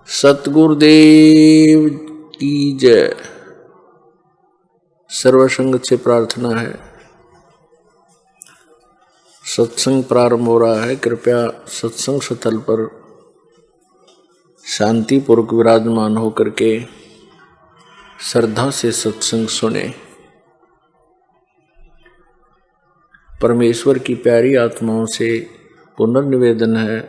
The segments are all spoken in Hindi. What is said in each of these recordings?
सतगुरुदेव की जय। सर्वसंग से प्रार्थना है, सत्संग प्रारंभ हो रहा है। कृपया सत्संग स्थल पर शांतिपूर्वक विराजमान होकर के श्रद्धा से सत्संग सुने। परमेश्वर की प्यारी आत्माओं से पुनर्निवेदन है,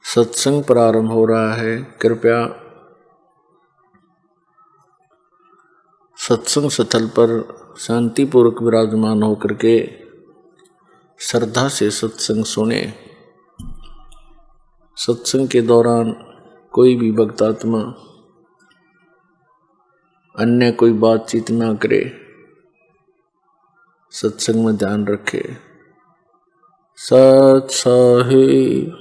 सत्संग प्रारंभ हो रहा है। कृपया सत्संग स्थल पर शांतिपूर्वक विराजमान होकर के श्रद्धा से सत्संग सुने। सत्संग के दौरान कोई भी भक्तात्मा अन्य कोई बातचीत ना करे, सत्संग में ध्यान रखे। सत साहिब।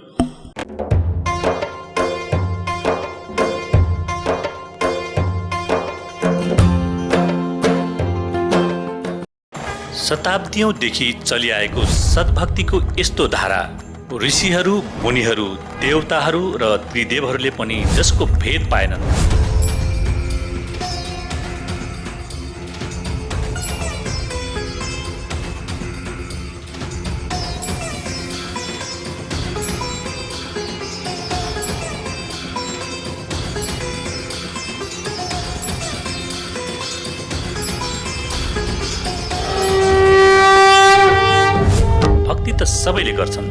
शताब्दीौंदेखि चलिआएको सद्भक्तिको यस्तो धारा, ऋषिहरू, मुनिहरू, देवताहरू र त्रिदेवहरूले पनि जसको भेद पाएनन्। सबैले गर्छन्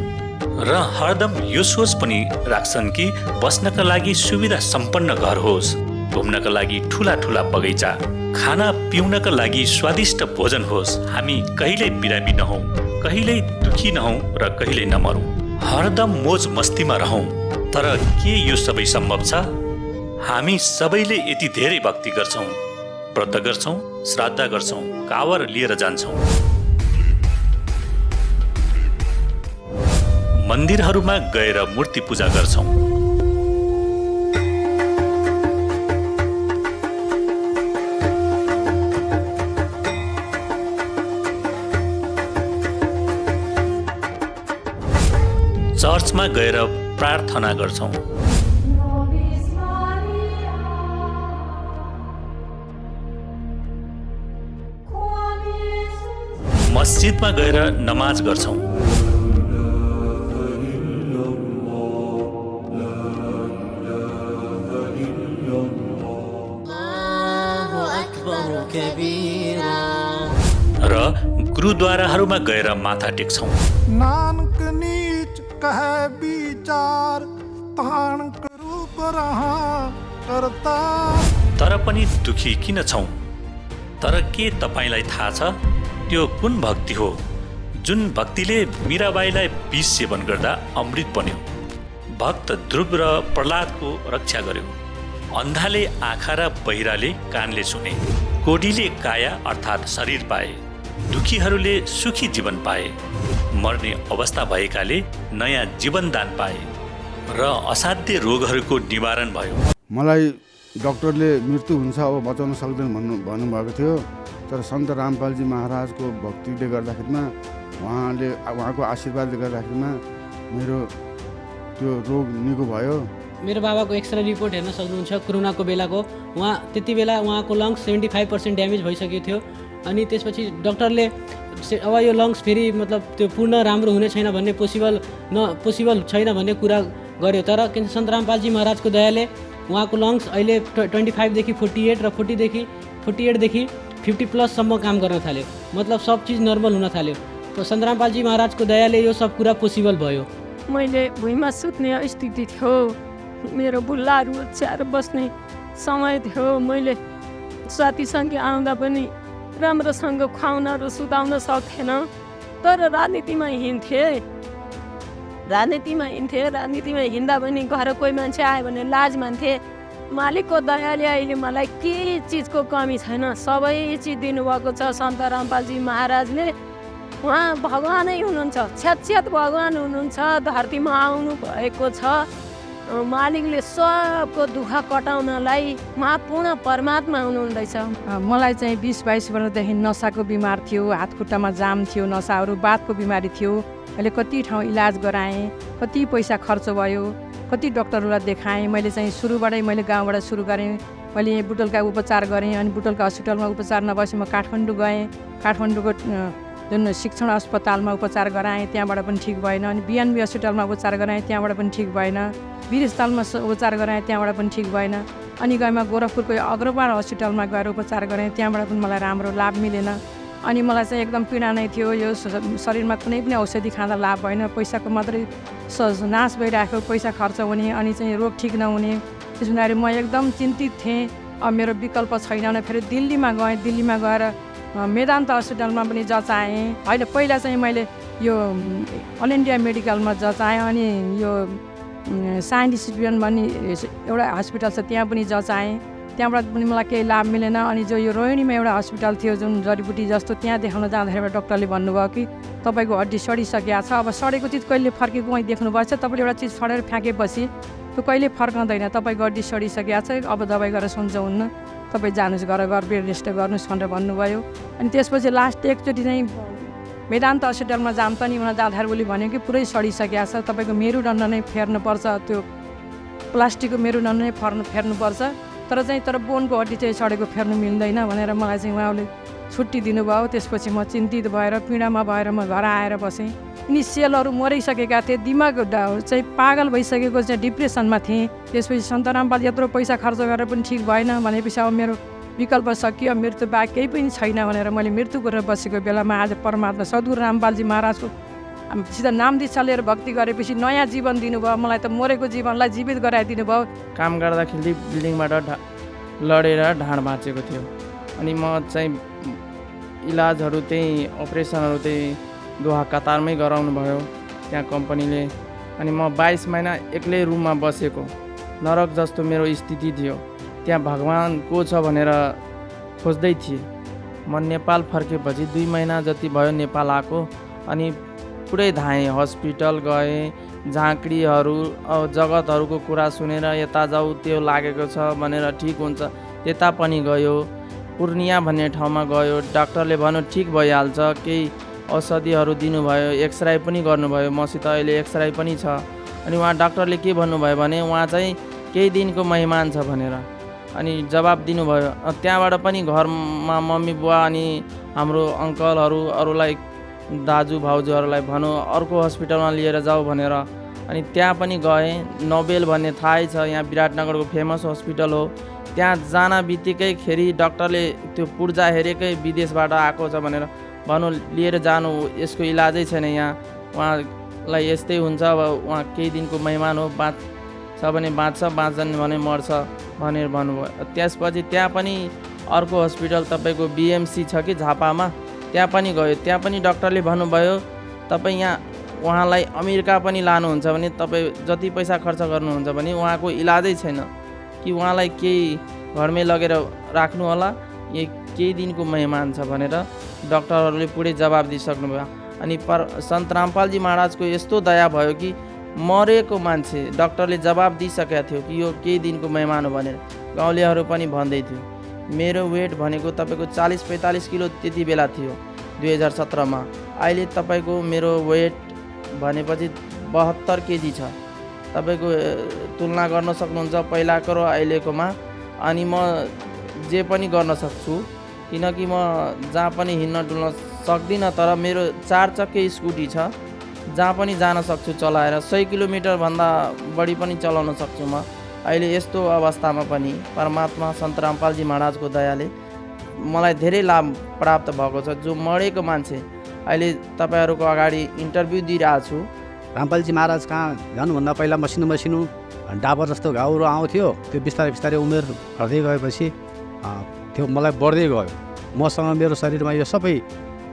र हरदम यो सोच पनि राख्छन् कि बस्नका लागि सुविधा सम्पन्न घर होस्, घुम्नका लागि ठुला ठुला बगैँचा, खाना पिउनका लागि स्वादिष्ट भोजन होस्। हामी कहिल्यै बिरामी नहौं, कहिल्यै दुखी नहौं र कहिल्यै नमरौं, हरदम मोज मस्तीमा रहौं। तर के यो सबै सम्भव छ? हामी सबैले यति धेरै भक्ति गर्छौं, व्रत गर्छौं, श्राद्ध गर्छौं, कावर लिएर जान्छौं, मन्दिरहरूमा गएर मूर्ति पूजा गर्छौं, चर्चमा गएर प्रार्थना गर्छौं, मस्जिदमा गएर नमाज गर्छौं, र गुरुद्वाराहरूमा गएर माथा टेक्छौं। नानक नीच कहे विचार, तान करू रहा करता। तर पनि दुखी किन छौं? तर के तपाईलाई थाहा छ त्यो कुन भक्ति हो जुन भक्तिले मीराबाईलाई विष सेवन गर्दा अमृत बन्यो, भक्त ध्रुव र प्रहलादको रक्षा गर्यो, अन्धाले आँखा र बहिराले कानले सुने, कोढीले काया अर्थात् शरीर पाए, दुखीहरूले सुखी जीवन पाए, मर्ने अवस्था भएकाले नयाँ जीवनदान पाए र असाध्य रोगहरूको निवारण भयो। मलाई डाक्टरले मृत्यु हुन्छ अब बचाउन सक्दैन भन्नुभएको थियो, तर सन्त रामपालजी महाराजको भक्तिले गर्दाखेरिमा उहाँको आशीर्वादले गर्दाखेरिमा मेरो त्यो रोग निको भयो। मेरो बाबाको एक्सरे रिपोर्ट हेर्न सक्नुहुन्छ, कोरोनाको बेलाको। उहाँ त्यति बेला उहाँको लङ्स 75% ड्यामेज भइसकेको थियो। अनि त्यसपछि डक्टरले अब यो लङ्स फेरि मतलब त्यो पूर्ण राम्रो हुने छैन भन्ने पोसिबल छैन भन्ने कुरा गर्यो। तर सन्त रामपालजी महाराजको दयाले उहाँको लङ्स अहिले 25देखि 48 र 48देखि 50+ काम गर्न थाल्यो। मतलब सब चिज नर्मल हुन थाल्यो। सन्त रामपालजी महाराजको दयाले यो सब कुरा पोसिबल भयो। मैले भुइँमा सुत्ने स्थिति थियो, मेरो बुल्लाहरू ओछ्याएर बस्ने समय थियो। मैले साथीसँग आउँदा पनि राम्रोसँग खुवाउन र सुताउन सक्थेन। तर राजनीतिमा हिँड्थेँ, राजनीतिमा हिँड्दा पनि घर कोही मान्छे आयो भने लाज मान्थे। मालिकको दयाले अहिले मलाई केही चिजको कमी छैन, सबै चिज दिनुभएको छ सन्त रामपालजी महाराजले। उहाँ भगवानै हुनुहुन्छ, साक्षात् भगवान हुनुहुन्छ, धरतीमा आउनु भएको छ। मालिकले सबको दुःख कटाउनलाई महापूर्ण परमात्मा हुनुहुँदैछ। मलाई चाहिँ 20-22 वर्षदेखि नसाको बिमार थियो, हात खुट्टामा जाम थियो, नसाहरू, बातको बिमारी थियो मैले कति ठाउँ इलाज गराएँ, कति पैसा खर्च भयो, कति डक्टरहरूलाई देखाएँ। मैले चाहिँ सुरुबाटै मैले गाउँबाट सुरु गरेँ। मैले यहाँ बुटोलका उपचार गरेँ, अनि बुटोलका हस्पिटलमा उपचार नभएपछि म काठमाडौँ गएँ। काठमाडौँको जुन शिक्षण अस्पतालमा उपचार गराएँ, त्यहाँबाट पनि ठिक भएन। अनि बिएनबी हस्पिटलमा उपचार गराएँ, त्यहाँबाट पनि ठिक भएन। वीर अस्पतालमा उपचार गराएँ, त्यहाँबाट पनि ठिक भएन। अनि गएमा गोरखपुरको अग्रवाल हस्पिटलमा गएर उपचार गरेँ, त्यहाँबाट पनि मलाई राम्रो लाभ मिलेन। अनि मलाई चाहिँ एकदम पीडा नै थियो, यो शरीरमा कुनै पनि औषधि खाँदा लाभ भएन, पैसाको मात्रै नाश भइरहेको, पैसा खर्च हुने, अनि चाहिँ रोग ठिक नहुने। त्यस हुँदाखेरि म एकदम चिन्तित थिएँ। अब मेरो विकल्प छैन भने फेरि दिल्लीमा गएँ। दिल्लीमा गएर मेदान्त हस्पिटलमा पनि जचाएँ। होइन, पहिला चाहिँ मैले यो अल इन्डिया मेडिकलमा जचाएँ, अनि यो साइन्टिफिक भन्ने एउटा हस्पिटल छ, त्यहाँ पनि जचाएँ। त्यहाँबाट पनि मलाई केही लाभ मिलेन। अनि जो यो रोहिणीमा एउटा हस्पिटल थियो जुन जडीबुटी जस्तो, त्यहाँ देखाउन जाँदाखेरि डक्टरले भन्नुभयो कि तपाईँको हड्डी सडिसकेको छ, अब सडेको चिज कहिले फर्केको उहीँ देख्नुभएको छ, तपाईँले एउटा चिज फडेर फ्याँकेपछि त्यो कहिले फर्काउँदैन, तपाईँको हड्डी सडिसकेको छ, अब दबाई गरेर सन्चो हुन्न, तपाईँ जानुहोस्, घर बेड रेस्ट गर्नुहोस् भनेर भन्नुभयो। अनि त्यसपछि लास्ट एकचोटि चाहिँ वेदान्त हस्पिटलमा जाम त नि उनीहरू जाँदाखेरि उसले भन्यो कि पुरै सडिसकेको छ, तपाईँको मेरुदण्ड नै फेर्नुपर्छ, त्यो प्लास्टिकको मेरुदण्ड नै फेर्नुपर्छ, तर बोनको हड्डी चाहिँ सडेको फेर्नु मिल्दैन भनेर मलाई चाहिँ उहाँले छुट्टी दिनुभयो। त्यसपछि म चिन्तित भएर पीडामा भएर म घर आएर बसेँ। यिनी सेलहरू मरिसकेका थिए, दिमाग चाहिँ पागल भइसकेको चाहिँ डिप्रेसनमा थिएँ। त्यसपछि सन्तरामपाल यत्रो पैसा खर्च गरेर पनि ठिक भएन भनेपछि अब मेरो विकल्प सकियो, मृत्यु बाहेक केही पनि छैन भनेर मैले मृत्यु गरेर बसेको बेलामा आज परमात्मा सद्गुरु रामपालजी महाराजको सिधा नाम दीक्षा लिएर भक्ति गरेपछि नयाँ जीवन दिनुभयो। मलाई त मरेको जीवनलाई जीवित गराइदिनु भयो। काम गर्दाखेरि बिल्डिङबाट लडेर ढाड भाँचेको थियो। अनि म चाहिँ इलाजहरू त्यही अपरेसनहरू त्यही दोहा कतारमै गराउनु भयो त्यहाँ कम्पनीले। अनि म 22 महिना एक्लै रुममा बसेको, नरक जस्तो मेरो स्थिति थियो। त्यहाँ भगवान् को छ भनेर खोज्दै थिएँ। म नेपाल फर्केपछि 2 महिना जति भयो नेपाल आएको। अनि पुरै धाएँ, हस्पिटल गएँ, झाँक्रीहरू जगतहरूको कुरा सुनेर यता जाऊ त्यो लागेको छ भनेर ठिक हुन्छ त्यता पनि गयो। पूर्णिया भन्ने ठाउँमा गयो, डाक्टरले भन्यो ठिक भइहाल्छ, केही औषधिहरू दिनुभयो, एक्सरे पनि गर्नुभयो, मसित अहिले एक्सरे पनि छ। अनि उहाँ डाक्टरले के भन्नुभयो भने उहाँ चाहिँ केही दिनको मेहमान छ भनेर अनि जवाब दिनुभयो। त्यहाँबाट पनि घरमा मम्मी बुवा अनि हाम्रो अङ्कलहरू अरूलाई दाजु भाउजूहरूलाई भनौँ अर्को हस्पिटलमा लिएर जाऊ भनेर। अनि त्यहाँ पनि गएँ। नोबेल भन्ने थाहै छ, यहाँ विराटनगरको फेमस हस्पिटल हो। त्यहाँ जान बित्तिकै खेरि डाक्टरले त्यो पुर्जा हेरेकै विदेशबाट आएको छ भनेर भनौँ लिएर जानु, यसको इलाजै छैन यहाँ, उहाँलाई यस्तै हुन्छ, अब उहाँ केही दिनको मेहमान हो, बाँच्छ भने बाँच्छ, बाँच्दैन भने मर्छ भनेर भन्नुभयो। त्यसपछि त्यहाँ पनि अर्को हस्पिटल तपाईँको बिएमसी छ कि झापामा, त्यहाँ पनि गयो। त्यहाँ पनि डाक्टरले भन्नुभयो तपाईँ यहाँ उहाँलाई अमेरिका पनि लानुहुन्छ भने तपाईँ जति पैसा खर्च गर्नुहुन्छ भने उहाँको इलाजै छैन, कि उहाँलाई केही घरमै लगेर राख्नु होला, केही दिनको मेहमान छ भनेर डाक्टरहरूले पुरै जवाब दिइसक्नुभयो। अनि सन्त रामपालजी महाराजको यस्तो दया भयो कि मरेको मान्छे डाक्टरले जवाब दिइसकेको थियो कि यो केही दिनको मेहमान हो भनेर। गाउँलेहरू पनि भन्दै थियो। मेरो वेट भनेको तपाईँको 40-45 किलो त्यति बेला थियो 2017मा। अहिले तपाईँको मेरो वेट भनेपछि 72 केजी छ। तपाईँको तुलना गर्न सक्नुहुन्छ पहिलाको र अहिलेकोमा। अनि म जे पनि गर्न सक्छु, किनकि म जहाँ पनि हिँड्न डुल्न सक्दिनँ, तर मेरो 4 चक्के स्कुटी छ, जहाँ पनि जान सक्छु चलाएर। 100 किलोमिटरभन्दा बढी पनि चलाउन सक्छु म। अहिले यस्तो अवस्थामा पनि परमात्मा सन्त रामपालजी महाराजको दयाले मलाई धेरै लाभ प्राप्त भएको छ। जो मरेको मान्छे अहिले तपाईँहरूको अगाडि इन्टरभ्यू दिइरहेको छु। रामपालजी महाराज कहाँ जानुभन्दा पहिला मसिनो डाबर जस्तो घाउहरू आउँथ्यो, त्यो बिस्तारै बिस्तारै उमेर घट्दै गएपछि त्यो मलाई बढ्दै गयो। मसँग मेरो शरीरमा यो सबै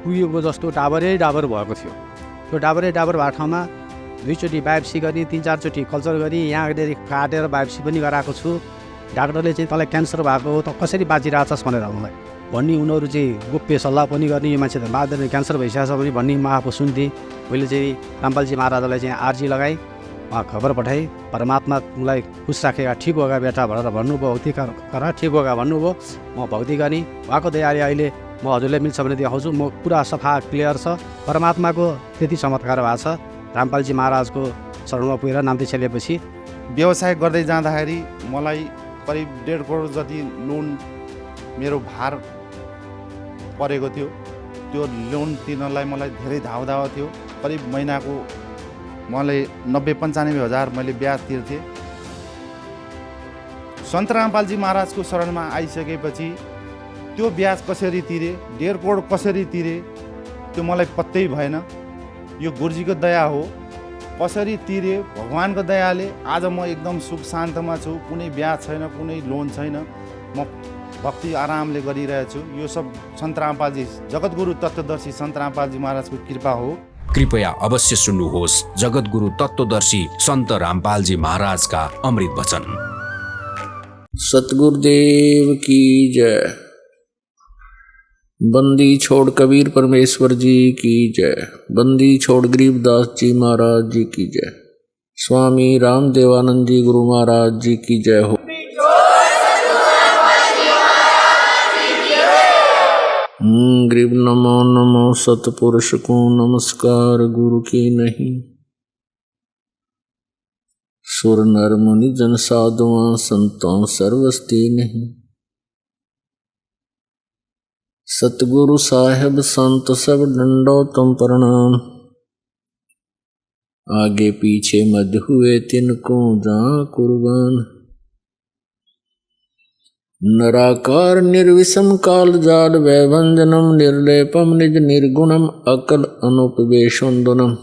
कुहिएको जस्तो डाबरै डाबर भएको थियो। त्यो डाबरै डाबर भएको ठाउँमा 2 चोटि बायोप्सी गरी 3-4 चोटि कल्चर गरी यहाँ काटेर बायोप्सी पनि गराएको छु। डाक्टरले चाहिँ तँलाई क्यान्सर भएको हो, त कसरी बाँचिरहेछस् भनेर मलाई भन्ने, उनीहरू चाहिँ गोप्य सल्लाह पनि गर्ने, यो मान्छे त बाँच्दैन क्यान्सर भइसकेको छ भने भन्ने म आफू सुन्थेँ। मैले चाहिँ रामपालजी महाराजलाई चाहिँ आर्जी लगाएँ, उहाँ खबर पठाएँ, परमात्मा उनलाई खुस राखेका, ठिक होगा बेटा भनेर भन्नुभयो, भक्ति गर ठिक होगा भन्नुभयो। म भक्ति गरेँ, उहाँको दयाले अहिले म हजुरले मिल्छ भने देखाउँछु। म पुरा सफा क्लियर छ। परमात्माको त्यति चमत्कार भएको छ। रामपालजी महाराजको शरणमा पुगेर नाम्ती छेलेपछि व्यवसाय गर्दै जाँदाखेरि मलाई करिब 1.5 करोड जति लोन मेरो भार परेको थियो। त्यो लोन तिर्नलाई मलाई धेरै धाउधाउ थियो। करिब महिनाको मलाई 90-95 हजार मैले ब्याज तिर्थेँ। सन्त रामपालजी महाराजको शरणमा आइसकेपछि त्यो ब्याज कसरी तिरे, 1.5 करोड कसरी तिरे, त्यो मलाई पत्तै भएन। यो गुरुजीको दया हो। कसरी तिरे भगवानको दयाले आज म एकदम सुख शान्तमा छु। कुनै ब्याज छैन, कुनै लोन छैन। म भक्ति आरामले गरिरहेछु। यो सब सन्त रामपालजी जगतगुरु तत्त्वदर्शी सन्त रामपालजी महाराजको कृपा हो। कृपया अवश्य सुन्नुहोस् जगतगुरु तत्त्वदर्शी सन्त रामपालजी महाराजका अमृत वचन। सतगुरुदेव की जय। बंदी छोड़ कबीर परमेश्वर जी की जय। बंदी छोड़ गरीबदास जी महाराज जी की जय। स्वामी रामदेवानंद जी गुरु महाराज जी की जय हो। गरीब नमो नमो सतपुरुष को नमस्कार गुरु की नहीं। सुर नर मुनि जन साधुआं संतों सर्वस्ती नहीं। सतगुरु साहेब संत सब डंडो तुम प्रणाम। आगे पीछे मध्य हुए तिनको जा कुर्बान। नराकार निर्विषम काल जाल वैभंजनम निर्लेपम निज निर्गुणम अकल अनुपवेशोन्दनम।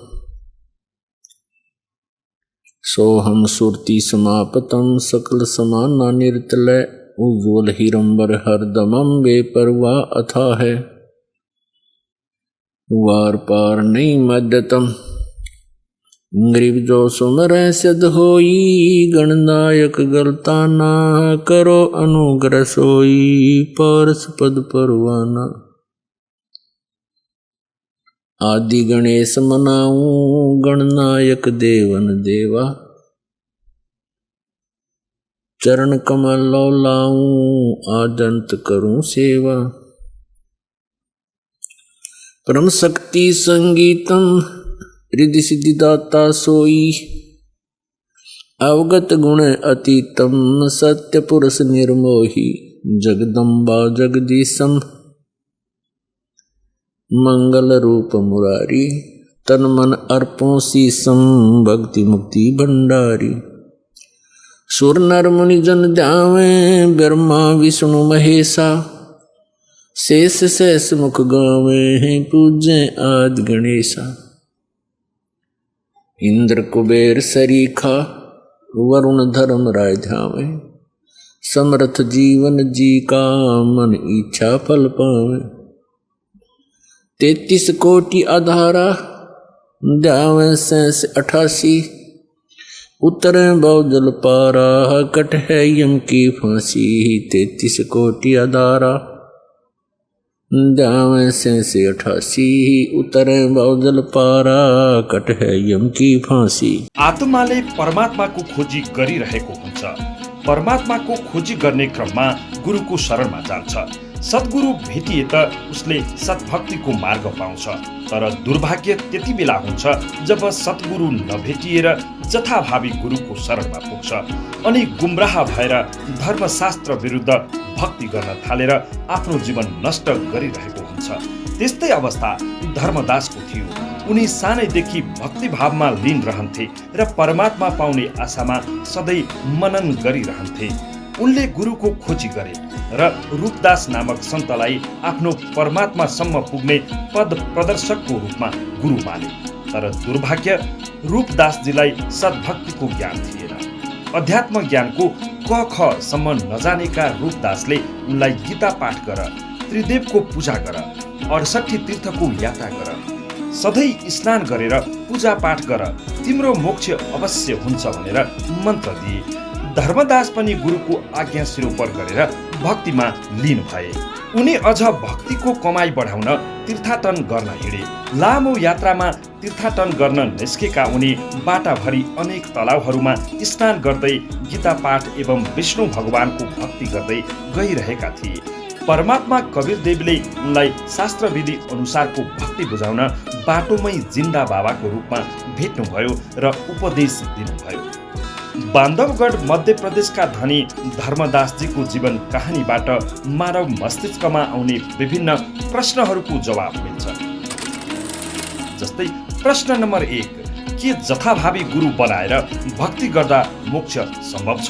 सोहम सुरति समापतम सकल समाना निर्तलय उज्ज्वल हिरंबर हरदमम बेपरवाह अथा है। वार पार नहीं मध्यतम गरीब जो सुमर सिद्ध होई। गणनायक गलता ना करो अनुग्रह सोई। पारस पद परवाना आदि गणेश मनाऊं। गणनायक देवन देवा चरण कमल लो लाऊं। आदंत करूं सेवा परम शक्ति संगीतम रिद्धि सिद्धि दाता सोई। अवगत गुण अतीतम सत्य पुरुष निर्मोही। जगदम्बा जगदीशम मंगल रूप मुरारी। तन मन अर्पों शीसम भक्ति मुक्ति भंडारी। सुर नर मुनि जन ध्यावे ब्रह्मा विष्णु महेशा। शेष शेष मुख गावे पूजे आदि गणेशा। इंद्र कुबेर सरीखा वरुण धर्म राय ध्यावे। समर्थ जीवन जी का मन इच्छा फल पावे। 33 कोटि आधारा ध्यावे 88। उतरे बहुजल पारा कट है यम की फांसी। 33 कोटि आधारा ध्यावे 88। उतरे बहुजल पारा कट है यम की फांसी। आत्माले परमात्माको खोजी गरिरहेको हुन्छ। परमात्माको खोजी गर्ने क्रममा गुरुको शरणमा जान्छ। सद्गुरु भेटिए त उसले सद्भक्तिको मार्ग पाउँछ। तर दुर्भाग्य त्यति बेला हुन्छ जब सद्गुरु नभेटिएर जथाभावी गुरुको शरणमा पुग्छ अनि गुमराह भएर धर्मशास्त्र विरुद्ध भक्ति गर्न थालेर आफ्नो जीवन नष्ट गरिरहेको हुन्छ। त्यस्तै अवस्था धर्मदासको थियो। उनी सानैदेखि भक्तिभावमा लीन रहन्थे र परमात्मा पाउने आशामा सधैँ मनन गरिरहन्थे। उनले गुरुको खोजी गरे र रूपदास नामक सन्तलाई आफ्नो परमात्मासम्म पुग्ने पद प्रदर्शकको रूपमा गुरु माने। तर दुर्भाग्य रूपदासजीलाई सद्भक्तिको ज्ञान थिएन। अध्यात्म ज्ञानको क ख सम्म नजानेका रूपदासले उनलाई गीता पाठ गर, त्रिदेवको पूजा गर, 68 तीर्थको यात्रा गर, सधैँ स्नान गरेर पूजा पाठ गर, तिम्रो मोक्ष अवश्य हुन्छ भनेर मन्त्र दिए। धर्मदास पनि गुरुको आज्ञा सिरोपर गरेर भक्तिमा लीन भए। उनी अझ भक्तिको कमाई बढाउन तीर्थाटन गर्न हिँडे। लामो यात्रामा तीर्थाटन गर्न निस्केका उनी बाटाभरि अनेक तलाउहरूमा स्नान गर्दै गीता पाठ एवं विष्णु भगवानको भक्ति गर्दै गइरहेका थिए। परमात्मा कवीरदेवले उनलाई शास्त्रविधि अनुसारको भक्ति बुझाउन बाटोमै जिन्दा बाबाको रूपमा भेट्नुभयो र उपदेश दिनुभयो। बान्धवगढ मध्य प्रदेशका धनी धर्मदासजीको जीवन कहानीबाट मानव मस्तिष्कमा आउने विभिन्न प्रश्नहरूको जवाब मिल्छ। जस्तै प्रश्न नम्बर 1, के जथाभावी गुरु बनाएर भक्ति गर्दा मोक्ष सम्भव छ?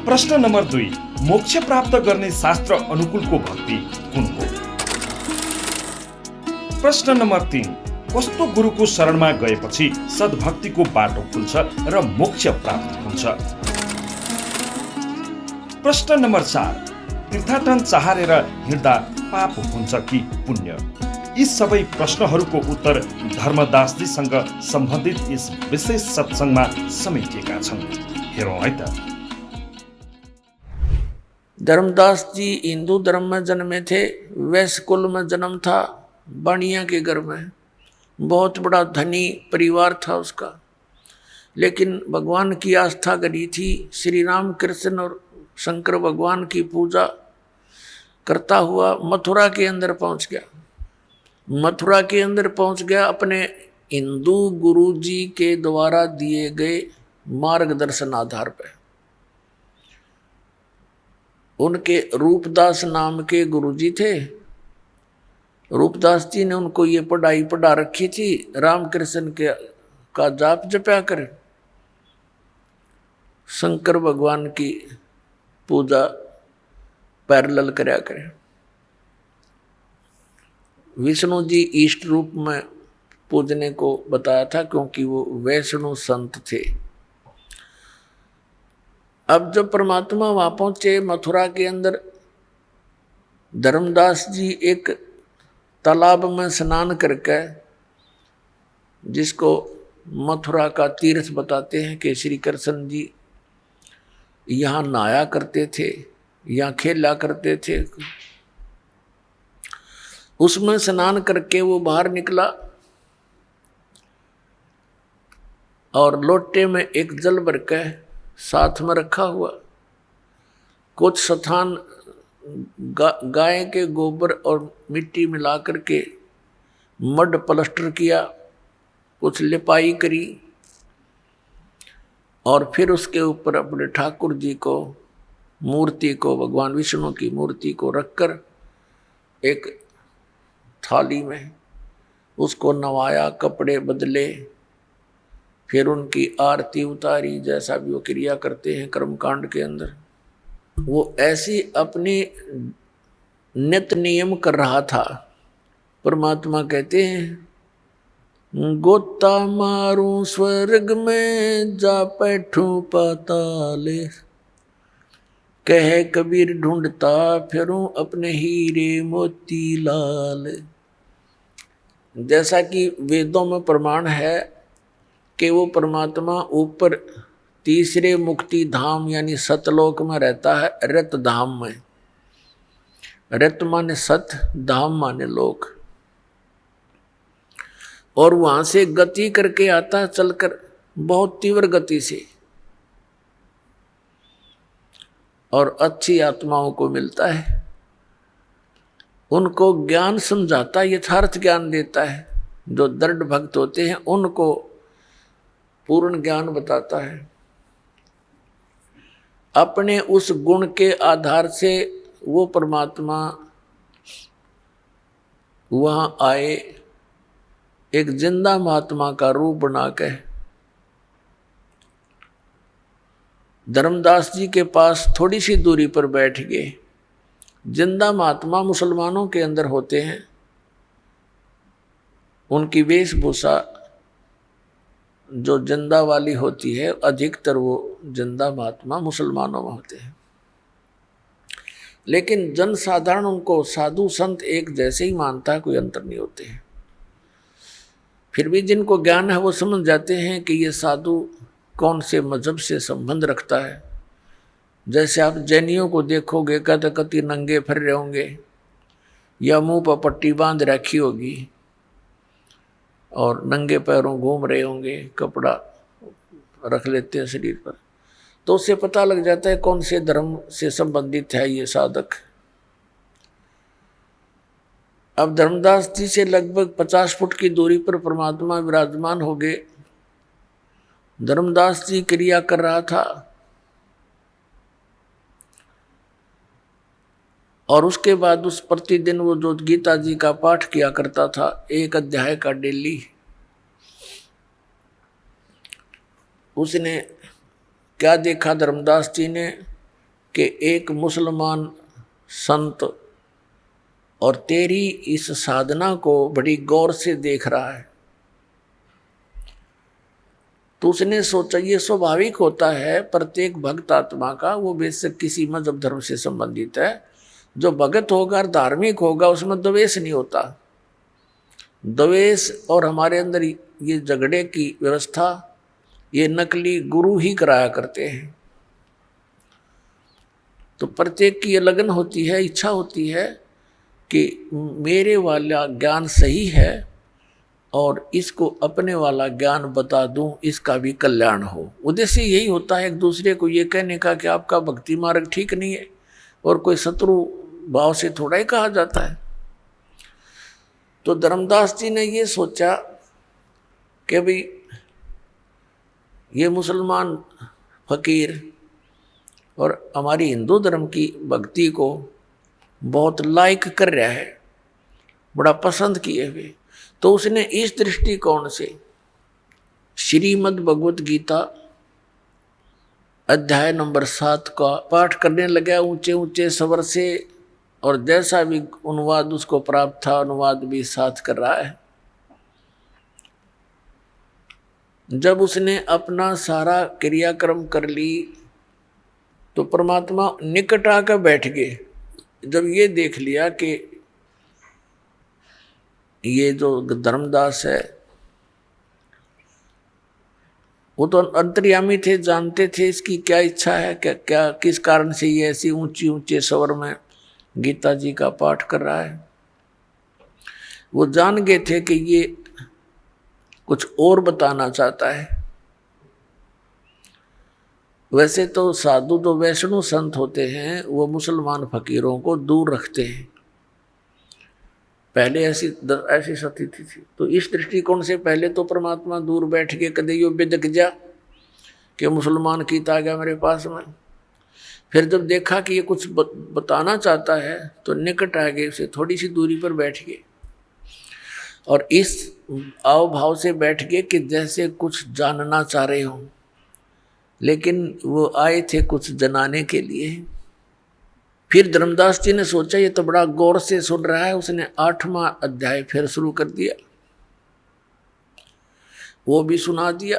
प्रश्न नम्बर 2, मोक्ष प्राप्त गर्ने शास्त्र अनुकूलको भक्ति कुन हो? प्रश्न नम्बर 3, कस्तो गुरुको शरणमा गएपछि सद्भक्तिको बाटो खुल्छ र मोक्ष प्राप्त हुन्छ? प्रश्न नम्बर 4, तीर्थाटन चाहेर हिँड्दा पाप हुन्छ कि पुण्य? यी सबै प्रश्नहरूको उत्तर धर्मदासजीसँग सम्बन्धित यस विशेष सत्सङ्गमा समेटिएका छन्। हेरौँ है त। धर्मदास जी हिंदू धर्म में जन्मे थे। वैश्य कुल में जन्म था, बाणिया के घर में। बहुत बड़ा धनी परिवार था उसका, लेकिन भगवान की आस्था करी थी। श्री राम कृष्ण और शंकर भगवान की पूजा करता हुआ मथुरा के अंदर पहुंच गया। मथुरा के अंदर पहुंच गया अपने हिंदू गुरु जी के द्वारा दिए गए मार्गदर्शन आधार पर। उनके रूपदास नाम के गुरुजी थे। रूपदास जी ने उनको ये पढ़ाई पढ़ा रखी थी, रामकृष्ण के का जाप जपया कर, शंकर भगवान की पूजा पैरेलल करया करे। विष्णु जी इष्ट रूप में पूजने को बताया था, क्योंकि वो वैष्णु संत थे। अब जब परमात्मा वहां पहुंचे मथुरा के अंदर, धर्मदास जी एक तालाब में स्नान करके, जिसको मथुरा का तीर्थ बताते हैं कि श्री कृष्ण जी यहाँ नहाया करते थे, यहाँ खेला करते थे, उसमें स्नान करके वो बाहर निकला और लोटे में एक जल भर के साथ में रखा हुआ, कुछ स्थान गाय के गोबर और मिट्टी मिला करके मड प्लास्टर किया, कुछ लिपाई करी और फिर उसके ऊपर अपने ठाकुर जी को मूर्ति को, भगवान विष्णु की मूर्ति को रखकर एक थाली में उसको नवाया, कपड़े बदले, फिर उनकी आरती उतारी, जैसा भी वो क्रिया करते हैं कर्मकांड के अंदर। वो ऐसी अपनी नित्य नियम कर रहा था। परमात्मा कहते हैं, गोता मारूं स्वर्ग में जा बैठूं पाताले, कहे कबीर ढूंढता फिरूं अपने हीरे मोती लाल। जैसा कि वेदों में प्रमाण है कि वो परमात्मा ऊपर तीसरे मुक्ति धाम यानी सतलोक में रहता है, रत धाम में। रत माने सत, धाम माने लोक। और वहां से गति करके आता है चलकर, बहुत तीव्र गति से, और अच्छी आत्माओं को मिलता है। उनको ज्ञान समझाता है, यथार्थ ज्ञान देता है। जो दृढ़ भक्त होते हैं उनको पूर्ण ज्ञान बताता है। अपने उस गुण के आधार से वो परमात्मा वहां आए, एक जिंदा महात्मा का रूप बना के धर्मदास जी के पास थोड़ी सी दूरी पर बैठ गए। जिंदा महात्मा मुसलमानों के अंदर होते हैं, उनकी वेशभूषा जो जिंदा वाली होती है, अधिकतर वो जिंदा महात्मा मुसलमानों में होते हैं। लेकिन जन साधारण उनको साधु संत एक जैसे ही मानता है, कोई अंतर नहीं होते हैं। फिर भी जिनको ज्ञान है वो समझ जाते हैं कि ये साधु कौन से मजहब से संबंध रखता है। जैसे आप जैनियों को देखोगे, कद कति नंगे फिर रहे होंगे या मुंह पर पट्टी बांध रखी होगी और नंगे पैरों घूम रहे होंगे, कपड़ा रख लेते हैं शरीर पर। तो उससे पता लग जाता है कौन से धर्म से संबंधित है ये साधक। अब धर्मदास जी से लगभग 50 फुट की दूरी पर परमात्मा विराजमान हो गए। धर्मदास जी क्रिया कर रहा था और उसके बाद उस प्रतिदिन वो जो गीता जी का पाठ किया करता था, 1 अध्याय का डेली, उसने क्या देखा धर्मदास जी ने कि एक मुसलमान संत और तेरी इस साधना को बड़ी गौर से देख रहा है। तो उसने सोचा ये स्वाभाविक होता है प्रत्येक भक्त आत्मा का, वो बेशक किसी मजहब धर्म से संबंधित है, जो भगत होगा धार्मिक होगा उसमें द्वेष नहीं होता। द्वेष और हमारे अंदर ये झगड़े की व्यवस्था ये नकली गुरु ही कराया करते हैं। तो प्रत्येक की ये लगन होती है, इच्छा होती है कि मेरे वाला ज्ञान सही है और इसको अपने वाला ज्ञान बता दूं, इसका भी कल्याण हो। उद्देश्य यही होता है एक दूसरे को ये कहने का कि आपका भक्ति मार्ग ठीक नहीं है, और कोई शत्रु भाव से थोड़ा ही कहा जाता है। तो धर्मदास जी ने ये सोचा कि भाई ये मुसलमान फकीर और हमारी हिंदू धर्म की भक्ति को बहुत लाइक कर रहा है, बड़ा पसंद किए हुए। तो उसने इस दृष्टिकोण से श्रीमद् भगवत गीता अध्याय नंबर 7 का पाठ करने लगा ऊंचे ऊंचे स्वर से, और जैसा भी अनुवाद उसको प्राप्त था अनुवाद भी साथ कर रहा है। जब उसने अपना सारा क्रियाक्रम कर ली तो परमात्मा निकट आकर बैठ गए। जब ये देख लिया कि ये जो धर्मदास है वो तो अंतर्यामी थे, जानते थे इसकी क्या इच्छा है, क्या किस कारण से ये ऐसी ऊंची ऊंचे स्वर में गीता जी का पाठ कर रहा है। वो जान गए थे कि ये कुछ और बताना चाहता है। वैसे तो साधु जो वैष्णव संत होते हैं वो मुसलमान फकीरों को दूर रखते हैं, पहले ऐसी स्थिति थी। तो इस दृष्टिकोण से पहले तो परमात्मा दूर बैठ के कदे यो बिदक जा कि मुसलमान कीता आ गया मेरे पास में। फिर जब देखा कि ये कुछ बताना चाहता है तो निकट आ गए, उसे थोड़ी सी दूरी पर बैठ गए और इस आव भाव से बैठ गए कि जैसे कुछ जानना चाह रहे हों, लेकिन वो आए थे कुछ जनाने के लिए। फिर धर्मदास जी ने सोचा ये तो बड़ा गौर से सुन रहा है, उसने 8वां अध्याय फिर शुरू कर दिया, वो भी सुना दिया।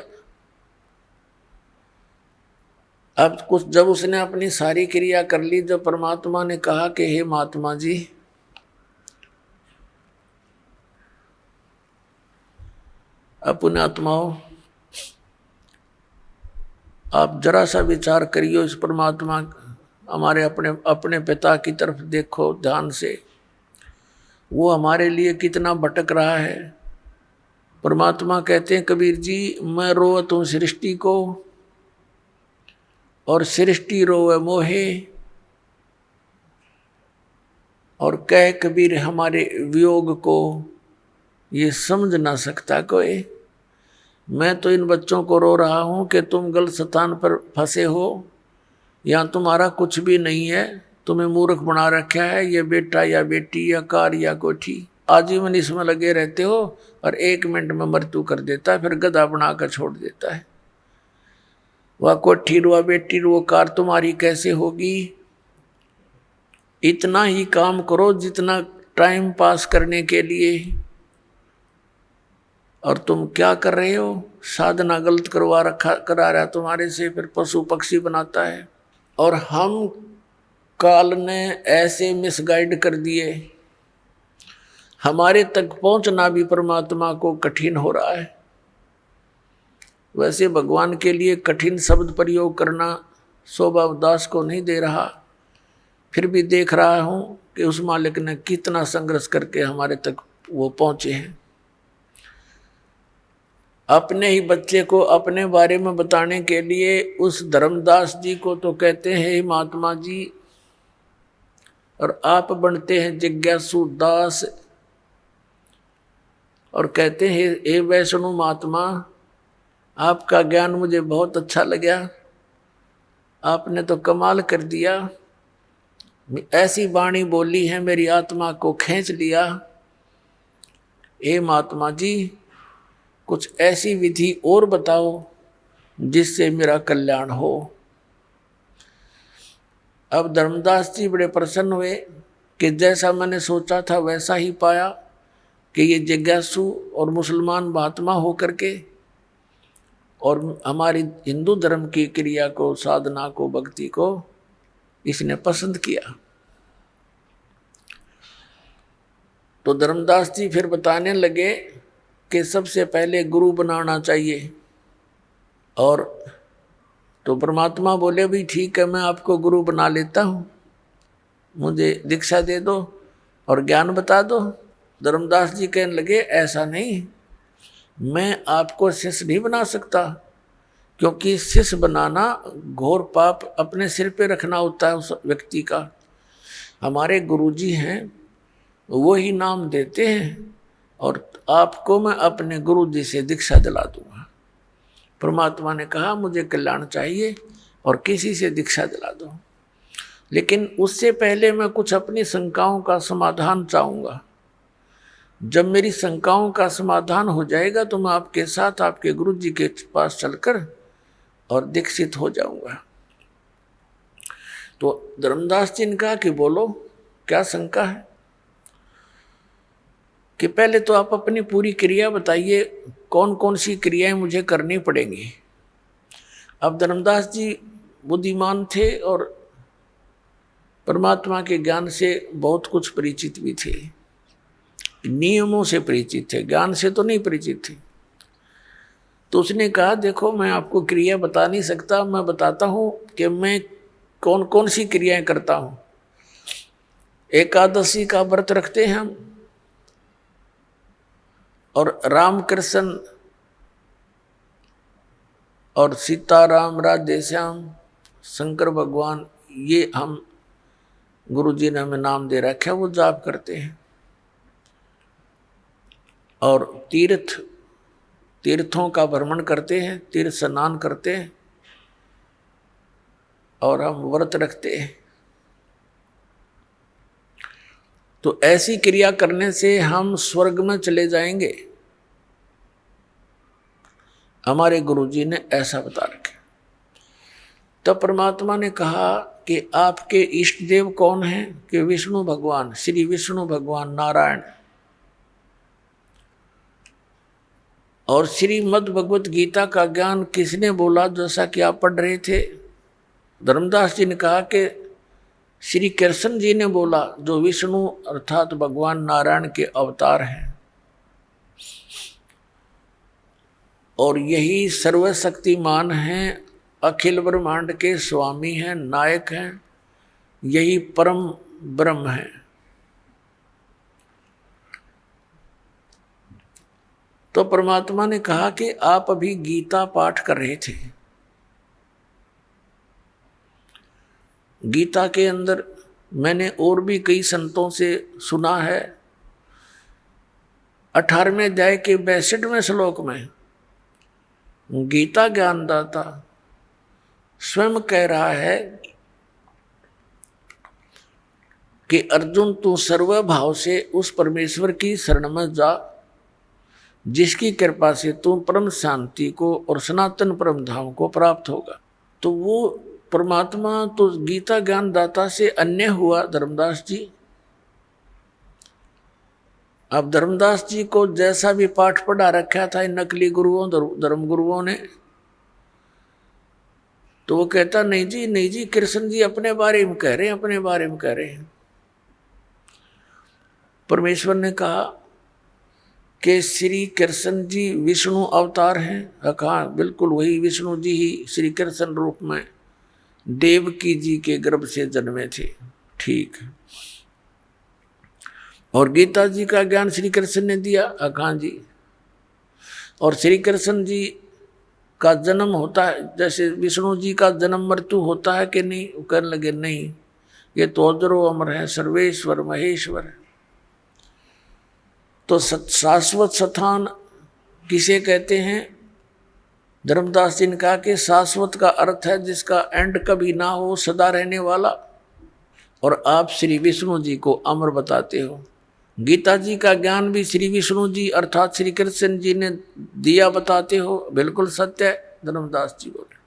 अब कुछ जब उसने अपनी सारी क्रिया कर ली, जब परमात्मा ने कहा कि हे महात्मा जी अपने आत्माओं आप जरा सा विचार करियो, इस परमात्मा हमारे अपने पिता की तरफ देखो ध्यान से, वो हमारे लिए कितना भटक रहा है। परमात्मा कहते हैं कबीर जी मैं रोवत हूँ सृष्टि को और सृष्टि रोवे मोहे, और कह कबीर हमारे वियोग को ये समझ ना सकता कोई। मैं तो इन बच्चों को रो रहा हूँ कि तुम गलत स्थान पर फंसे हो, या तुम्हारा कुछ भी नहीं है, तुम्हें मूर्ख बना रखा है ये बेटा या बेटी या कार या कोठी, आजीवन इसमें लगे रहते हो और 1 मिनट में मृत्यु कर देता है, फिर गधा बना कर छोड़ देता है। वह कोठी वह बेटी वो कार तुम्हारी कैसे होगी। इतना ही काम करो जितना टाइम पास करने के लिए, और तुम क्या कर रहे हो, साधना गलत करा रहा तुम्हारे से, फिर पशु पक्षी बनाता है। और हम काल ने ऐसे मिसगाइड कर दिए, हमारे तक पहुंचना भी परमात्मा को कठिन हो रहा है। वैसे भगवान के लिए कठिन शब्द प्रयोग करना शोभा दास को नहीं दे रहा, फिर भी देख रहा हूं कि उस मालिक ने कितना संघर्ष करके हमारे तक वो पहुंचे हैं। अपने ही बच्चे को अपने बारे में बताने के लिए उस धर्मदास जी को तो कहते हैं हे महात्मा जी, और आप बनते हैं जिज्ञासु दास और कहते हैं हे वैष्णव महात्मा, आपका ज्ञान मुझे बहुत अच्छा लगा, आपने तो कमाल कर दिया, ऐसी वाणी बोली है मेरी आत्मा को खींच लिया। हे महात्मा जी, कुछ ऐसी विधि और बताओ जिससे मेरा कल्याण हो। अब धर्मदास जी बड़े प्रसन्न हुए कि जैसा मैंने सोचा था वैसा ही पाया कि ये जिज्ञासु और मुसलमान महात्मा होकर के और हमारी हिंदू धर्म की क्रिया को, साधना को, भक्ति को इसने पसंद किया। तो धर्मदास जी फिर बताने लगे कि सबसे पहले गुरु बनाना चाहिए। और तो परमात्मा बोले भी ठीक है, मैं आपको गुरु बना लेता हूँ, मुझे दीक्षा दे दो और ज्ञान बता दो। धर्मदास जी कहने लगे ऐसा नहीं, मैं आपको शिष्य नहीं बना सकता, क्योंकि शिष्य बनाना घोर पाप अपने सिर पे रखना होता है उस व्यक्ति का। हमारे गुरुजी हैं, वो ही नाम देते हैं और आपको मैं अपने गुरुजी से दीक्षा दिला दूंगा। परमात्मा ने कहा मुझे कल्याण चाहिए और किसी से दीक्षा दिला दो, लेकिन उससे पहले मैं कुछ अपनी शंकाओं का समाधान चाहूँगा। जब मेरी शंकाओं का समाधान हो जाएगा तो मैं आपके साथ आपके गुरुजी के पास चलकर और दीक्षित हो जाऊंगा। तो धर्मदास जी ने कहा कि बोलो क्या शंका है, कि पहले तो आप अपनी पूरी क्रिया बताइए, कौन कौन सी क्रियाएं मुझे करनी पड़ेंगी। अब धर्मदास जी बुद्धिमान थे और परमात्मा के ज्ञान से बहुत कुछ परिचित भी थे, नियमों से परिचित थे, ज्ञान से तो नहीं परिचित थे। तो उसने कहा देखो मैं आपको क्रिया बता नहीं सकता, मैं बताता हूँ कि मैं कौन कौन सी क्रियाएं करता हूँ। एकादशी का व्रत रखते हैं हम, और राम कृष्ण और सीताराम राधे श्याम शंकर भगवान, ये हम गुरुजी ने हमें नाम दे रखा है, वो जाप करते हैं। और तीर्थों का भ्रमण करते हैं, तीर्थ स्नान करते हैं और हम व्रत रखते हैं। तो ऐसी क्रिया करने से हम स्वर्ग में चले जाएंगे, हमारे गुरुजी ने ऐसा बता रखा। तब परमात्मा ने कहा कि आपके इष्ट देव कौन हैं? कि विष्णु भगवान, श्री विष्णु भगवान नारायण। और श्रीमद् भगवत गीता का ज्ञान किसने बोला, जैसा कि आप पढ़ रहे थे? धर्मदास जी ने कहा कि श्री कृष्ण जी ने बोला, जो विष्णु अर्थात भगवान नारायण के अवतार हैं, और यही सर्वशक्तिमान हैं, अखिल ब्रह्मांड के स्वामी हैं, नायक हैं, यही परम ब्रह्म हैं। तो परमात्मा ने कहा कि आप अभी गीता पाठ कर रहे थे, गीता के अंदर मैंने और भी कई संतों से सुना है, 18वें अध्याय के 62वें श्लोक में गीता ज्ञानदाता स्वयं कह रहा है कि अर्जुन तू सर्वभाव से उस परमेश्वर की शरण में जा, जिसकी कृपा से तू परम शांति को और सनातन परम धाम को प्राप्त होगा। तो वो परमात्मा तो गीता ज्ञानदाता से अन्य हुआ धर्मदास जी। अब धर्मदास जी को जैसा भी पाठ पढ़ा रखा था इन नकली गुरुओं, धर्म गुरुओं ने, तो वो कहता नहीं जी, नहीं जी, कृष्ण जी अपने बारे में कह रहे हैं, अपने बारे में कह रहे हैं। परमेश्वर ने कहा कि श्री कृष्ण जी विष्णु अवतार हैं। कहा बिल्कुल वही विष्णु जी ही श्री कृष्ण रूप में देवकी जी के गर्भ से जन्मे थे। ठीक। और गीता जी का ज्ञान श्री कृष्ण ने दिया। कहा जी। और श्री कृष्ण जी का जन्म होता है, जैसे विष्णु जी का जन्म मृत्यु होता है कि नहीं? वो कहने लगे नहीं, ये तो अजरो अमर है, सर्वेश्वर महेश्वर है। तो शाश्वत स्थान किसे कहते हैं? धर्मदास जी ने कहा कि शाश्वत का अर्थ है जिसका एंड कभी ना हो, सदा रहने वाला। और आप श्री विष्णु जी को अमर बताते हो। गीता जी का ज्ञान भी श्री विष्णु जी अर्थात श्री कृष्ण जी ने दिया बताते हो, बिल्कुल सत्य है। धर्मदास जी बोले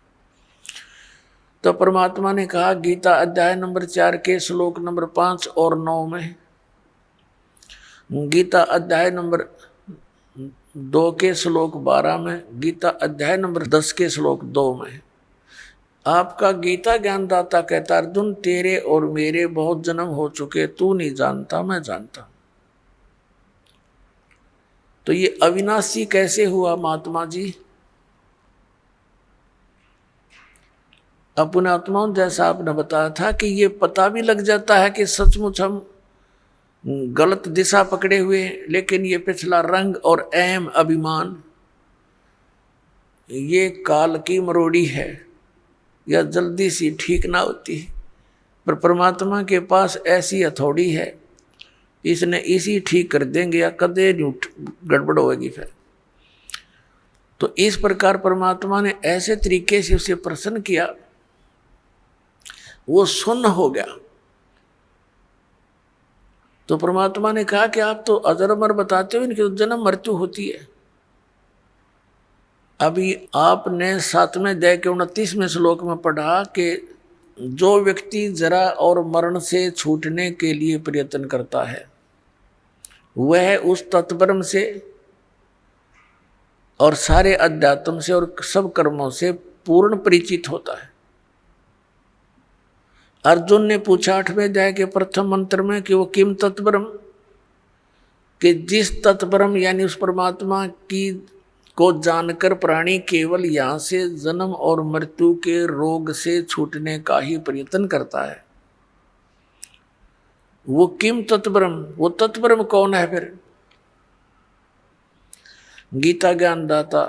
तो परमात्मा ने कहा गीता अध्याय नंबर 4 के श्लोक नंबर 5 और 9 में, गीता अध्याय नंबर 2 के श्लोक 12 में, गीता अध्याय नंबर 10 के श्लोक 2 में आपका गीता ज्ञानदाता कहता अर्जुन तेरे और मेरे बहुत जन्म हो चुके, तू नहीं जानता मैं जानता। तो ये अविनाशी कैसे हुआ महात्मा जी? अपने आत्माओं जैसा आपने बताया था कि ये पता भी लग जाता है कि सचमुच हम गलत दिशा पकड़े हुए, लेकिन ये पिछला रंग और अहम अभिमान ये काल की मरोड़ी है, या जल्दी सी ठीक ना होती है। पर परमात्मा के पास ऐसी हथौड़ी है, इसने इसी ठीक कर देंगे या कदे नहीं गड़बड़ होगी फिर। तो इस प्रकार परमात्मा ने ऐसे तरीके से उसे प्रसन्न किया, वो सुन्न हो गया। तो परमात्मा ने कहा कि आप तो अजर अमर बताते हो, इनकी तो जन्म मृत्यु होती है। अभी आपने 7वें अध्याय के 29वें श्लोक में पढ़ा कि जो व्यक्ति जरा और मरण से छूटने के लिए प्रयत्न करता है वह उस तत्परम से और सारे अध्यात्म से और सब कर्मों से पूर्ण परिचित होता है। अर्जुन ने पूछा 8वें अध्याय के प्रथम मंत्र में कि वो किम तत्परम, कि जिस तत्परम यानी उस परमात्मा की को जानकर प्राणी केवल यहाँ से जन्म और मृत्यु के रोग से छूटने का ही प्रयत्न करता है, वो किम तत्परम, वो तत्परम कौन है फिर? गीता ज्ञानदाता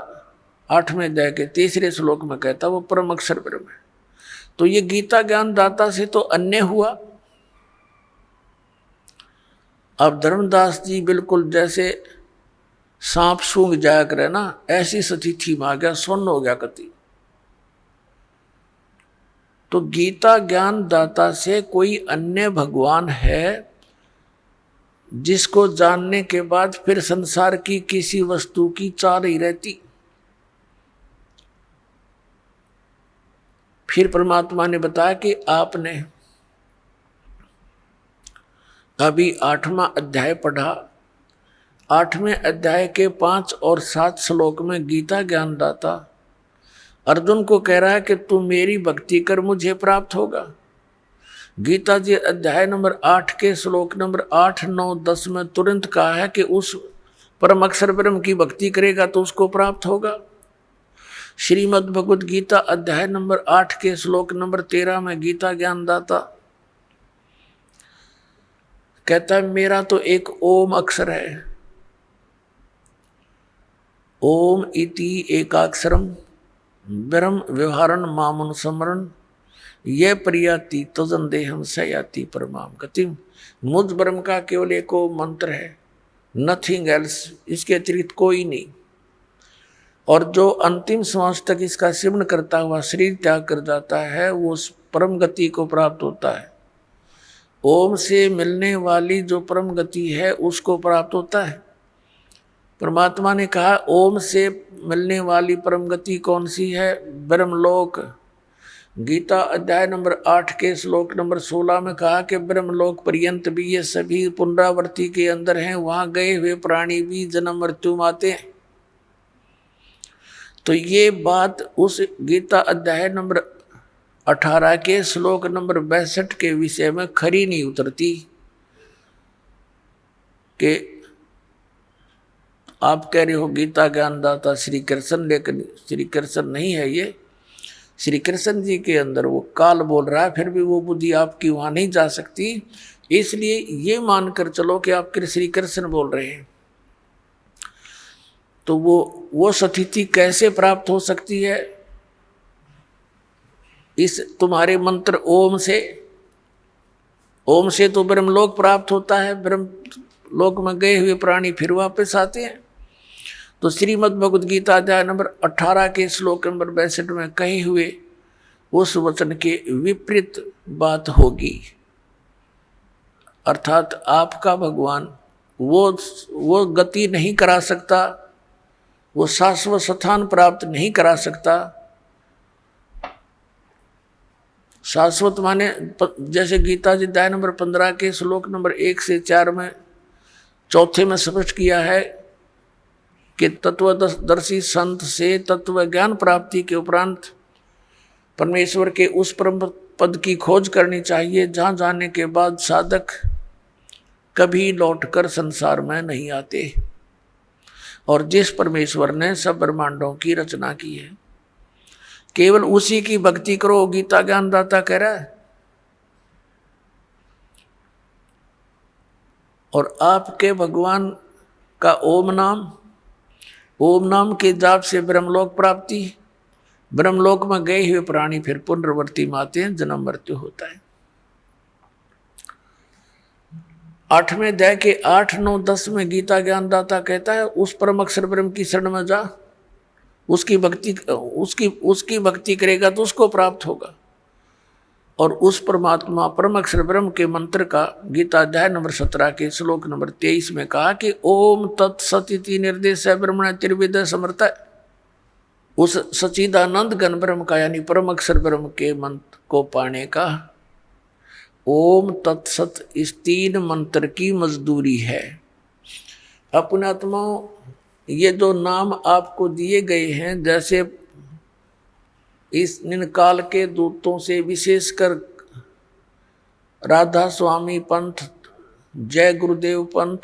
8वें अध्याय के 3रे श्लोक में कहता वो परम अक्षर ब्रह्म है। तो ये गीता ज्ञानदाता से तो अन्य हुआ। अब धर्मदास जी बिल्कुल जैसे सांप सूंघ जाया करे ना, ऐसी स्थिति में आ गया, सुन्न हो गया कति। तो गीता ज्ञान दाता से कोई अन्य भगवान है जिसको जानने के बाद फिर संसार की किसी वस्तु की चाह नहीं रहती। फिर परमात्मा ने बताया कि आपने अभी 8वां अध्याय पढ़ा, 8वें अध्याय के 5 और 7 श्लोक में गीता ज्ञानदाता अर्जुन को कह रहा है कि तू मेरी भक्ति कर, मुझे प्राप्त होगा। गीता जी अध्याय नंबर 8 के श्लोक नंबर 8, 9, 10 में तुरंत कहा है कि उस परम अक्षर ब्रह्म की भक्ति करेगा तो उसको प्राप्त होगा। श्रीमद् भगवद गीता अध्याय नंबर 8 के श्लोक नंबर 13 में गीता ज्ञानदाता कहता है मेरा तो एक ओम अक्षर है, ओम इति एकाक्षरम ब्रह्म व्यवहारण मामनुस्मरण ये प्रियाति तजन देहम सयाति परमाम गतिम। मुझ ब्रह्म का केवल एक मंत्र है, नथिंग एल्स, इसके अतिरिक्त कोई नहीं। और जो अंतिम श्वास तक इसका सेवन करता हुआ शरीर त्याग कर जाता है वो उस परम गति को प्राप्त होता है। ओम से मिलने वाली जो परम गति है उसको प्राप्त होता है। परमात्मा ने कहा ओम से मिलने वाली परम गति कौन सी है? ब्रह्मलोक। गीता अध्याय नंबर 8 के श्लोक नंबर 16 में कहा कि ब्रह्मलोक पर्यंत भी ये सभी पुनरावृत्ति के अंदर हैं, वहां गए हुए प्राणी भी जन्म मृत्यु माते हैं। तो ये बात उस गीता अध्याय नंबर 18 के श्लोक नंबर 62 के विषय में खरी नहीं उतरती कि आप कह रहे हो गीता ज्ञानदाता श्री कृष्ण, लेकिन श्री कृष्ण नहीं है ये। श्री कृष्ण जी के अंदर वो काल बोल रहा है, फिर भी वो बुद्धि आपकी वहां नहीं जा सकती। इसलिए ये मानकर चलो कि आप श्री कृष्ण बोल रहे हैं। तो वो स्थिति कैसे प्राप्त हो सकती है? इस तुम्हारे मंत्र ओम से तो ब्रह्मलोक प्राप्त होता है। ब्रह्मलोक में गए हुए प्राणी फिर वापस आते हैं। तो श्रीमद् भगवद गीता अध्याय नंबर 18 के श्लोक नंबर 62 में कहे हुए उस वचन के विपरीत बात होगी। अर्थात आपका भगवान वो गति नहीं करा सकता, वो शाश्वत स्थान प्राप्त नहीं करा सकता। शाश्वत माने जैसे गीता जी अध्याय नंबर 15 के श्लोक नंबर 1 से 4 में चौथे में स्पष्ट किया है कि तत्वदर्शी संत से तत्व ज्ञान प्राप्ति के उपरांत परमेश्वर के उस परम पद की खोज करनी चाहिए जहाँ जाने के बाद साधक कभी लौटकर संसार में नहीं आते। और जिस परमेश्वर ने सब ब्रह्मांडों की रचना की है, केवल उसी की भक्ति करो, गीता ज्ञानदाता कह रहा है। और आपके भगवान का ओम नाम के जाप से ब्रह्मलोक प्राप्ति, ब्रह्मलोक में गए हुए प्राणी फिर पुनर्वर्ती में आते हैं, जन्म मृत्यु होता है। 8वें अध्याय के 8, 9, 10 में गीता ज्ञानदाता कहता है उस परम अक्षर ब्रह्म की शरण में जा, उसकी भक्ति करेगा तो उसको प्राप्त होगा। और उस परमात्मा परम अक्षर ब्रह्म के मंत्र का गीता अध्याय नंबर 17 के श्लोक नंबर 23 में कहा कि ओम तत्सदिति निर्देश ब्रह्मण त्रिविद समर्थ। उस सच्चिदानंद घन ब्रह्म का यानी परम अक्षर ब्रह्म के मंत्र को पाने का ओम तत्सत इस 3 मंत्र की मजदूरी है। अपने आत्माओं, ये जो नाम आपको दिए गए हैं, जैसे इस काल के दूतों से विशेषकर राधा स्वामी पंथ, जय गुरुदेव पंथ,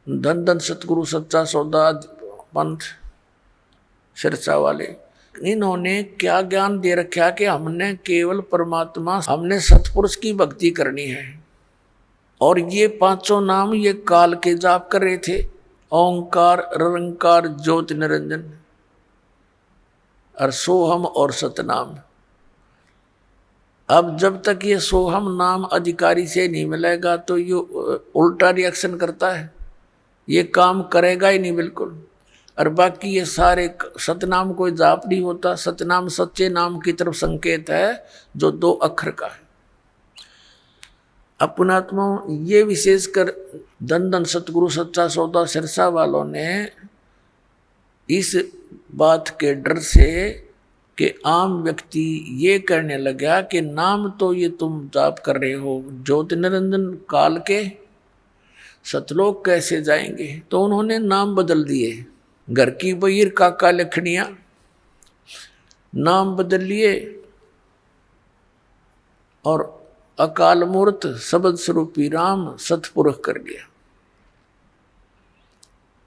धन धन सतगुरु सच्चा सौदा पंथ, सिरसा वाले, इन्होंने क्या ज्ञान दे रखा कि हमने केवल परमात्मा, हमने सतपुरुष की भक्ति करनी है। और ये 5 नाम ये काल के जाप कर रहे थे, ओंकार, निरंकार, ज्योति निरंजन और सोहम और सतनाम। अब जब तक ये सोहम नाम अधिकारी से नहीं मिलेगा तो ये उल्टा रिएक्शन करता है, ये काम करेगा ही नहीं बिल्कुल। और बाकी ये सारे सतनाम कोई जाप नहीं होता। सतनाम सच्चे नाम की तरफ संकेत है जो 2 अक्षर का है। अपनात्मा, ये विशेषकर धन धन सतगुरु सच्चा सौदा सिरसा वालों ने इस बात के डर से कि आम व्यक्ति ये कहने लगा कि नाम तो ये तुम जाप कर रहे हो ज्योति निरंजन काल के, सतलोक कैसे जाएंगे? तो उन्होंने नाम बदल दिए। घर की बहीर काका लखनिया नाम बदल लिए और अकाल मूर्त शब्द स्वरूपी राम सतपुरुष कर दिया।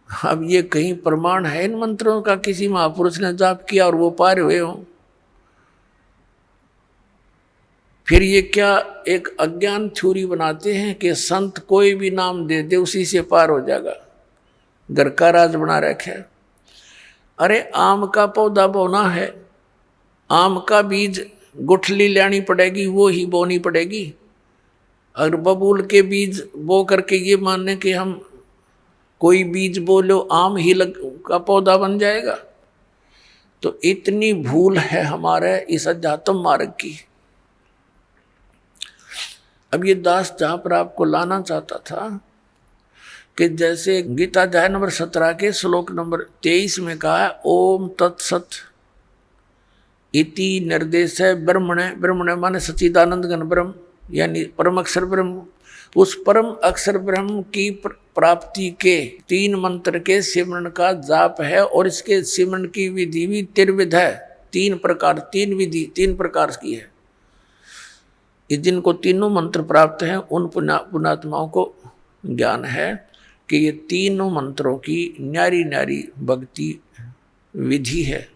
अब ये कहीं प्रमाण है इन मंत्रों का किसी महापुरुष ने जाप किया और वो पार हुए हों? फिर ये क्या एक अज्ञान थ्योरी बनाते हैं कि संत कोई भी नाम दे दे उसी से पार हो जाएगा, घर का राज बना रखे। अरे आम का पौधा बोना है, आम का बीज गुठली लानी पड़ेगी, वो ही बोनी पड़ेगी। अगर बबूल के बीज बो करके ये मानने कि हम कोई बीज बोलो आम ही का पौधा बन जाएगा, तो इतनी भूल है हमारे इस अध्यात्म मार्ग की। अब ये दास जहाँ पर आपको लाना चाहता था कि जैसे गीता अध्याय नंबर 17 के श्लोक नंबर 23 में कहा है ओम तत्सत इति निर्देश है ब्रह्मणे, ब्रह्मणे माने सच्चिदानंद घन ब्रह्म यानी परम अक्षर ब्रह्म। उस परम अक्षर ब्रह्म की प्राप्ति के 3 मंत्र के सिमरण का जाप है और इसके सिमरण की विधि भी त्रिविध है। 3 प्रकार, 3 विधि 3 प्रकार की है। जिनको तीनों मंत्र प्राप्त हैं उन पुण्यात्माओं को ज्ञान है कि ये तीनों मंत्रों की न्यारी न्यारी भक्ति विधि है।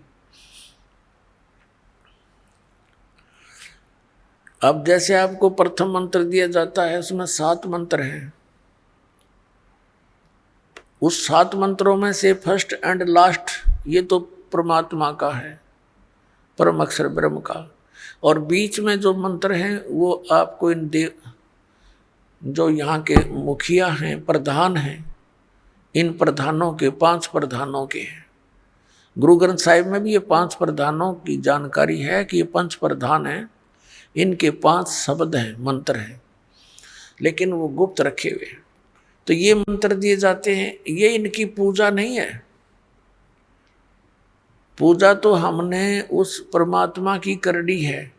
अब जैसे आपको प्रथम मंत्र दिया जाता है उसमें 7 मंत्र हैं। उस 7 मंत्रों में से फर्स्ट एंड लास्ट ये तो परमात्मा का है, परम अक्षर ब्रह्म का, और बीच में जो मंत्र हैं वो आपको इन जो यहाँ के मुखिया हैं, प्रधान हैं, इन प्रधानों के 5 प्रधानों के हैं। गुरु ग्रंथ साहिब में भी ये 5 प्रधानों की जानकारी है कि ये 5 प्रधान हैं, इनके 5 शब्द हैं, मंत्र हैं, लेकिन वो गुप्त रखे हुए हैं। तो ये मंत्र दिए जाते हैं, ये इनकी पूजा नहीं है। पूजा तो हमने उस परमात्मा की करनी है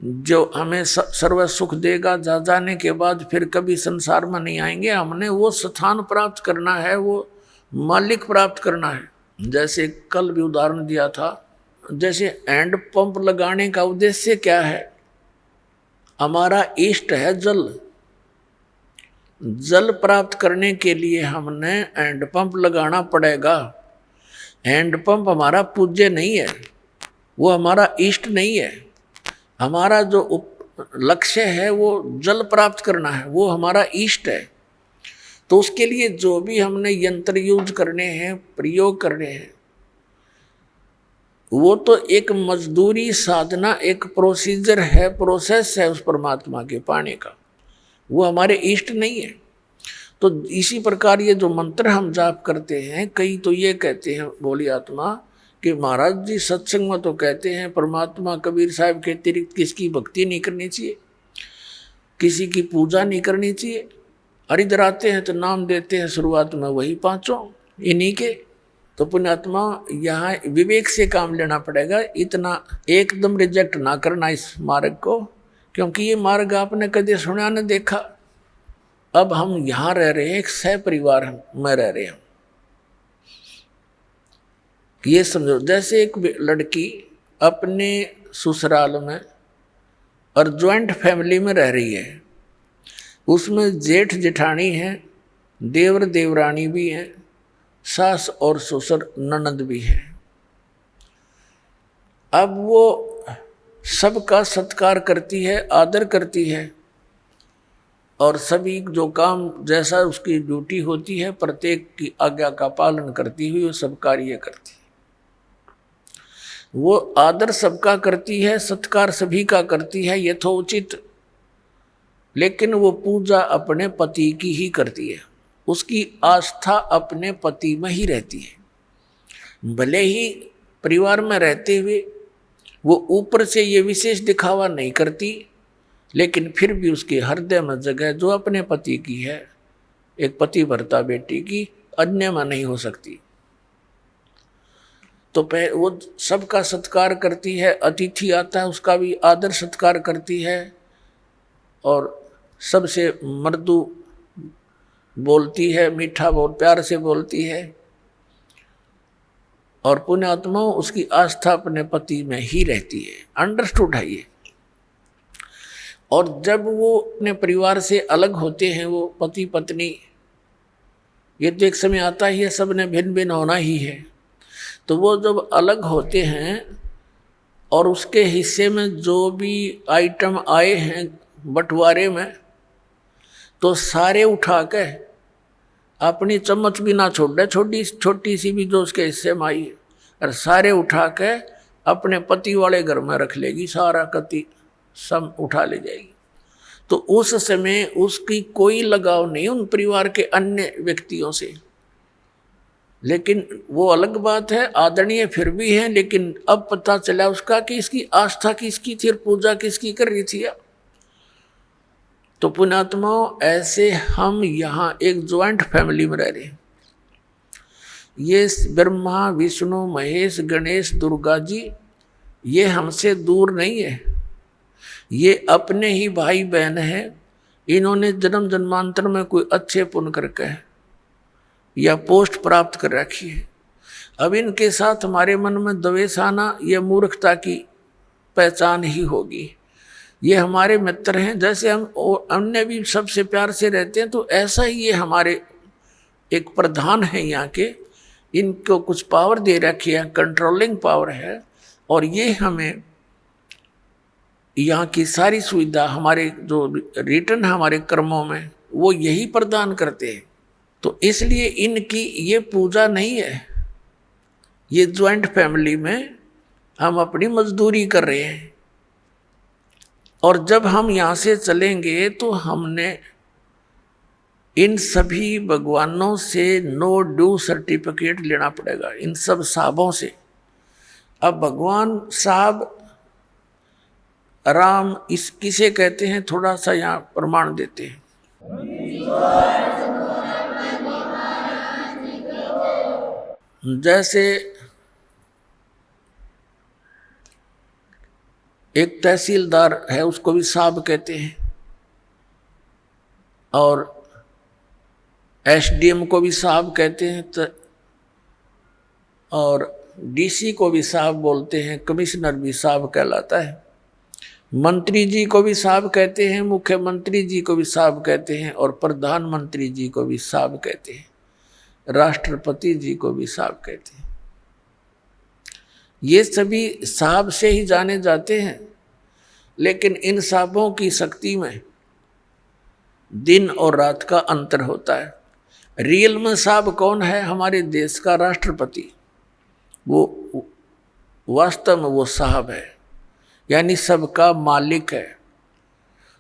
जो हमें सर्व सुख देगा, जा जाने के बाद फिर कभी संसार में नहीं आएंगे। हमने वो स्थान प्राप्त करना है, वो मालिक प्राप्त करना है। जैसे कल भी उदाहरण दिया था, जैसे हैंड पंप लगाने का उद्देश्य क्या है? हमारा इष्ट है जल। जल प्राप्त करने के लिए हमने हैंड पंप लगाना पड़ेगा। हैंड पंप हमारा पूज्य नहीं है, वो हमारा इष्ट नहीं है। हमारा जो लक्ष्य है वो जल प्राप्त करना है, वो हमारा इष्ट है। तो उसके लिए जो भी हमने यंत्र यूज करने हैं, प्रयोग करने हैं, वो तो एक मजदूरी साधना, एक प्रोसीजर है, प्रोसेस है उस परमात्मा के पाने का, वो हमारे इष्ट नहीं है। तो इसी प्रकार ये जो मंत्र हम जाप करते हैं, कई तो ये कहते हैं बोली आत्मा कि महाराज जी सत्संग में तो कहते हैं परमात्मा कबीर साहब के अतिरिक्त किसकी भक्ति नहीं करनी चाहिए, किसी की पूजा नहीं करनी चाहिए। और इधर आते हैं तो नाम देते हैं शुरुआत में वही 5 इन्हीं के। तो पुण्यात्मा यहाँ विवेक से काम लेना पड़ेगा, इतना एकदम रिजेक्ट ना करना इस मार्ग को, क्योंकि ये मार्ग आपने कभी सुना न देखा। अब हम यहाँ रह रहे हैं, एक सह परिवार में रह रहे हैं। ये समझो जैसे एक लड़की अपने ससुराल में और ज्वाइंट फैमिली में रह रही है, उसमें जेठ जेठानी है, देवर देवरानी भी है, सास और ससुर ननद भी है। अब वो सबका सत्कार करती है, आदर करती है, और सभी जो काम जैसा उसकी ड्यूटी होती है प्रत्येक की आज्ञा का पालन करती हुई वो सब कार्य करती है। वो आदर सबका करती है, सत्कार सभी का करती है यथोचित, लेकिन वो पूजा अपने पति की ही करती है। उसकी आस्था अपने पति में ही रहती है। भले ही परिवार में रहते हुए वो ऊपर से ये विशेष दिखावा नहीं करती, लेकिन फिर भी उसके हृदय में जगह जो अपने पति की है, एक पति भर्ता बेटी की, अन्य में नहीं हो सकती। तो वो सबका सत्कार करती है, अतिथि आता है उसका भी आदर सत्कार करती है, और सबसे मृदु बोलती है, मीठा बहुत प्यार से बोलती है, और पुण्यात्मा उसकी आस्था अपने पति में ही रहती है। अंडरस्टूड है ये। और जब वो अपने परिवार से अलग होते हैं, वो पति पत्नी, ये तो एक समय आता ही है, सब ने भिन्न भिन्न होना ही है। तो वो जब अलग होते हैं और उसके हिस्से में जो भी आइटम आए हैं बंटवारे में, तो सारे उठा के अपनी चम्मच भी ना छोड़, छोटी सी भी जो उसके हिस्से में आई है, और सारे उठा के अपने पति वाले घर में रख लेगी, सारा कति सब उठा ले जाएगी। तो उस समय उसकी कोई लगाव नहीं उन परिवार के अन्य व्यक्तियों से। लेकिन वो अलग बात है, आदरणीय फिर भी है, लेकिन अब पता चला उसका कि इसकी आस्था किसकी थी और पूजा किसकी कर रही थी। तो पुण्यात्माओं, ऐसे हम यहाँ एक ज्वाइंट फैमिली में रह रहे हैं। ये ब्रह्मा विष्णु महेश गणेश दुर्गा जी ये हमसे दूर नहीं है, ये अपने ही भाई बहन हैं। इन्होंने जन्म जन्मांतर में कोई अच्छे पुण्य करके या पोस्ट प्राप्त कर रखी है। अब इनके साथ हमारे मन में द्वेष आना यह मूर्खता की पहचान ही होगी। ये हमारे मित्र हैं, जैसे हम अन्य भी सबसे प्यार से रहते हैं, तो ऐसा ही ये हमारे एक प्रधान है यहाँ के। इनको कुछ पावर दे रखी है, कंट्रोलिंग पावर है, और ये हमें यहाँ की सारी सुविधा हमारे जो रिटर्न हमारे कर्मों में वो यही प्रदान करते हैं। तो इसलिए इनकी ये पूजा नहीं है, ये ज्वाइंट फैमिली में हम अपनी मजदूरी कर रहे हैं। और जब हम यहाँ से चलेंगे तो हमने इन सभी भगवानों से नो ड्यू सर्टिफिकेट लेना पड़ेगा, इन सब साहबों से। अब भगवान साहब राम इस किसे कहते हैं, थोड़ा सा यहाँ प्रमाण देते हैं। जैसे एक तहसीलदार है, उसको भी साहब कहते हैं, और एसडीएम को भी साहब कहते हैं, और डीसी को भी साहब बोलते हैं, कमिश्नर भी साहब कहलाता है, मंत्री जी को भी साहब कहते हैं, मुख्यमंत्री जी को भी साहब कहते हैं, और प्रधानमंत्री जी को भी साहब कहते हैं, राष्ट्रपति जी को भी साहब कहते हैं। ये सभी साहब से ही जाने जाते हैं। लेकिन इन साहबों की शक्ति में दिन और रात का अंतर होता है। रियल में साहब कौन है? हमारे देश का राष्ट्रपति, वो वास्तव में वो साहब है, यानी सबका मालिक है।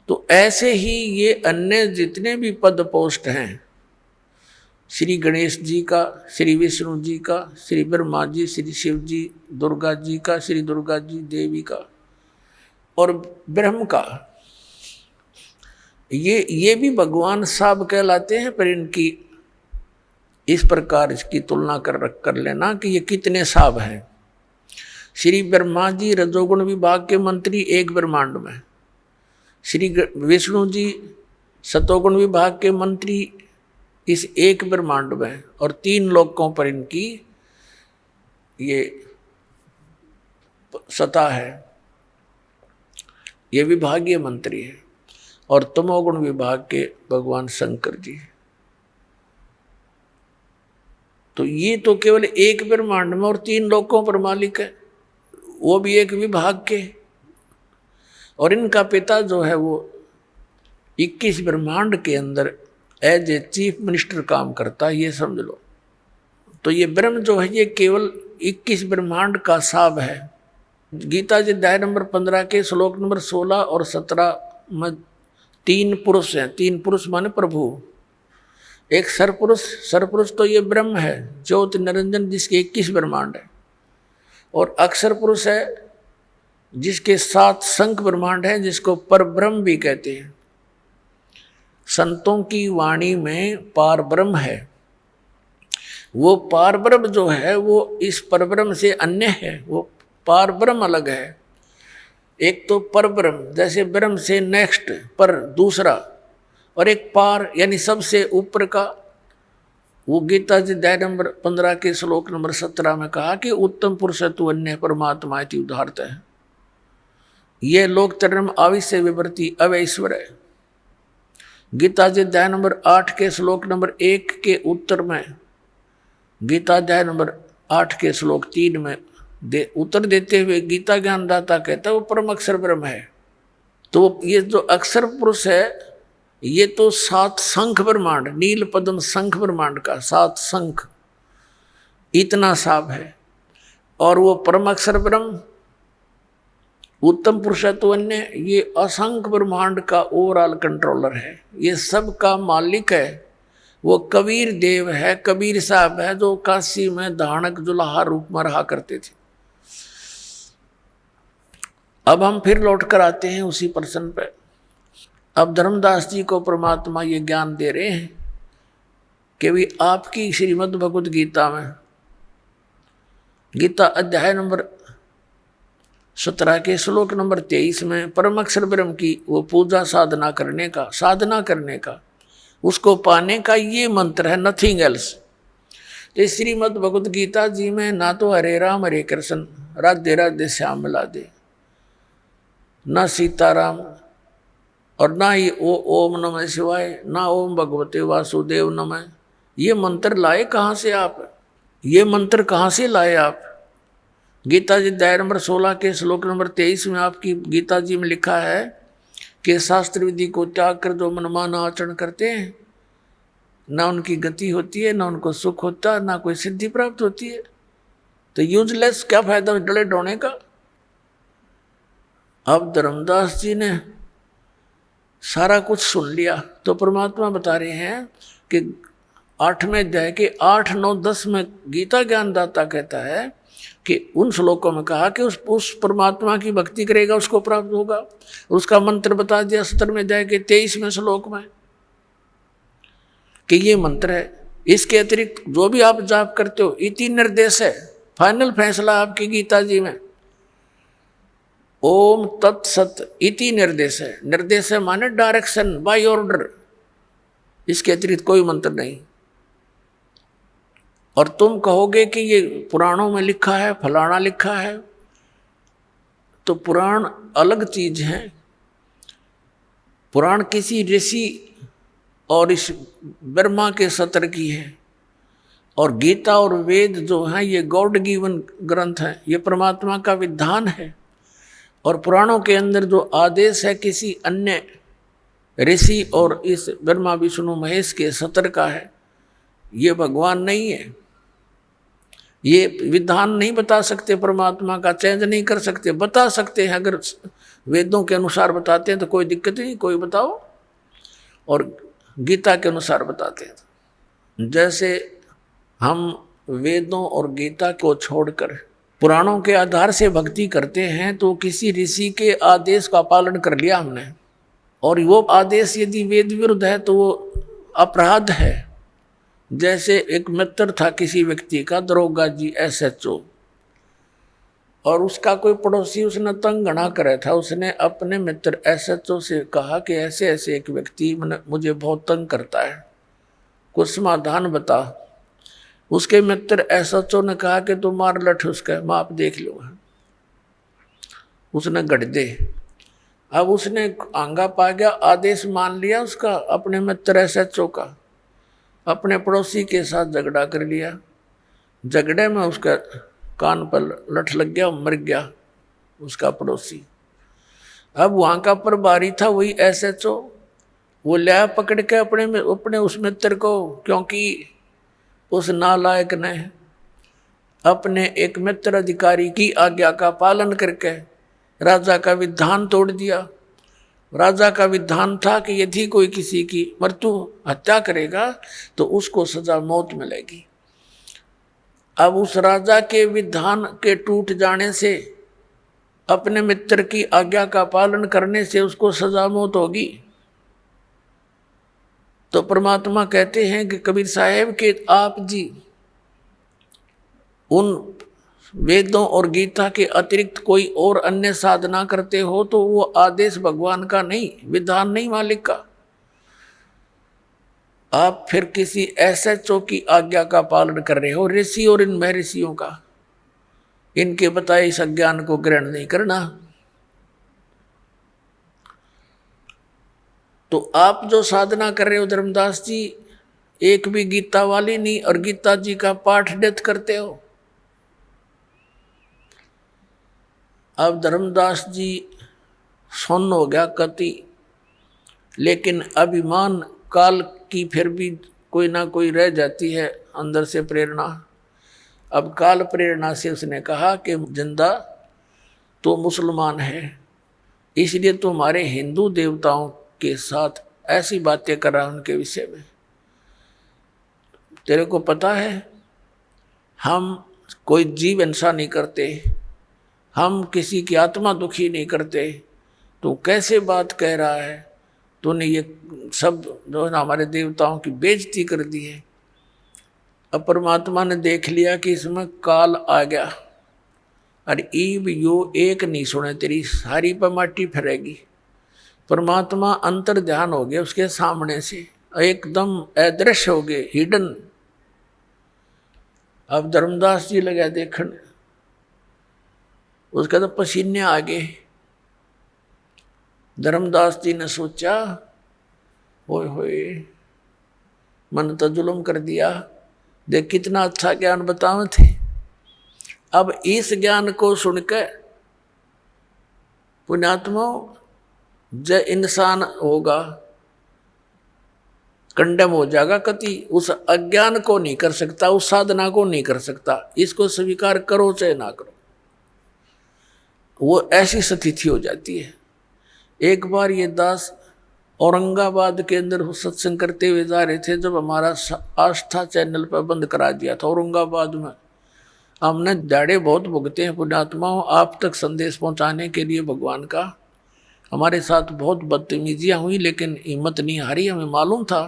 तो ऐसे ही ये अन्य जितने भी पद पोस्ट हैं, श्री गणेश जी का, श्री विष्णु जी का, श्री ब्रह्मा जी, श्री शिव जी, दुर्गा जी का, श्री दुर्गा जी देवी का, और ब्रह्म का, ये भी भगवान साहब कहलाते हैं। पर इनकी इस प्रकार इसकी तुलना कर लेना कि ये कितने साहब हैं। श्री ब्रह्मा जी रजोगुण विभाग के मंत्री एक ब्रह्मांड में, श्री विष्णु जी सतोगुण विभाग के मंत्री इस एक ब्रह्मांड में, और 3 लोकों पर इनकी ये सत्ता है, ये विभागीय मंत्री है। और तमोगुण विभाग के भगवान शंकर जी। तो ये तो केवल एक ब्रह्मांड में और 3 लोकों पर मालिक है, वो भी एक विभाग के। और इनका पिता जो है वो 21 ब्रह्मांड के अंदर एज ए चीफ मिनिस्टर काम करता है, ये समझ लो। तो ये ब्रह्म जो है ये केवल 21 ब्रह्मांड का साहब है। गीता जी अध्याय नंबर 15 के श्लोक नंबर 16 और 17 में 3 पुरुष हैं। 3 पुरुष माने प्रभु। एक सरपुरुष तो ये ब्रह्म है, ज्योति निरंजन, जिसके 21 ब्रह्मांड है। और अक्षर पुरुष है जिसके 7 शंख ब्रह्मांड है, जिसको परब्रह्म भी कहते हैं। संतों की वाणी में पार ब्रह्म है। वो पार ब्रह्म जो है वो इस परब्रह्म से अन्य है, वो पार ब्रह्म अलग है। एक तो पर ब्रह्म, जैसे ब्रह्म से नेक्स्ट पर दूसरा, और एक पार यानी सबसे ऊपर का। वो गीता जी अध्याय नंबर 15 के श्लोक नंबर 17 में कहा कि उत्तम पुरुष तु अन्य परमात्मा इति उदाहरत है। ये लोक तरम आविश्य विवर्ती अवैश्वर है। गीता जी अध्याय नंबर 8 के श्लोक नंबर 1 के उत्तर में, गीता अध्याय नंबर 8 के श्लोक 3 में उत्तर देते हुए गीता ज्ञानदाता कहता है वो परम अक्षर ब्रह्म है। तो ये जो अक्षर पुरुष है ये तो 7 शंख ब्रह्मांड, नील पद्म शंख ब्रह्मांड का 7 शंख, इतना साफ है। और वो परम अक्षर ब्रह्म उत्तम पुरुषत्व अन्य, ये असंख्य ब्रह्मांड का ओवरऑल कंट्रोलर है, ये सब का मालिक है। वो कबीर देव है, कबीर साहब है, जो काशी में धानक जुलाहा रूप में रहा करते थे। अब हम फिर लौट कर आते हैं उसी प्रश्न पे। अब धर्मदास जी को परमात्मा ये ज्ञान दे रहे हैं कि भी आपकी श्रीमद् भगवद गीता में, गीता अध्याय नंबर 17 के श्लोक नंबर 23 में परम अक्षर ब्रह्म की वो पूजा साधना करने का, उसको पाने का ये मंत्र है, नथिंग एल्स। तो श्रीमद् भगवद गीता जी में ना तो हरे राम हरे कृष्ण राधे राधे श्याम राधे, ना सीताराम, और ना ही ओम नमः शिवाय, ना ओम भगवते वासुदेव नमः। ये मंत्र लाए कहाँ से आप? ये मंत्र कहाँ से लाए आप? गीता जी अध्याय नंबर 16 के श्लोक नंबर 23 में आपकी गीता जी में लिखा है कि शास्त्र विधि को त्याग कर जो मनमाना आचरण करते हैं, ना उनकी गति होती है, ना उनको सुख होता, ना कोई सिद्धि प्राप्त होती है। तो यूजलेस, क्या फायदा डले ढोने का। अब धर्मदास जी ने सारा कुछ सुन लिया, तो परमात्मा बता रहे हैं कि 8वें अध्याय के 8, 9, 10 में गीता ज्ञानदाता कहता है कि उन श्लोकों में कहा कि उस परमात्मा की भक्ति करेगा उसको प्राप्त होगा। उसका मंत्र बता दिया 17वें अध्याय के 23वें श्लोक में कि ये मंत्र है। इसके अतिरिक्त जो भी आप जाप करते हो, इति निर्देश है, फाइनल फैसला आपकी गीता जी में। ओम तत्सत इति निर्देश है। निर्देश है माने डायरेक्शन, बाय ऑर्डर। इसके अतिरिक्त कोई मंत्र नहीं। और तुम कहोगे कि ये पुराणों में लिखा है, फलाना लिखा है, तो पुराण अलग चीज है। पुराण किसी ऋषि और इस ब्रह्मा के सत्र की है, और गीता और वेद जो हैं ये गॉड गिवन ग्रंथ हैं, ये परमात्मा का विधान है। और पुराणों के अंदर जो आदेश है किसी अन्य ऋषि और इस ब्रह्मा विष्णु महेश के सत्र का है, ये भगवान नहीं है। ये विधान नहीं बता सकते, परमात्मा का चेंज नहीं कर सकते। बता सकते हैं, अगर वेदों के अनुसार बताते हैं तो कोई दिक्कत नहीं, कोई बताओ, और गीता के अनुसार बताते हैं। जैसे हम वेदों और गीता को छोड़कर पुराणों के आधार से भक्ति करते हैं, तो किसी ऋषि के आदेश का पालन कर लिया हमने, और वो आदेश यदि वेद विरुद्ध है तो वो अपराध है। जैसे एक मित्र था किसी व्यक्ति का, दरोगा जी SHO, और उसका कोई पड़ोसी उसने तंग घना करे था। उसने अपने मित्र SHO से कहा कि ऐसे ऐसे एक व्यक्ति मुझे बहुत तंग करता है, कुछ समाधान बता। उसके मित्र SHO ने कहा कि तू मार लठ उसका, माप देख लूँगा। उसने गढ़ दे। अब उसने आंगा पा गया, आदेश मान लिया उसका, अपने मित्र SHO का, अपने पड़ोसी के साथ झगड़ा कर लिया। झगड़े में उसका कान पर लठ लग गया, मर गया उसका पड़ोसी। अब वहाँ का प्रभारी था वही SHO, वो लिया पकड़ के अपने उस मित्र को, क्योंकि उस नालायक ने अपने एक मित्र अधिकारी की आज्ञा का पालन करके राजा का विधान तोड़ दिया। राजा का विधान था कि यदि कोई किसी की मृत्यु हत्या करेगा तो उसको सजा मौत मिलेगी। अब उस राजा के विधान के टूट जाने से, अपने मित्र की आज्ञा का पालन करने से उसको सजा मौत होगी। तो परमात्मा कहते हैं कि कबीर साहेब के आप जी उन वेदों और गीता के अतिरिक्त कोई और अन्य साधना करते हो तो वो आदेश भगवान का नहीं, विधान नहीं मालिक का। आप फिर किसी SHO की आज्ञा का पालन कर रहे हो, ऋषि और इन महर्षियों का, इनके बताए इस अज्ञान को ग्रहण नहीं करना। तो आप जो साधना कर रहे हो धर्मदास जी, एक भी गीता वाली नहीं, और गीता जी का पाठ नित करते हो। अब धर्मदास जी सुन्न हो गया कति, लेकिन अभिमान काल की फिर भी कोई ना कोई रह जाती है अंदर से प्रेरणा। अब काल प्रेरणा से उसने कहा कि जिंदा तो मुसलमान है, इसलिए तुम्हारे हिंदू देवताओं के साथ ऐसी बातें कर रहा उनके विषय में। तेरे को पता है हम कोई जीव हिंसा नहीं करते, हम किसी की आत्मा दुखी नहीं करते, तो कैसे बात कह रहा है? तूने ये सब जो है हमारे देवताओं की बेइज्जती कर दी है। अब परमात्मा ने देख लिया कि इसमें काल आ गया, और ईब यो एक नहीं सुने तेरी सारी पर माटी फिरेगी। परमात्मा अंतर ध्यान हो गया उसके सामने से, एकदम अदृश्य हो गए, हिडन। अब धर्मदास जी लगा देखने, उसका तो पसीने आ गए। धर्मदास जी ने सोचा, ओए होए मन तो जुल्म कर दिया, देख कितना अच्छा ज्ञान बतावे थे। अब इस ज्ञान को सुनकर पुण्यात्मा जय इंसान होगा कंडेम हो जाएगा कति। उस अज्ञान को नहीं कर सकता, उस साधना को नहीं कर सकता। इसको स्वीकार करो चाहे ना करो, वो ऐसी स्थिति हो जाती है। एक बार ये दास औरंगाबाद के अंदर सत्संग करते हुए जा रहे थे, जब हमारा आस्था चैनल पर बंद करा दिया था औरंगाबाद में। हमने दाड़े बहुत भुगते हैं पुण्यात्माओं आप तक संदेश पहुंचाने के लिए भगवान का। हमारे साथ बहुत बदतमीजियाँ हुई, लेकिन हिम्मत नहीं हारी। हमें मालूम था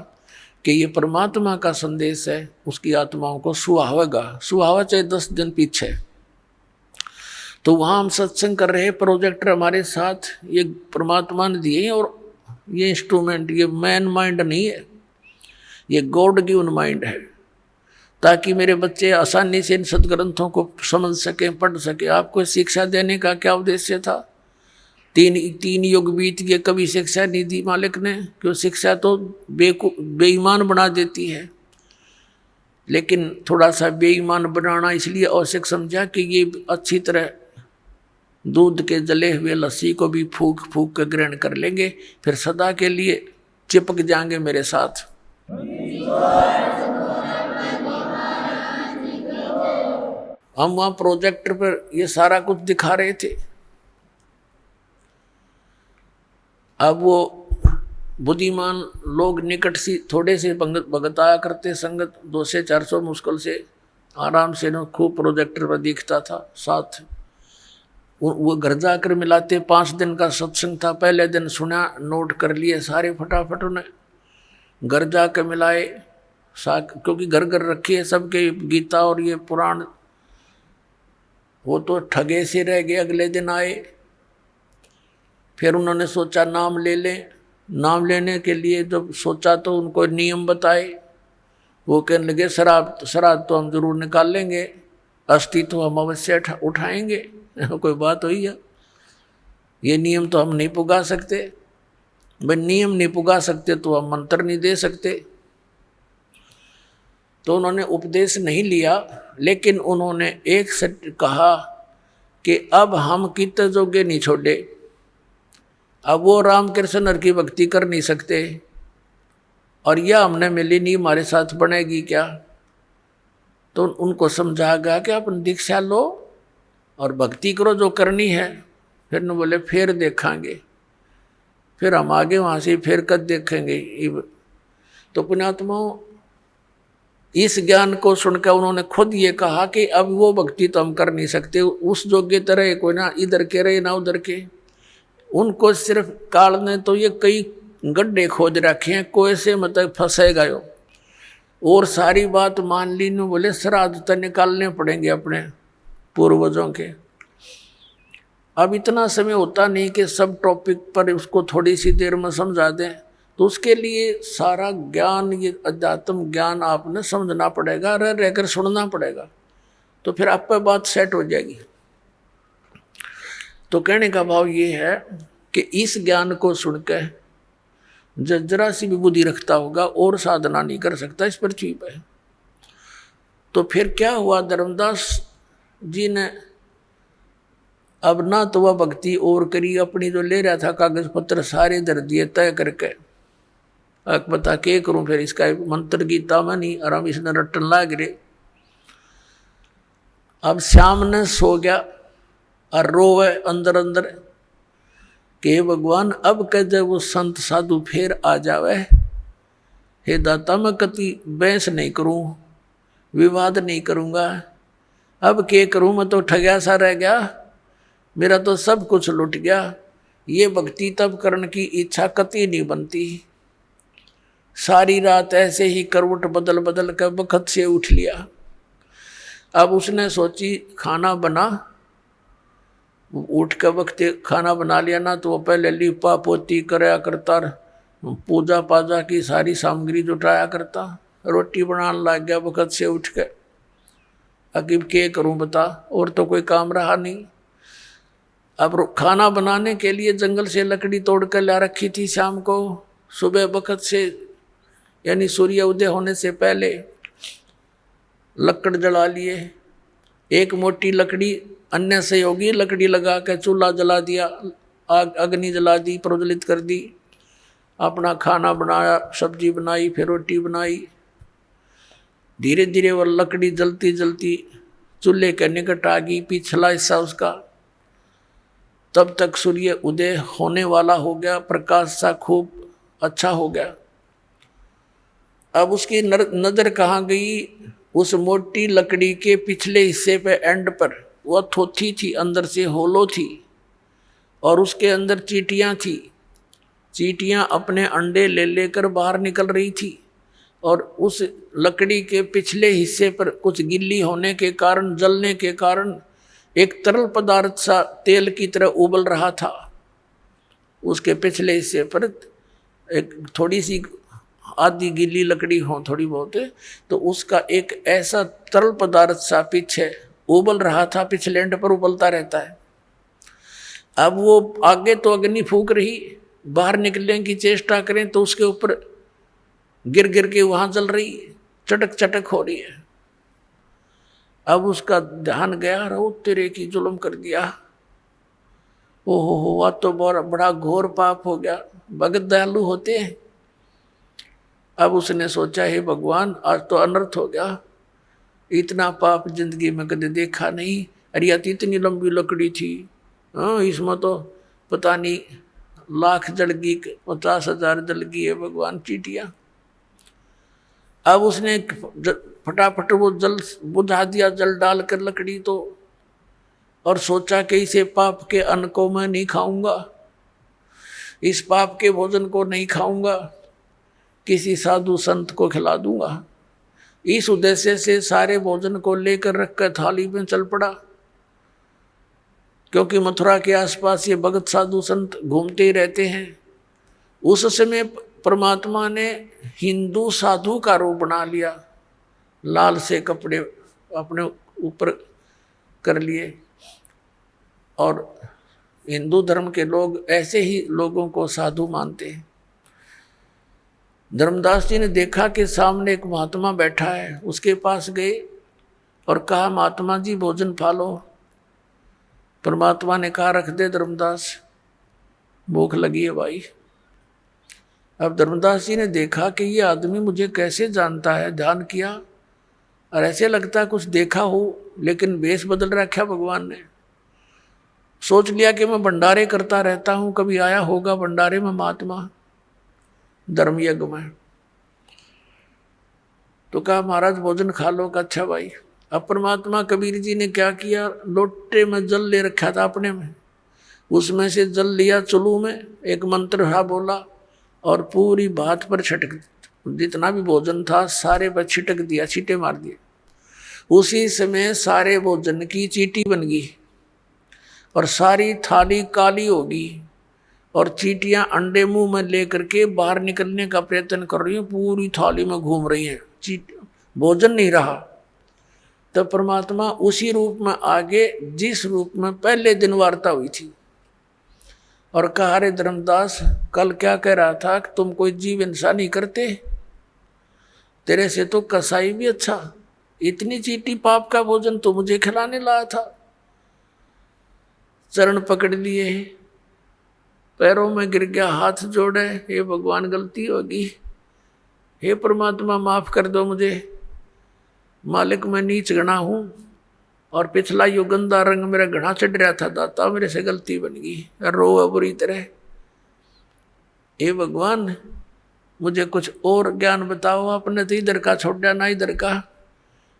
कि ये परमात्मा का संदेश है, उसकी आत्माओं को सुहावेगा, सुहावा चाहे 10 दिन पीछे। तो वहाँ हम सत्संग कर रहे, प्रोजेक्टर हमारे साथ, ये परमात्मा ने दिए। और ये इंस्ट्रूमेंट, ये मैन माइंड नहीं है, ये गॉड गिवन माइंड है, ताकि मेरे बच्चे आसानी से इन सदग्रंथों को समझ सकें, पढ़ सकें। आपको शिक्षा देने का क्या उद्देश्य था? तीन युग बीत गए, कभी शिक्षा नहीं दी मालिक ने, क्यों? शिक्षा तो बेईमान बना देती है। लेकिन थोड़ा सा बेईमान बनाना इसलिए आवश्यक समझा कि ये अच्छी तरह दूध के जले हुए लस्सी को भी फूक फूक कर ग्रहण कर लेंगे, फिर सदा के लिए चिपक जाएंगे मेरे साथ। हम वहाँ प्रोजेक्टर पर ये सारा कुछ दिखा रहे थे। अब वो बुद्धिमान लोग निकट सी थोड़े से भगत आया करते, संगत 200 से 400 मुश्किल से आराम से न खूब प्रोजेक्टर पर दिखता था। साथ वो घर जाकर मिलाते। 5 दिन का सत्संग था, पहले दिन सुना, नोट कर लिए सारे फटाफट उन्हें, घर जाकर मिलाए, क्योंकि घर घर रखी है सबके गीता और ये पुराण। वो तो ठगे से रह गए। अगले दिन आए, फिर उन्होंने सोचा नाम ले लें। नाम लेने के लिए जब सोचा तो उनको नियम बताए। वो कहने लगे शराब तो हम जरूर निकाल लेंगे, अस्थि तो हम अवश्य उठाएंगे। कोई बात हुई है? ये नियम तो हम नहीं पुगा सकते। भाई नियम नहीं पुगा सकते तो हम मंत्र नहीं दे सकते। तो उन्होंने उपदेश नहीं लिया, लेकिन उन्होंने एक से कहा कि अब हम कितने जोगे नहीं छोड़े। अब वो रामकृष्ण की भक्ति कर नहीं सकते, और यह हमने मिली नहीं, हमारे साथ बनेगी क्या? तो उनको समझा गया कि अपन दीक्षा लो और भक्ति करो जो करनी है। फिर न बोले फिर देखेंगे, फिर हम आगे वहाँ से फिर कद देखेंगे। तो पुण्यात्माओं, इस ज्ञान को सुनकर उन्होंने खुद ये कहा कि अब वो भक्ति तो हम कर नहीं सकते, उस योग्य तरह कोई ना इधर के रहे ना उधर के। उनको सिर्फ काल ने तो ये कई गड्ढे खोद रखे हैं, कोई से मतलब फंसेगा यो। और सारी बात मान ली, न बोले श्राद्ध तो निकालने पड़ेंगे अपने पूर्वजों के। अब इतना समय होता नहीं कि सब टॉपिक पर उसको थोड़ी सी देर में समझा दें, तो उसके लिए सारा ज्ञान, ये अध्यात्म ज्ञान आपने समझना पड़ेगा, रह कर सुनना पड़ेगा, तो फिर आप पर बात सेट हो जाएगी। तो कहने का भाव ये है कि इस ज्ञान को सुनकर जरा सी भी बुद्धि रखता होगा और साधना नहीं कर सकता इस पृथ्वी पर। तो फिर क्या हुआ, धर्मदास जी ने अब ना तो वह भक्ति और करी, अपनी जो ले रहा था कागज पत्र सारे धर दिए तय करके। अब बता के करूं, फिर इसका मंत्र गीता में नहीं, आराम इसने रटन लाग रहे। अब श्याम ने सो गया और रोवे अंदर अंदर कि भगवान अब कह दे वो संत साधु फिर आ जावे। हे दाता, मैं कति बहस नहीं करूं, विवाद नहीं करूंगा, अब क्या करूं, मैं तो ठगया सा रह गया, मेरा तो सब कुछ लुट गया। ये भक्ति तब करने की इच्छा कति नहीं बनती। सारी रात ऐसे ही करवट बदल बदल कर बखत से उठ लिया। अब उसने सोची खाना बना, उठ कर वक्त खाना बना लिया ना, तो वो पहले लिपा पोती कराया करता, पूजा पाजा की सारी सामग्री जुटाया करता, रोटी बनाने लग गया वक्त से उठ कर। अकीब क्या करूं बता, और तो कोई काम रहा नहीं। अब खाना बनाने के लिए जंगल से लकड़ी तोड़ कर ला रखी थी शाम को, सुबह वक्त से यानी सूर्य उदय होने से पहले लकड़ जला लिए। एक मोटी लकड़ी, अन्य सहयोगी लकड़ी लगा कर चूल्हा जला दिया, आग अग्नि जला दी, प्रज्वलित कर दी। अपना खाना बनाया, सब्जी बनाई, फिर रोटी बनाई। धीरे धीरे वह लकड़ी जलती जलती चूल्हे के निकट आ गई, पिछला हिस्सा उसका। तब तक सूर्य उदय होने वाला हो गया, प्रकाश सा खूब अच्छा हो गया। अब उसकी नजर कहाँ गई? उस मोटी लकड़ी के पिछले हिस्से पे, एंड पर। वह थोथी थी, अंदर से होलो थी, और उसके अंदर चींटियां थी। चींटियां अपने अंडे ले लेकर बाहर निकल रही थी, और उस लकड़ी के पिछले हिस्से पर कुछ गिल्ली होने के कारण, जलने के कारण, एक तरल पदार्थ सा तेल की तरह उबल रहा था। उसके पिछले हिस्से पर एक थोड़ी सी आधी गीली लकड़ी हो थोड़ी बहुत, तो उसका एक ऐसा तरल पदार्थ सा पीछे उबल रहा था, पिछले एंड पर उबलता रहता है। अब वो आगे तो अग्नि फूंक रही, बाहर निकलने की चेष्टा करें तो उसके ऊपर गिर गिर के वहां जल रही, चटक चटक हो रही है। अब उसका ध्यान गया, रो तेरे की जुल्म कर दिया, ओहो हुआ तो बड़ा घोर पाप हो गया। भगत दयालु होते हैं। अब उसने सोचा, हे भगवान, आज तो अनर्थ हो गया, इतना पाप जिंदगी में कभी देखा नहीं। अरे यार, इतनी लंबी लकड़ी थी, हाँ, इसमें तो पता नहीं लाख जल गई, 50,000 जल गई है भगवान, चींटियां। अब उसने फटाफट वो जल बुझा दिया, जल डालकर लकड़ी तो, और सोचा कि इसे पाप के अन्न को मैं नहीं खाऊंगा, इस पाप के भोजन को नहीं खाऊंगा, किसी साधु संत को खिला दूंगा। इस उद्देश्य से सारे भोजन को लेकर रखकर थाली में चल पड़ा, क्योंकि मथुरा के आसपास ये भगत साधु संत घूमते ही रहते हैं। उस समय परमात्मा ने हिंदू साधु का रूप बना लिया, लाल से कपड़े अपने ऊपर कर लिए, और हिंदू धर्म के लोग ऐसे ही लोगों को साधु मानते हैं। धर्मदास जी ने देखा कि सामने एक महात्मा बैठा है, उसके पास गए और कहा, महात्मा जी भोजन खा लो। परमात्मा ने कहा, रख दे धर्मदास, भूख लगी है भाई। अब धर्मदास जी ने देखा कि ये आदमी मुझे कैसे जानता है, ध्यान किया, और ऐसे लगता है कुछ देखा हो, लेकिन वेश बदल रखा भगवान ने। सोच लिया कि मैं भंडारे करता रहता हूँ, कभी आया होगा भंडारे में महात्मा, धर्म यज्ञ में। तो कहा, महाराज भोजन खा लो। का अच्छा भाई। अब परमात्मा कबीर जी ने क्या किया, लोटे में जल ले रखा था अपने में, उसमें से जल लिया चुलू में, एक मंत्र हा बोला, और पूरी बात पर छटक, जितना भी भोजन था सारे पर छिटक दिया, छींटे मार दिए। उसी समय सारे भोजन की चींटी बन गई, और सारी थाली काली हो गई, और चींटियां अंडे मुंह में लेकर के बाहर निकलने का प्रयत्न कर रही हैं, पूरी थाली में घूम रही हैं, भोजन नहीं रहा। तब परमात्मा उसी रूप में आगे, जिस रूप में पहले दिन वार्ता हुई थी, और कहा, रे धर्मदास, कल क्या कह रहा था कि तुम कोई जीव हिंसा नहीं करते, तेरे से तो कसाई भी अच्छा, इतनी चींटी पाप का भोजन तो मुझे खिलाने लाया था। चरण पकड़ लिए, पैरों में गिर गया, हाथ जोड़े, हे भगवान गलती होगी, हे परमात्मा माफ कर दो मुझे, मालिक मैं नीच गणा हूँ, और पिछला यो गंदा रंग मेरा घना चढ़ रहा था, दाता मेरे से गलती बन गई, रो बुरी तरह। हे भगवान मुझे कुछ और ज्ञान बताओ, आपने तो इधर का छोड़ा ना इधर का,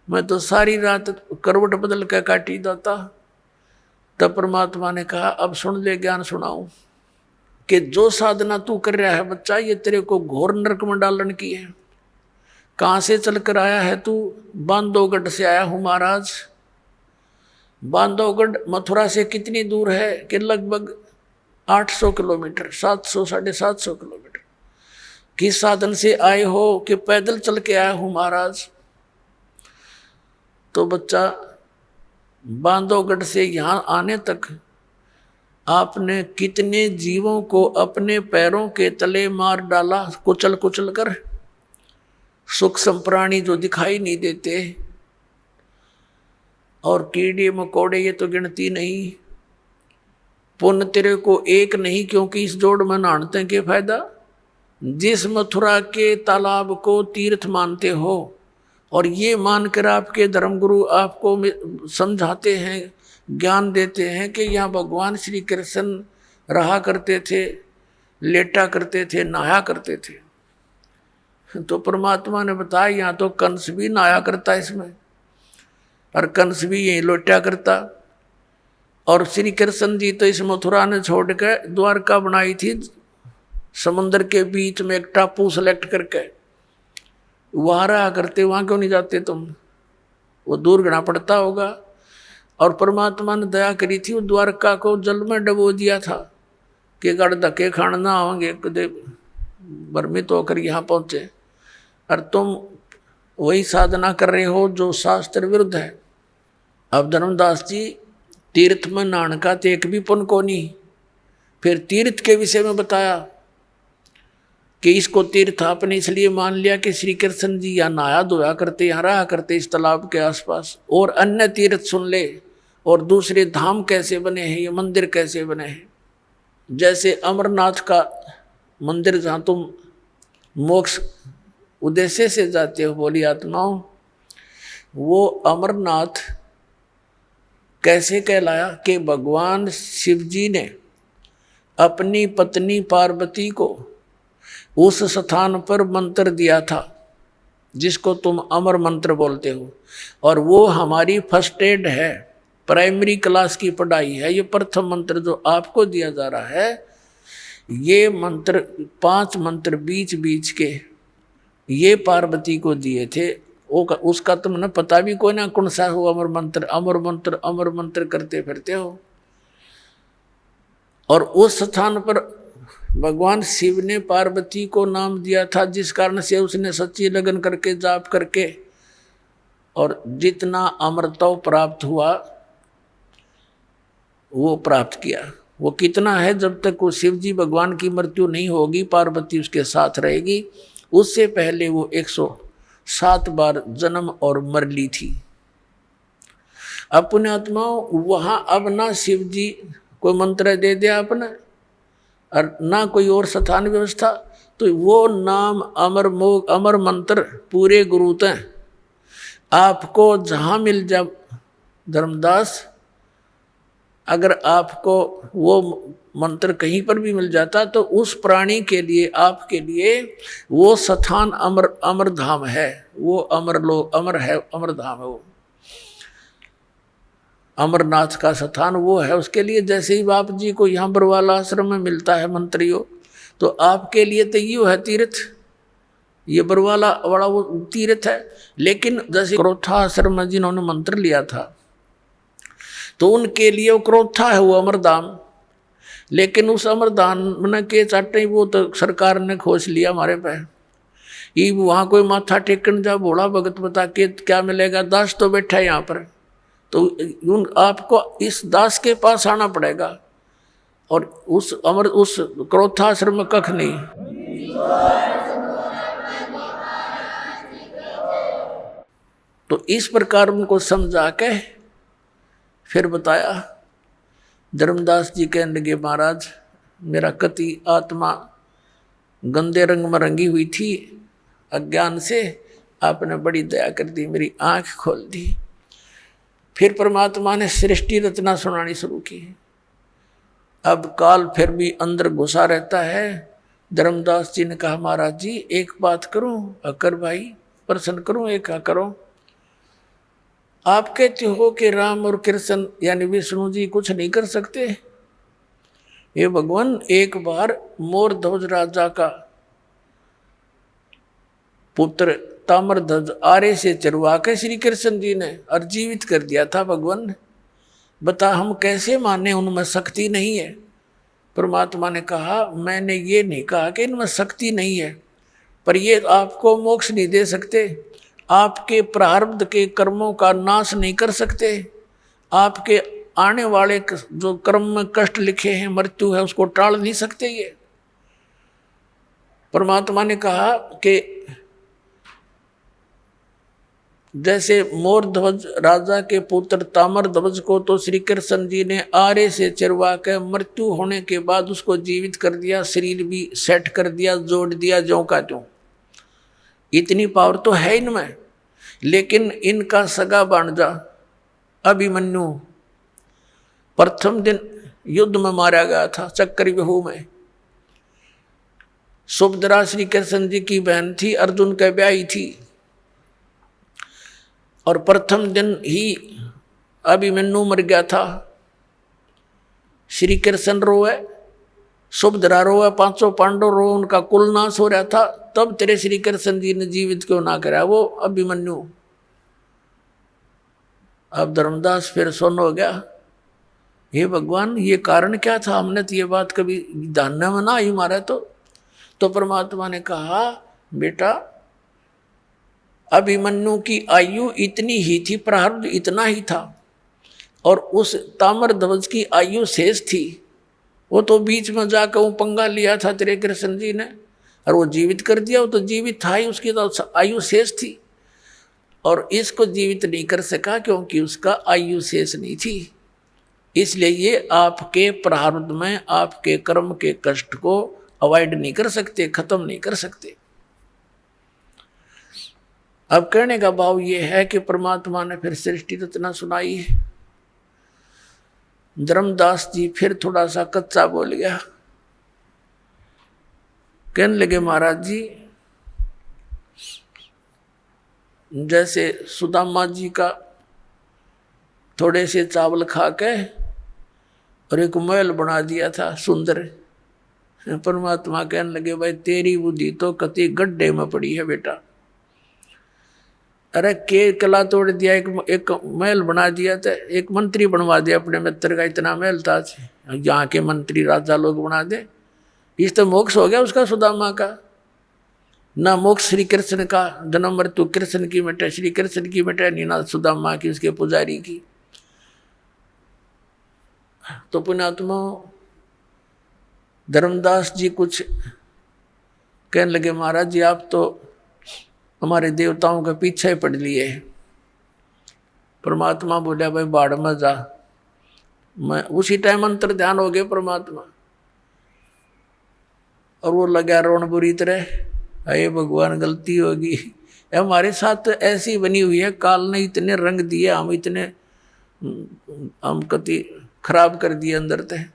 मैं तो सारी रात करवट बदल कर काटी दाता। तब परमात्मा ने कहा, अब सुन ले, ज्ञान सुनाऊं, कि जो साधना तू कर रहा है बच्चा, ये तेरे को घोर नरक में डालन की है। कहाँ से चल कर आया है तू? बांधवगढ़ से आया हूँ महाराज। बांधवगढ़ मथुरा से कितनी दूर है? कि लगभग 800 किलोमीटर, 700 750 किलोमीटर। किस साधन से आए हो? कि पैदल चल के आया हूँ महाराज। तो बच्चा, बांधवगढ़ से यहाँ आने तक आपने कितने जीवों को अपने पैरों के तले मार डाला, कुचल कुचल कर। सूक्ष्म प्राणी जो दिखाई नहीं देते, और कीड़े मकोड़े ये तो गिनती नहीं। पुण्य तेरे को एक नहीं, क्योंकि इस जोड़ में नानते के फायदा। जिस मथुरा के तालाब को तीर्थ मानते हो और ये मानकर आपके धर्मगुरु आपको समझाते हैं, ज्ञान देते हैं कि यहाँ भगवान श्री कृष्ण रहा करते थे, लेटा करते थे, नहाया करते थे, तो परमात्मा ने बताया यहाँ तो कंस भी नहाया करता इसमें, और कंस भी यही लेटा करता। और श्री कृष्ण जी तो इस मथुरा ने छोड़कर द्वारका बनाई थी समुद्र के बीच में एक टापू सेलेक्ट करके, वहाँ रहा करते, वहाँ क्यों नहीं जाते तुम? वो दूर घना पड़ता होगा। और परमात्मा ने दया करी थी, वो द्वारका को जल में डबो दिया था कि गड़ धक्के खाना ना होंगे, कदे भ्रमित होकर यहाँ पहुँचे, और तुम वही साधना कर रहे हो जो शास्त्र विरुद्ध है। अब धर्मदास जी तीर्थ में नहाने का तो एक भी पुण्य को नहीं, फिर तीर्थ के विषय में बताया कि इसको तीर्थ आपने इसलिए मान लिया कि श्री कृष्ण जी यहाँ नहाया धोया करते, यहाँ रहा करते इस तालाब के आसपास, और अन्य तीर्थ सुन ले, और दूसरे धाम कैसे बने हैं, ये मंदिर कैसे बने हैं। जैसे अमरनाथ का मंदिर जहाँ तुम मोक्ष उद्देश्य से जाते हो बोली आत्माओं, वो अमरनाथ कैसे कहलाया कि भगवान शिव जी ने अपनी पत्नी पार्वती को उस स्थान पर मंत्र दिया था जिसको तुम अमर मंत्र बोलते हो, और वो हमारी फर्स्ट एड है, प्राइमरी क्लास की पढ़ाई है। ये प्रथम मंत्र जो आपको दिया जा रहा है, ये मंत्र 5 मंत्र बीच बीच के ये पार्वती को दिए थे। उसका तुमने पता भी कोई ना कौन सा हो, अमर मंत्र अमर मंत्र अमर मंत्र करते फिरते हो। और उस स्थान पर भगवान शिव ने पार्वती को नाम दिया था, जिस कारण से उसने सच्ची लगन करके जाप करके और जितना अमरत्व प्राप्त हुआ वो प्राप्त किया। वो कितना है, जब तक वो शिव जी भगवान की मृत्यु नहीं होगी, पार्वती उसके साथ रहेगी, उससे पहले वो 107 बार जन्म और मर ली थी। अब पुण्यात्माओं वहाँ अब ना शिव जी कोई मंत्र दे दिया आपने और ना कोई और स्थान व्यवस्था, तो वो नाम अमर मंत्र पूरे गुरु तय आपको जहाँ मिल जा। धर्मदास, अगर आपको वो मंत्र कहीं पर भी मिल जाता तो उस प्राणी के लिए, आपके लिए वो स्थान अमर धाम है, वो अमर लोक अमर है, अमर धाम है वो अमरनाथ का स्थान वो है उसके लिए। जैसे ही बाप जी को यहाँ बरवाला आश्रम में मिलता है मंत्रियों, तो आपके लिए तो ये है तीर्थ, ये बरवाला वाला वो तीर्थ है। लेकिन जैसे क्रोथा आश्रम में जिन्होंने मंत्र लिया था तो उनके लिए वो क्रोथा है, वो अमरधाम। लेकिन उस अमरधाम में के चाटे वो तो सरकार ने खोज लिया हमारे पे, ये वहाँ कोई माथा टेकन जा भोला भगत बता के क्या मिलेगा, दास तो बैठा है यहाँ पर, तो आपको इस दास के पास आना पड़ेगा। और उस क्रोधाश्रम में कख नहीं। तो इस प्रकार उनको समझा के फिर बताया। धर्मदास जी कहने लगे, महाराज मेरा कति आत्मा गंदे रंग में रंगी हुई थी अज्ञान से, आपने बड़ी दया कर दी, मेरी आंख खोल दी। फिर परमात्मा ने सृष्टि रचना सुनानी शुरू की। अब काल फिर भी अंदर घुसा रहता है। धर्मदास जी ने कहा, महाराज जी एक बात करूं, अकर भाई प्रश्न करूं, एक करो। आप कहते हो कि राम और कृष्ण यानी विष्णु जी कुछ नहीं कर सकते। ये भगवान एक बार मोर ध्वज राजा का पुत्र ताम्रध्वज आरे से चरवा के श्री कृष्ण जी ने और जीवित कर दिया था भगवान ने। बता हम कैसे माने उनमें शक्ति नहीं है। परमात्मा ने कहा, मैंने ये नहीं कहा कि इनमें शक्ति नहीं है, पर ये आपको मोक्ष नहीं दे सकते, आपके प्रारब्ध के कर्मों का नाश नहीं कर सकते, आपके आने वाले जो कर्म में कष्ट लिखे हैं, मृत्यु है, उसको टाल नहीं सकते। ये परमात्मा ने कहा कि जैसे मोर ध्वज राजा के पुत्र ताम्र ध्वज को तो श्री कृष्ण जी ने आरे से चिरवा के मृत्यु होने के बाद उसको जीवित कर दिया, शरीर भी सेट कर दिया, जोड़ दिया ज्यों का त्यों। इतनी पावर तो है इनमें। लेकिन इनका सगा भांजा अभिमन्यु प्रथम दिन युद्ध में मारा गया था, चक्रव्यूह में। सुभद्रा श्री कृष्ण जी की बहन थी, अर्जुन के ब्याही थी, और प्रथम दिन ही अभिमन्यु मर गया था। श्री कृष्ण रोए, सुभद्रा रोए, पांचों पांडव रोए, उनका कुल नाश हो रहा था। तब तेरे श्री कृष्ण जी ने जीवित क्यों ना करा वो अभिमन्यु। अब धर्मदास फिर सुन हो गया, हे भगवान ये कारण क्या था, हमने तो ये बात कभी ध्यान में ना आई मारा। तो परमात्मा ने कहा, बेटा अभिमन्यु की आयु इतनी ही थी, प्रारब्ध इतना ही था, और उस ताम्र ध्वज की आयु शेष थी। वो तो बीच में जाकर वो पंगा लिया था तेरे कृष्ण जी ने, और वो जीवित कर दिया। वो तो जीवित था ही, उसकी तो आयु शेष थी, और इसको जीवित नहीं कर सका क्योंकि उसका आयु शेष नहीं थी। इसलिए ये आपके प्रारब्ध में आपके कर्म के कष्ट को अवॉइड नहीं कर सकते, खत्म नहीं कर सकते। अब कहने का भाव ये है कि परमात्मा ने फिर सृष्टि रचना सुनाई है। धर्मदास जी फिर थोड़ा सा कच्चा बोल गया, कहने लगे महाराज जी जैसे सुदामा जी का थोड़े से चावल खा के और एक महल बना दिया था सुंदर। परमात्मा कहने लगे, भाई तेरी बुद्धि तो कति गड्ढे में पड़ी है बेटा। अरे के कला तोड़ दिया, एक महल बना दिया था, एक मंत्री बनवा दिया अपने मित्र का, इतना महल था, यहाँ के मंत्री राजा लोग बना दे। इस तो मोक्ष हो गया उसका, सुदामा का। ना मोक्ष श्री कृष्ण का, जन्म मृत्यु कृष्ण की मिटे, श्री कृष्ण की मिटे नहीं, ना सुदामा की उसके पुजारी की। तो पुण्यात्मा धर्मदास जी कुछ कहने लगे, महाराज जी आप तो हमारे देवताओं के पीछे ही पड़ लिए। परमात्मा बोला, भाई बाढ़ में जा। मैं उसी टाइम अंतर ध्यान हो गए परमात्मा, और वो लगा रोन बुरी तरह, अरे भगवान गलती होगी, हमारे साथ तो ऐसी बनी हुई है, काल ने इतने रंग दिए, हम कति खराब कर दिए अंदर तक।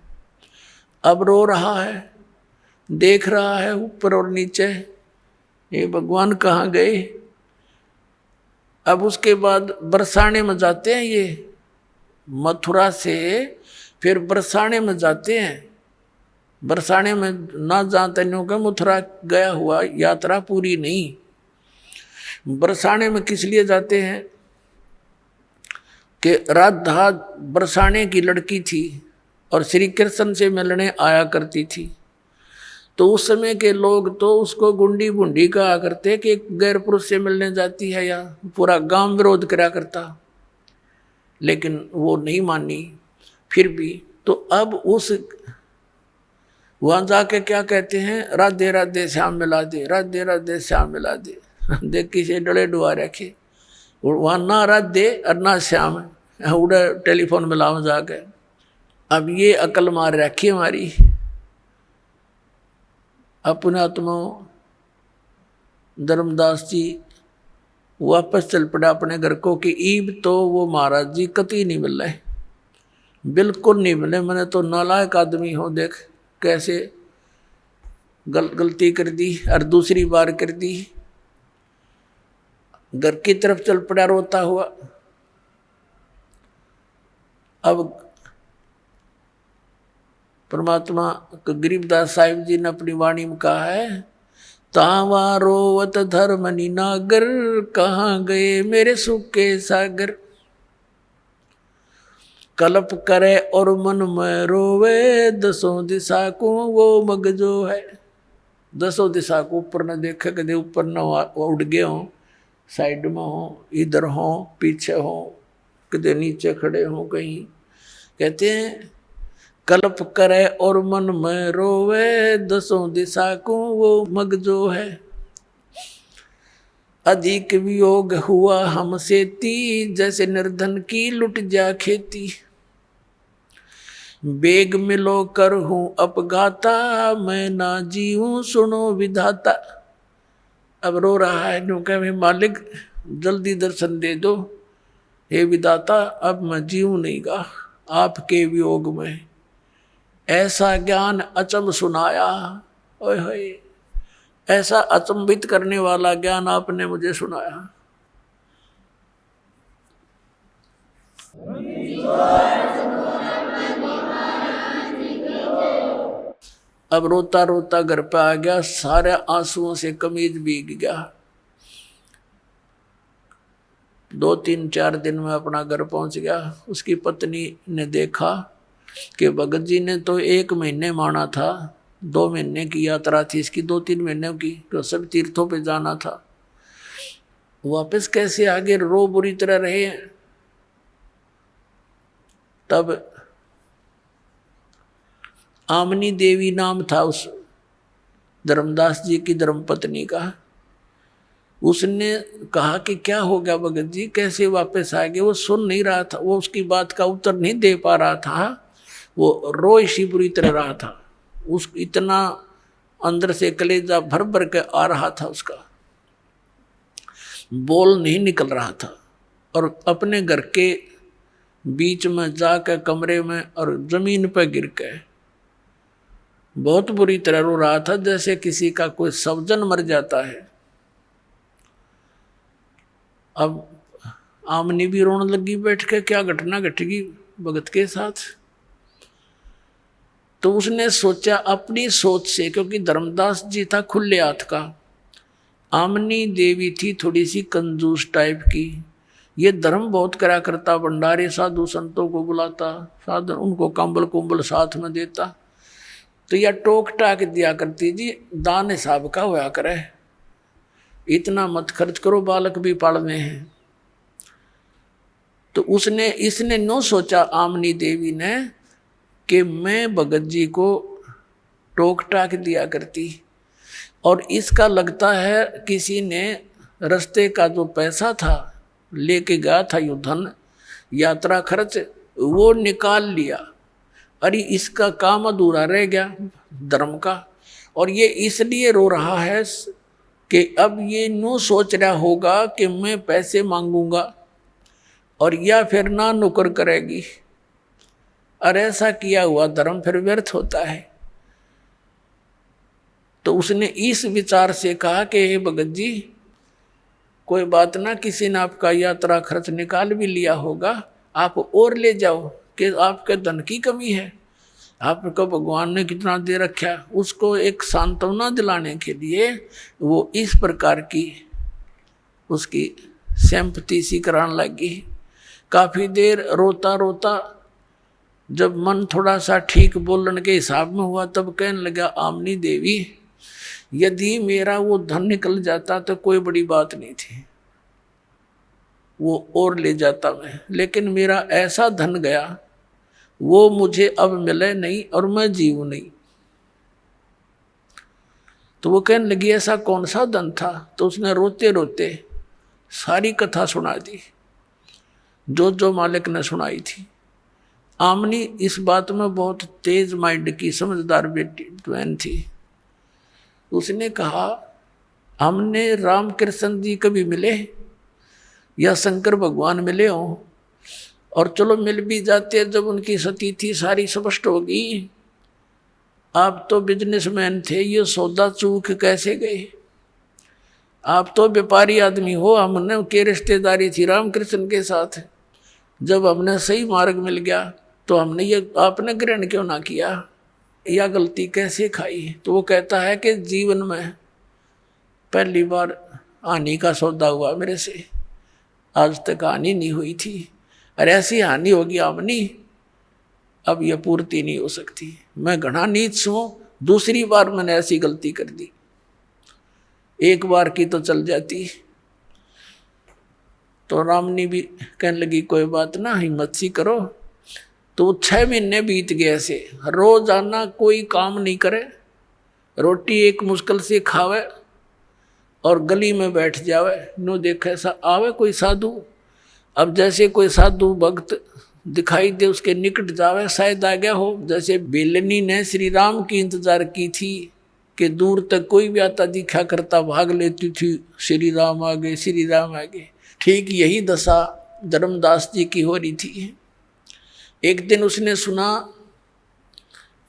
अब रो रहा है, देख रहा है ऊपर और नीचे, ये भगवान कहाँ गए। अब उसके बाद बरसाने में जाते हैं, ये मथुरा से फिर बरसाने में जाते हैं। बरसाने में ना जाते नहीं होगा, मथुरा गया हुआ यात्रा पूरी नहीं। बरसाने में किस लिए जाते हैं कि राधा बरसाने की लड़की थी और श्री कृष्ण से मिलने आया करती थी। तो उस समय के लोग तो उसको गुंडी बुंडी कहा करते कि गैर पुरुष से मिलने जाती है, या पूरा गांव विरोध करा करता, लेकिन वो नहीं मानी फिर भी। तो अब उस वहाँ जाके क्या कहते हैं, राधे राधे श्याम मिला दे, राधे राधे श्याम मिला दे। देख किसे डले डुआ रखे, वहाँ ना राधे और ना श्याम, उड़ा टेलीफोन मिलाओ जाके। अब ये अकल मार रखी हमारी। अपने आत्मा धर्मदास जी वापस चल पड़ा अपने घर को कि ईब तो वो महाराज जी कतई नहीं मिल रहे, बिल्कुल नहीं मिले। मैंने तो नालायक आदमी हो, देख कैसे गलती कर दी और दूसरी बार कर दी। घर की तरफ चल पड़ा रोता हुआ। अब परमात्मा गरीबदास साहिब जी ने अपनी वाणी में कहा है, तावा रोवत धर्मनि नागर, कहाँ गए मेरे सुख के सागर। कल्प करे और मन में रोवे, दसों दिशा को वो मग जो है। दसों दिशा को ऊपर न देखे, कदे ऊपर न उड़ गए हों, साइड में हों, इधर हों, पीछे हों, कदे नीचे खड़े हों कहीं। कहते हैं कल्प करे और मन में रोवे, दसों दिशा को वो मग जो है। अधिक वियोग हुआ हमसे ती, जैसे निर्धन की लुट जा खेती। बेग मिलो कर हूँ अपघाता, मैं ना जीऊं सुनो विधाता। अब रो रहा है क्योंकि मालिक जल्दी दर्शन दे दो, हे विधाता अब मैं जीऊं नहीं गा आपके वियोग में। ऐसा ज्ञान अचंभ सुनाया, ओए होए, ऐसा अचंभित करने वाला ज्ञान आपने मुझे सुनाया। अब रोता रोता घर पे आ गया, सारे आंसुओं से कमीज भीग गया। 2-3-4 दिन में अपना घर पहुंच गया। उसकी पत्नी ने देखा कि भगत जी ने तो 1 महीने माना था, 2 महीने की यात्रा थी इसकी, 2-3 महीने की, तो सब तीर्थों पे जाना था, वापस कैसे आगे रो बुरी तरह रहे हैं। तब आमनी देवी नाम था उस धर्मदास जी की धर्मपत्नी का। उसने कहा कि क्या हो गया भगत जी, कैसे वापस आ गए। वो सुन नहीं रहा था, वो उसकी बात का उत्तर नहीं दे पा रहा था, वो रोई सी बुरी तरह रहा था। उस इतना अंदर से कलेजा भर भर के आ रहा था, उसका बोल नहीं निकल रहा था। और अपने घर के बीच में जाकर कमरे में और जमीन पर गिर के बहुत बुरी तरह रो रहा था, जैसे किसी का कोई स्वजन मर जाता है। अब आमनी भी रोने लगी बैठ के, क्या घटना घटेगी भगत के साथ। तो उसने सोचा अपनी सोच से, क्योंकि धर्मदास जी था खुले हाथ का, आमनी देवी थी थोड़ी सी कंजूस टाइप की। ये धर्म बहुत करा करता, भंडारे साधु संतों को बुलाता, साधु उनको कंबल कुंबल साथ में देता, तो यह टोक टाक दिया करती जी, दान हिसाब का होया करे, इतना मत खर्च करो, बालक भी पालने हैं। तो इसने नो सोचा आमनी देवी ने कि मैं भगत जी को टोक टाक दिया करती, और इसका लगता है किसी ने रास्ते का जो पैसा था लेके गया था, यो धन यात्रा खर्च, वो निकाल लिया। अरे इसका काम अधूरा रह गया धर्म का। और ये इसलिए रो रहा है कि अब ये नो सोच रहा होगा कि मैं पैसे मांगूंगा और या फिर ना नुकर करेगी, और ऐसा किया हुआ धर्म फिर व्यर्थ होता है। तो उसने इस विचार से कहा कि हे भगत जी, कोई बात ना, किसी ने आपका यात्रा खर्च निकाल भी लिया होगा, आप और ले जाओ, कि आपके धन की कमी है, आपको भगवान ने कितना दे रखा। उसको एक सांत्वना दिलाने के लिए वो इस प्रकार की उसकी सिंपैथी सी कराने लगी। काफ़ी देर रोता रोता जब मन थोड़ा सा ठीक बोलने के हिसाब में हुआ, तब कहने लगा, आमनी देवी, यदि मेरा वो धन निकल जाता तो कोई बड़ी बात नहीं थी, वो और ले जाता मैं, लेकिन मेरा ऐसा धन गया वो मुझे अब मिले नहीं और मैं जीऊं नहीं। तो वो कहने लगी, ऐसा कौन सा धन था। तो उसने रोते रोते सारी कथा सुना दी जो मालिक ने सुनाई थी। आमनी इस बात में बहुत तेज माइंड की समझदार बेटी बहन थी। उसने कहा, हमने रामकृष्ण जी कभी मिले या शंकर भगवान मिले हों, और चलो मिल भी जाते जब उनकी सतीथि सारी स्पष्ट होगी। आप तो बिजनेसमैन थे, ये सौदा चूक कैसे गए। आप तो व्यापारी आदमी हो, हमने के रिश्तेदारी थी रामकृष्ण के साथ। जब हमने सही मार्ग मिल गया तो हमने ये आपने ग्रहण क्यों ना किया, या गलती कैसे खाई। तो वो कहता है कि जीवन में पहली बार हानि का सौदा हुआ मेरे से, आज तक हानि नहीं हुई थी, और ऐसी हानि होगी आमनी, अब यह पूर्ति नहीं हो सकती। मैं घना नीच हूँ, दूसरी बार मैंने ऐसी गलती कर दी, एक बार की तो चल जाती। तो रामनी भी कहने लगी, कोई बात ना, हिम्मत सी करो। तो 6 महीने बीत गए ऐसे, रोजाना कोई काम नहीं करे, रोटी एक मुश्किल से खावे, और गली में बैठ जावे, नो देखे ऐसा आवे कोई साधु। अब जैसे कोई साधु भक्त दिखाई दे उसके निकट जावे, शायद आ गया हो। जैसे बेलनी ने श्री राम की इंतजार की थी कि दूर तक कोई भी आता दिखा करता भाग लेती थी, श्री राम आ गए, श्री राम आ गए। ठीक यही दशा धर्मदास जी की हो रही थी। एक दिन उसने सुना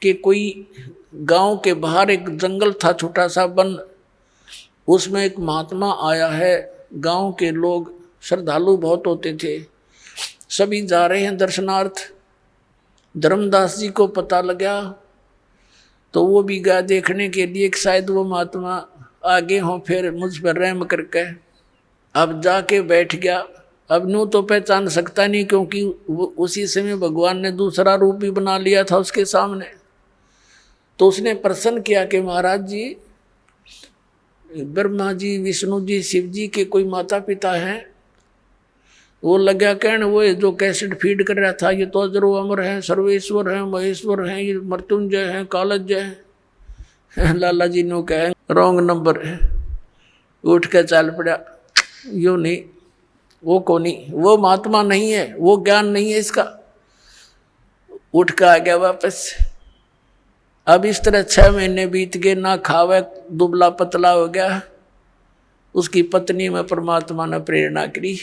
कि कोई गांव के बाहर एक जंगल था, छोटा सा वन, उसमें एक महात्मा आया है। गांव के लोग श्रद्धालु बहुत होते थे, सभी जा रहे हैं दर्शनार्थ। धर्मदास जी को पता लगा तो वो भी गया देखने के लिए कि शायद वो महात्मा आगे हों, फिर मुझ पर रहम करके। अब जाके बैठ गया। अब न्यू तो पहचान सकता नहीं, क्योंकि उसी समय भगवान ने दूसरा रूप भी बना लिया था उसके सामने। तो उसने प्रश्न किया कि महाराज जी, ब्रह्मा जी, विष्णु जी, शिव जी के कोई माता पिता हैं? वो लगा कहने, वो जो कैसेट फीड कर रहा था, ये तो अजरो अमर हैं, सर्वेश्वर हैं, महेश्वर हैं, ये मृत्युंजय हैं, कालजय हैं। लाला जी ने कहे रॉन्ग नंबर है। उठ के चल पड़ा, यो नहीं, वो को नहीं, वो महात्मा नहीं है, वो ज्ञान नहीं है इसका। उठ के आ गया वापस। अब इस तरह 6 महीने बीत गए, ना खावे, दुबला पतला हो गया। उसकी पत्नी में परमात्मा ने प्रेरणा करी।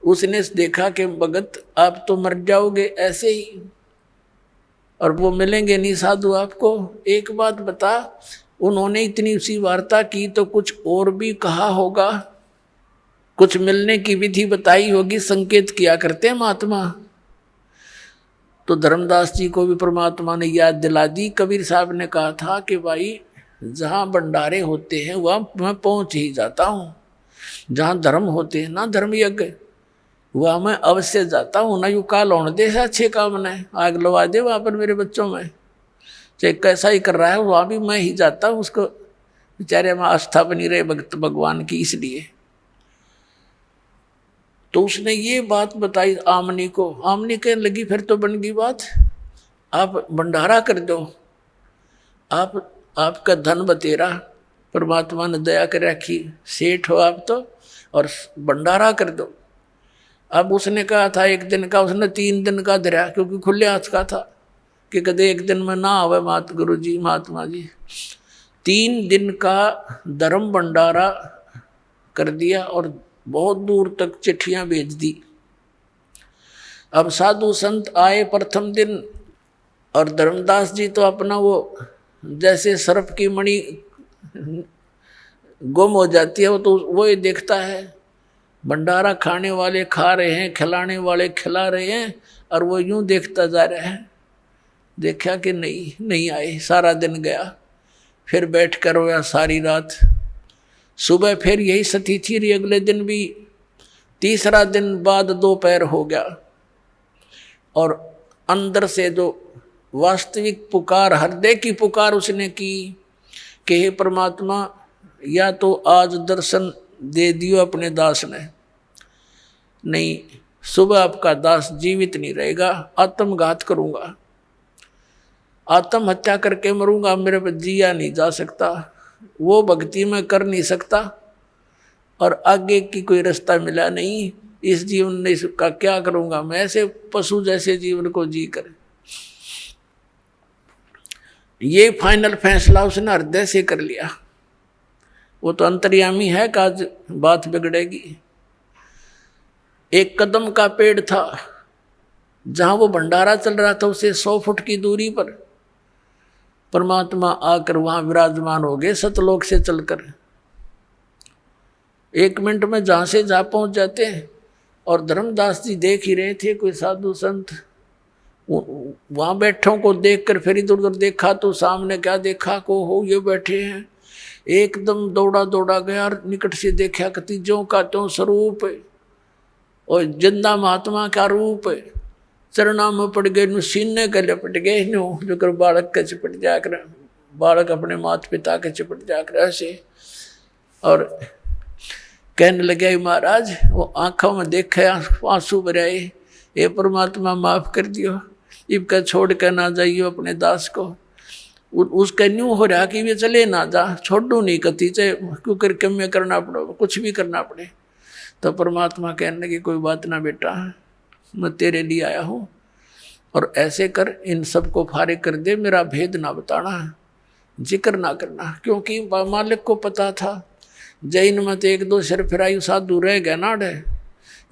उसने देखा कि भगत आप तो मर जाओगे ऐसे ही, और वो मिलेंगे नहीं साधु आपको। एक बात बता, उन्होंने इतनी सी वार्ता की तो कुछ और भी कहा होगा, कुछ मिलने की विधि बताई होगी, संकेत किया करते हैं महात्मा। तो धर्मदास जी को भी परमात्मा ने याद दिला दी। कबीर साहब ने कहा था कि भाई जहाँ भंडारे होते हैं वहाँ मैं पहुँच ही जाता हूँ, जहाँ धर्म होते हैं ना, धर्म यज्ञ, वहाँ मैं अवश्य जाता हूँ। ना यू काल होने दे अच्छे काम ने, आग लगा दे वहाँ पर मेरे बच्चों में, चाहे कैसा ही कर रहा है वहाँ भी मैं ही जाता हूँ। उसको बेचारे में आस्था बनी रहे भक्त भगवान की, इसलिए। तो उसने ये बात बताई आमनी को। आमनी कहने लगी फिर तो बन गई बात, आप भंडारा कर दो, आपका धन बतेरा, परमात्मा ने दया कर रखी, सेठ हो आप तो, और भंडारा कर दो। अब उसने कहा था 1 दिन का, उसने 3 दिन का धरा, क्योंकि खुले हाथ का था कि कदे 1 दिन में ना आवे गुरु जी, महात्मा जी। 3 दिन का धर्म भंडारा कर दिया और बहुत दूर तक चिट्ठियां भेज दी। अब साधु संत आए प्रथम दिन, और धर्मदास जी तो अपना वो जैसे सर्प की मणि गुम हो जाती है, वो तो वो ही देखता है। भंडारा खाने वाले खा रहे हैं, खिलाने वाले खिला रहे हैं, और वो यूं देखता जा रहा है। देखा कि नहीं आए, सारा दिन गया। फिर बैठ कर रोया सारी रात। सुबह फिर यही स्थिति थी, अगले दिन भी। तीसरा दिन बाद दोपहर हो गया, और अंदर से जो वास्तविक पुकार, हृदय की पुकार उसने की कि हे परमात्मा, या तो आज दर्शन दे दियो अपने दास ने, नहीं सुबह आपका दास जीवित नहीं रहेगा, आत्मघात करूंगा, आत्महत्या करके मरूंगा, मेरे पर जिया नहीं जा सकता, वो भक्ति में कर नहीं सकता, और आगे की कोई रास्ता मिला नहीं। इस जीवन में इसका क्या करूंगा मैं, ऐसे पशु जैसे जीवन को जी कर। ये फाइनल फैसला उसने हृदय से कर लिया। वो तो अंतर्यामी है कि आज बात बिगड़ेगी। एक कदम का पेड़ था, जहां वो भंडारा चल रहा था, उसे 100 फुट की दूरी पर परमात्मा आकर वहां विराजमान हो गए, सतलोक से चलकर। 1 मिनट में जहां से जहां पहुंच जाते हैं। और धर्मदास जी देख ही रहे थे, कोई साधु संत वहां बैठों को देखकर फिर इधर उधर देखा तो सामने क्या देखा, को हो ये बैठे हैं। एकदम दौड़ा दौड़ा गया और निकट से देखा कि ज्यों का त्यों स्वरूप है, और जिंदा महात्मा का रूप है। चरणा में पड़ गए, सीने के लिपट गए, जो कर बालक के चिपट जाकर, बालक अपने माता पिता के चिपट जाकर ऐसे, और कहने लगे महाराज, वो आंखों में देखे आंसू भराए, ये परमात्मा माफ कर दियो, इबका छोड़ कर ना जाइयो अपने दास को। उसका न्यू हो रहा कि वे चले ना जा, छोड़ू नहीं कती, चाहे क्यों करके मैं करना पड़े, कुछ भी करना पड़े। तो परमात्मा कहने लगे कोई बात ना बेटा, मैं तेरे लिए आया हूँ, और ऐसे कर, इन सबको फारिग कर दे, मेरा भेद ना बताना, जिक्र ना करना। क्योंकि मालिक को पता था जैन में तो एक दो सिर फिरायु साधु रह गया ना डे,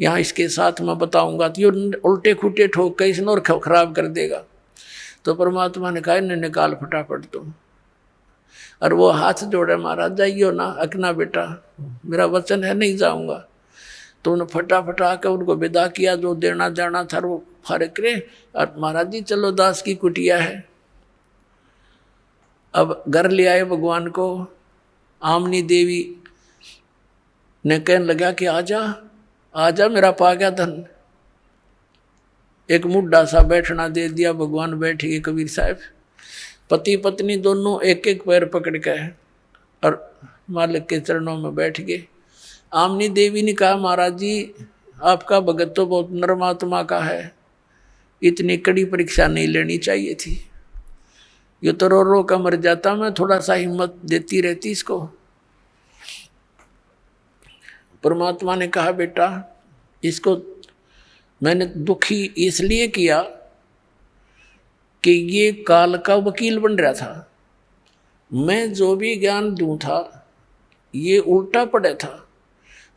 यहाँ इसके साथ मैं बताऊंगा तो ये उल्टे खुटे ठोक के इसने और खराब कर देगा। तो परमात्मा ने कहा इन्हें निकाल फटाफट तुम। और वो हाथ जोड़े, महाराज जाइयो ना, अकना बेटा मेरा वचन है नहीं जाऊंगा। तो उन्हें फटाफट आकर उनको विदा किया, जो देना जाना था वो फारिग करे। और महाराज जी चलो दास की कुटिया है। अब घर ले आए भगवान को। आमनी देवी ने कहने लगा कि आजा आजा मेरा पा गया धन। एक मुड्ढा सा बैठना दे दिया, भगवान बैठ गए कबीर साहब। पति पत्नी दोनों एक एक पैर पकड़ के और मालिक के चरणों में बैठ गए। आमनी देवी ने कहा महाराज जी आपका भगत तो बहुत नरमात्मा का है, इतनी कड़ी परीक्षा नहीं लेनी चाहिए थी, ये तो रो रो का मर जाता, मैं थोड़ा सा हिम्मत देती रहती इसको। परमात्मा ने कहा बेटा इसको मैंने दुखी इसलिए किया कि ये काल का वकील बन रहा था, मैं जो भी ज्ञान दूं था ये उल्टा पड़ा था।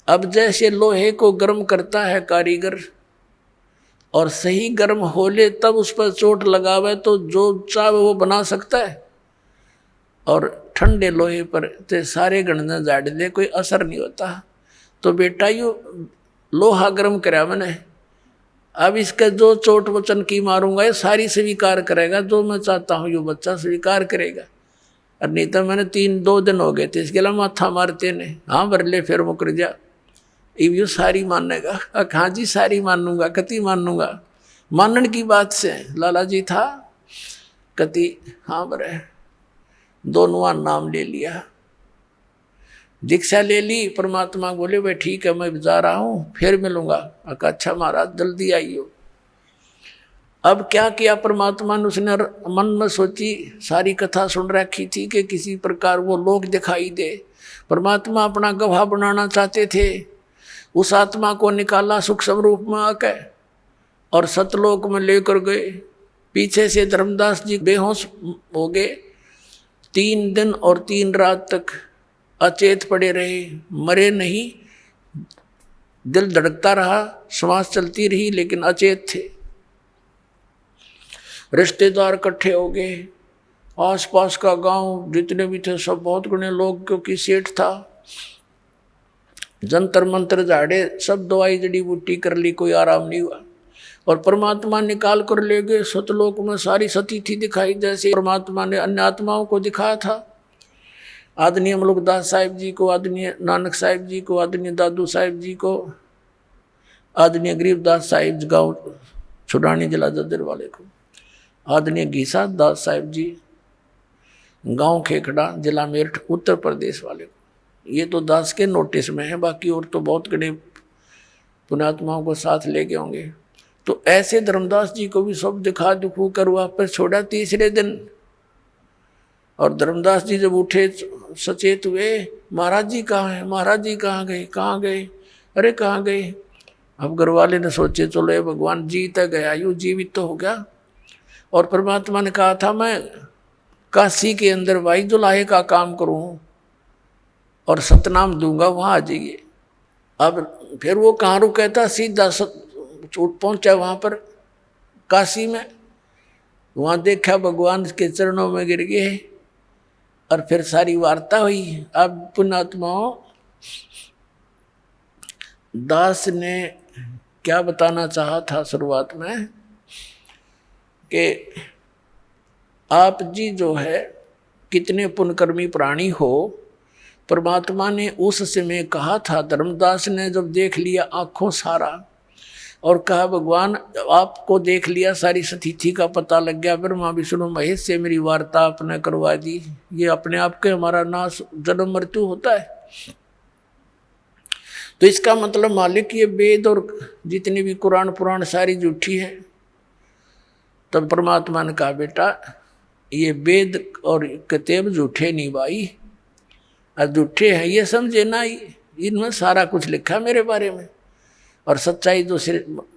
अब जैसे लोहे को गर्म करता है कारीगर और सही गर्म हो ले तब उस पर चोट लगावे तो जो चाहे वो बना सकता है, और ठंडे लोहे पर ते सारे गणना झाड़ दे कोई असर नहीं होता। तो बेटा यू लोहा गर्म कराया मैंने, अब इसका जो चोट वचन की मारूंगा ये सारी स्वीकार करेगा, जो मैं चाहता हूँ ये बच्चा स्वीकार करेगा। और नहीं तो मैंने 2 दिन हो गए थे इसके लिए माथा मारते ने, हाँ भर ले फिर मुकर जा, यू सारी मानेगा। हाँ जी सारी मानूंगा, कति मानूंगा, मानने की बात से लाला जी था, कति हाँ बरे, दोनों नाम ले लिया, दीक्षा ले ली। परमात्मा बोले भाई ठीक है मैं जा रहा हूँ फिर मिलूंगा। अच्छा महाराज जल्दी आइयो। अब क्या किया परमात्मा ने, उसने मन में सोची, सारी कथा सुन रखी थी कि किसी प्रकार वो लोक दिखाई दे। परमात्मा अपना गवाह बनाना चाहते थे। उस आत्मा को निकाला सूक्ष्म रूप में आकर और सतलोक में लेकर गए। पीछे से धर्मदास जी बेहोश हो गए, 3 दिन और 3 रात तक अचेत पड़े रहे, मरे नहीं, दिल धड़कता रहा, श्वास चलती रही लेकिन अचेत थे। रिश्तेदार इकट्ठे हो गए, आसपास का गांव जितने भी थे सब बहुत गुणे लोग, क्योंकि सेठ था, जंतर मंत्र झाड़े, सब दवाई जड़ी बूटी कर ली, कोई आराम नहीं हुआ। और परमात्मा निकाल कर ले गए। सतलोक में सारी सती थी दिखाई, जैसे परमात्मा ने अन्य आत्माओं को दिखाया था। आदरणीय मलुकदास साहिब जी को, आदरणीय नानक साहिब जी को, आदरणीय दादू साहिब जी को, आदरणीय गरीबदास साहिब गाँव छुड़ानी जिला जदर वाले को, आदरणीय घीसा दास साहिब जी गांव खेखड़ा जिला मेरठ उत्तर प्रदेश वाले को। ये तो दास के नोटिस में है, बाकी और तो बहुत कड़े पुण्यात्माओं को साथ ले गए होंगे। तो ऐसे धर्मदास जी को भी सब दिखा दुखू कर वापस छोड़ा 3रे दिन। और धर्मदास जी जब उठे सचेत हुए, महाराज जी कहाँ हैं, महाराज जी कहाँ गए, कहाँ गए, अरे कहाँ गए। अब घर वाले ने सोचे चलो ये भगवान जीत गया, यूँ जीवित तो हो गया। और परमात्मा ने कहा था मैं काशी के अंदर भाई जुलाहे का काम करूँ और सतनाम दूंगा, वहाँ आ जाइए। अब फिर वो कहाँ रुका था, सीधा पहुँचा वहाँ पर काशी में। वहाँ देखा भगवान के चरणों में गिर गए और फिर सारी वार्ता हुई। अब पुण्यात्माओं, दास ने क्या बताना चाहा था शुरुआत में कि आप जी जो है कितने पुण्यकर्मी प्राणी हो। परमात्मा ने उस समय कहा था, धर्मदास ने जब देख लिया आँखों सारा और कहा भगवान आपको देख लिया, सारी स्थिति का पता लग गया, ब्रह्मा विष्णु महेश से मेरी वार्ता आपने करवा दी, ये अपने आप के हमारा नाश जन्म मृत्यु होता है। तो इसका मतलब मालिक ये वेद और जितनी भी कुरान पुराण सारी झूठी है। तब परमात्मा ने कहा बेटा ये वेद और किताब झूठे नहीं भाई, झूठे हैं ये समझे ना, इनमें सारा कुछ लिखा मेरे बारे में, और सच्चाई जो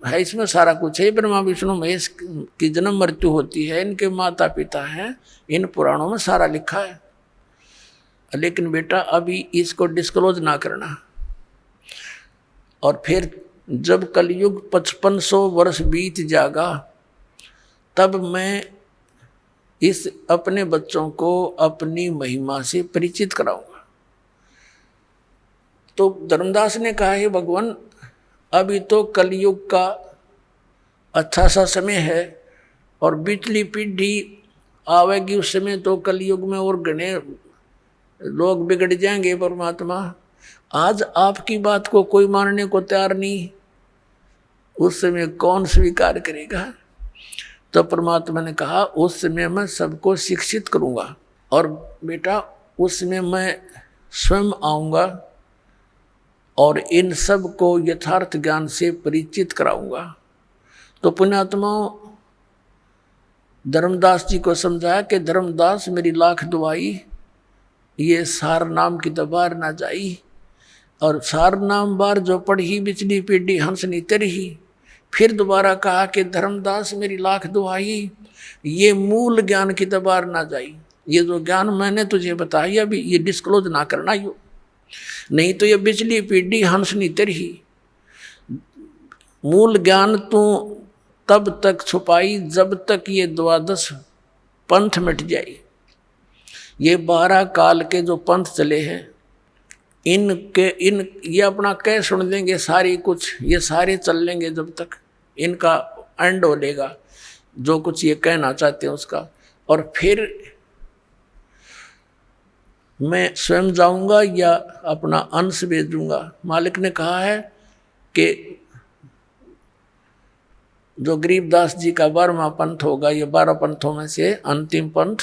है इसमें सारा कुछ है। ब्रह्मा विष्णु महेश की जन्म मृत्यु होती है, इनके माता पिता हैं, इन पुराणों में सारा लिखा है। लेकिन बेटा अभी इसको डिस्क्लोज ना करना। और फिर जब कलयुग 5500 वर्ष बीत जाएगा तब मैं इस अपने बच्चों को अपनी महिमा से परिचित कराऊंगा। तो धर्मदास ने कहा है भगवान अभी तो कलयुग का अच्छा सा समय है और पिछली पीढ़ी आवेगी, उस समय तो कलयुग में और घने लोग बिगड़ जाएंगे। परमात्मा आज आपकी बात को कोई मानने को तैयार नहीं, उस समय कौन स्वीकार करेगा? तो परमात्मा ने कहा उस समय मैं सबको शिक्षित करूंगा, और बेटा उस समय मैं स्वयं आऊंगा और इन सब को यथार्थ ज्ञान से परिचित कराऊंगा। तो पुण्यात्माओं धर्मदास जी को समझाया कि धर्मदास मेरी लाख दुआई, ये सार नाम की दबार ना जाई, और सार नाम बार जो पढ़ी बिचली पीढ़ी हंस नी तरही। फिर दोबारा कहा कि धर्मदास मेरी लाख दुआई, ये मूल ज्ञान की दबार ना जाई, ये जो ज्ञान मैंने तुझे बताया अभी ये डिस्क्लोज ना करना यो, नहीं तो ये बिचली पीढ़ी हंस नी तरही। मूल ज्ञान तू तब तक छुपाई जब तक ये 12 पंथ मिट जाए। ये 12 काल के जो पंथ चले हैं ये अपना कह सुन देंगे सारी कुछ, ये सारे चल लेंगे जब तक इनका एंड हो लेगा जो कुछ ये कहना चाहते हैं उसका। और फिर मैं स्वयं जाऊंगा या अपना अंश भेजूंगा। मालिक ने कहा है कि जो गरीबदास जी का 12वां पंथ होगा, ये 12 पंथों में से अंतिम पंथ,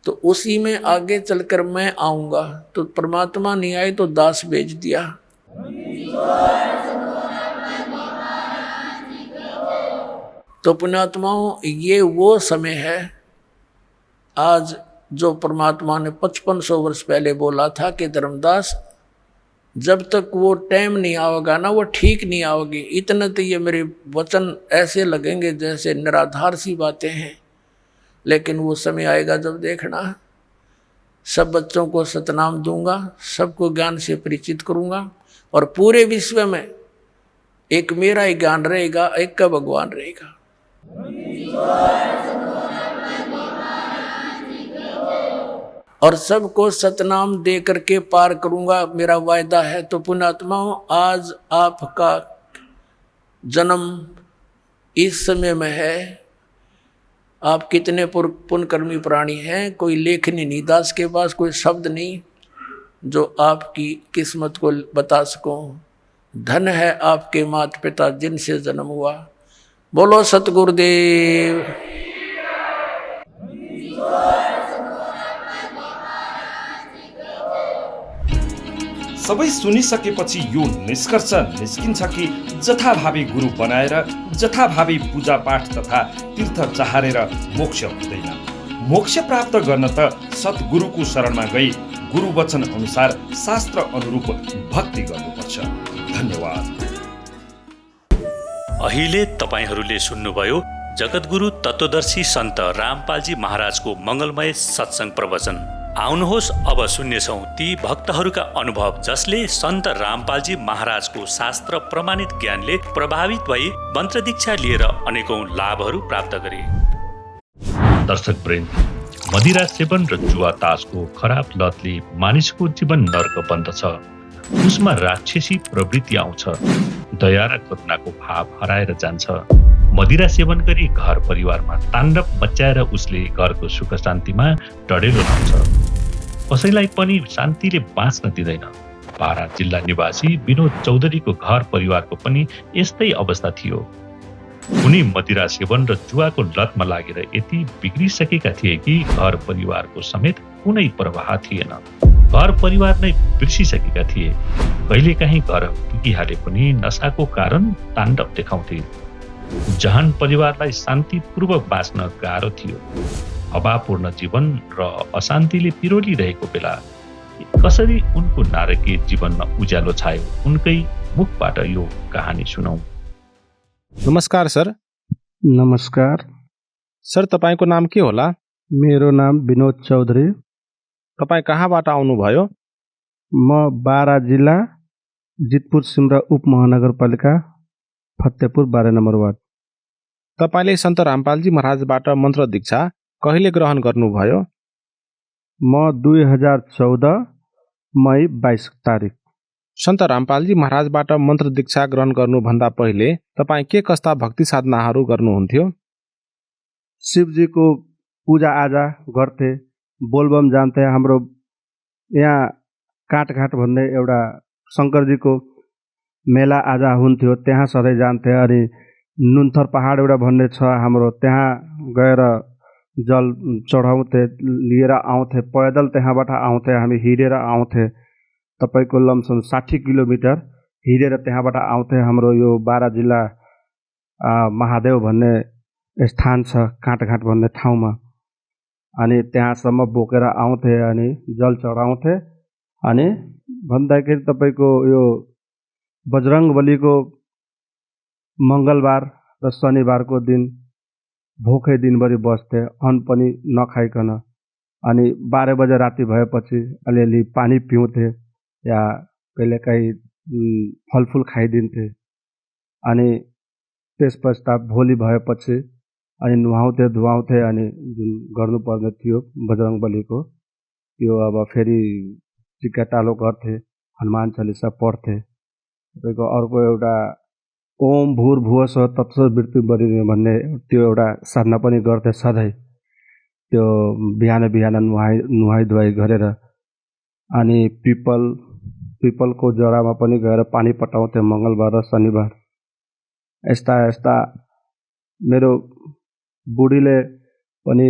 तो उसी में आगे चलकर मैं आऊंगा। तो परमात्मा नहीं आए तो दास भेज दिया। तो पुण्यात्माओं ये वो समय है आज जो परमात्मा ने 5500 वर्ष पहले बोला था कि धर्मदास जब तक वो टाइम नहीं आएगा ना वो ठीक नहीं आओगे। इतने तो ये मेरे वचन ऐसे लगेंगे जैसे निराधार सी बातें हैं, लेकिन वो समय आएगा जब देखना सब बच्चों को सतनाम दूंगा, सबको ज्ञान से परिचित करूंगा, और पूरे विश्व में एक मेरा ही ज्ञान रहेगा, एक का भगवान रहेगा। और सबको सतनाम दे करके पार करूंगा, मेरा वायदा है। तो पुण्यात्माओं आज आपका जन्म इस समय में है। आप कितने पुण्यकर्मी प्राणी हैं, कोई लेखनी नहीं, दास के पास कोई शब्द नहीं जो आपकी किस्मत को बता सकूं। धन है आपके माता पिता जिनसे जन्म हुआ। बोलो सतगुरुदेव। सबै सुनिसकेपछि यो निष्कर्ष निस्किन्छ कि जथाभावी गुरु बनाएर जथाभावी पूजापाठ तथा तीर्थ चाहेर मोक्ष हुँदैन। मोक्ष प्राप्त गर्न त सद्गुरुको शरणमा गई गुरुवचन अनुसार शास्त्र अनुरूप भक्ति गर्नुपर्छ। धन्यवाद। अहिले तपाईहरूले सुन्नुभयो जगद्गुरु तत्त्वदर्शी सन्त रामपालजी महाराजको मङ्गलमय सत्सङ्ग प्रवचन। आउनुहोस् अब सुन्नेछौँ ती भक्तहरूका अनुभव जसले सन्त रामपालजी महाराजको शास्त्र प्रमाणित ज्ञानले प्रभावित भई मन्त्र दीक्षा लिएर अनेकौं लाभहरू प्राप्त गरे। दर्शक वृन्द, मदिरा सेवन र जुवा तासको खराब लतले मानिसको जीवन नर्क बन्दछ। उसमा राक्षसी प्रवृत्ति आउँछ, दया र करुणाको भाव हराएर जान्छ। मदिरा सेवन गरी घर परिवारमा ताण्डव मच्चाएर उसले घरको सुख शान्तिमा डढेलो लाउँछ। कसैलाई पनि शान्तिले बाँच्न दिँदैन। बारा जिल्ला निवासी विनोद चौधरीको घर परिवारको पनि यस्तै अवस्था थियो। उनी मदिरा सेवन र जुवाको लतमा लागेर यति बिग्रिसकेका थिए कि घर परिवारको समेत कुनै प्रवाह थिएन। घर परिवार नै बिर्सिसकेका थिए। कहिलेकाहीँ घर पुगिहाले पनि नशाको कारण ताण्डव देखाउँथे। जहान परिवारलाई शान्तिपूर्वक बाँच्न गाह्रो थियो। हवापूर्ण जीवन र अशान्तिले पिरोलिरहेको बेला कसरी उनको नारकीय जीवनमा उज्यालो छायो, उनकै मुखबाट यो कहानी सुनौ। नमस्कार सर। नमस्कार सर, तपाईँको नाम के होला? मेरो नाम विनोद चौधरी। तपाईँ कहाँबाट आउनुभयो? म बारा जिल्ला जितपुर सिमरा उपमहानगरपालिका फतेहपुर 12 नम्बर वार्ड। तपाईँले सन्त रामपालजी महाराजबाट मन्त्र दीक्षा कहिले ग्रहण गर्नुभयो? म 2014 मई 22 तारिक। सन्त रामपालजी महाराजबाट मन्त्र दीक्षा ग्रहण गर्नुभन्दा पहिले तपाईँ के कस्ता भक्ति साधनाहरू गर्नुहुन्थ्यो? शिवजीको पूजा आजा गर्थे, बोलबम जान्थे। हाम्रो यहाँ काठघाट भन्ने एउटा शङ्करजीको मेला आजा हुन्थ्यो, त्यहाँ सधैँ जान्थे। अनि नुन्थर पहाड एउटा भन्ने छ हाम्रो, त्यहाँ गएर जल चढाउँथे, लिएर आउँथे, पैदल त्यहाँबाट आउँथे, हामी हिँडेर आउँथे। तपाईँको लमसम 60 किलोमिटर हिँडेर त्यहाँबाट आउँथे। हाम्रो यो बारा जिल्ला महादेव भन्ने स्थान छ, काठघाट भन्ने ठाउँमा। अनि त्यहाँसम्म बोकेर आउँथे अनि जल चढाउँथे। अनि भन्दाखेरि तपाईँको यो बजरङ्गबलीको मङ्गलबार र शनिबारको दिन भोकै दिनभरि बस्थे, अन्न पनि नखाइकन। अनि 12 बजे राति भएपछि अलिअलि पानी पिउँथे या कहिलेकाहीँ फलफुल खाइदिन्थे। अनि त्यस पश्चात भोलि भएपछि अनि नुहाउँथे धुवाउँथे। अनि जुन गर्नुपर्ने थियो बजरङ्गबलीको त्यो अब फेरि टिकाटालो गर्थे, हनुमान चालिसा पढ्थे। तपाईँको अर्को एउटा ओम भूर्भुवः स्वः तत्सवितुर्वरेण्यम् भन्ने त्यो एउटा साधना पनि गर्थे सधैँ। त्यो बिहान बिहान नुहाई धुवाई गरेर। अनि पिपलको जरामा पनि गएर पानी पटाउँथे मङ्गलबार र शनिबार। यस्ता मेरो बुढीले पनि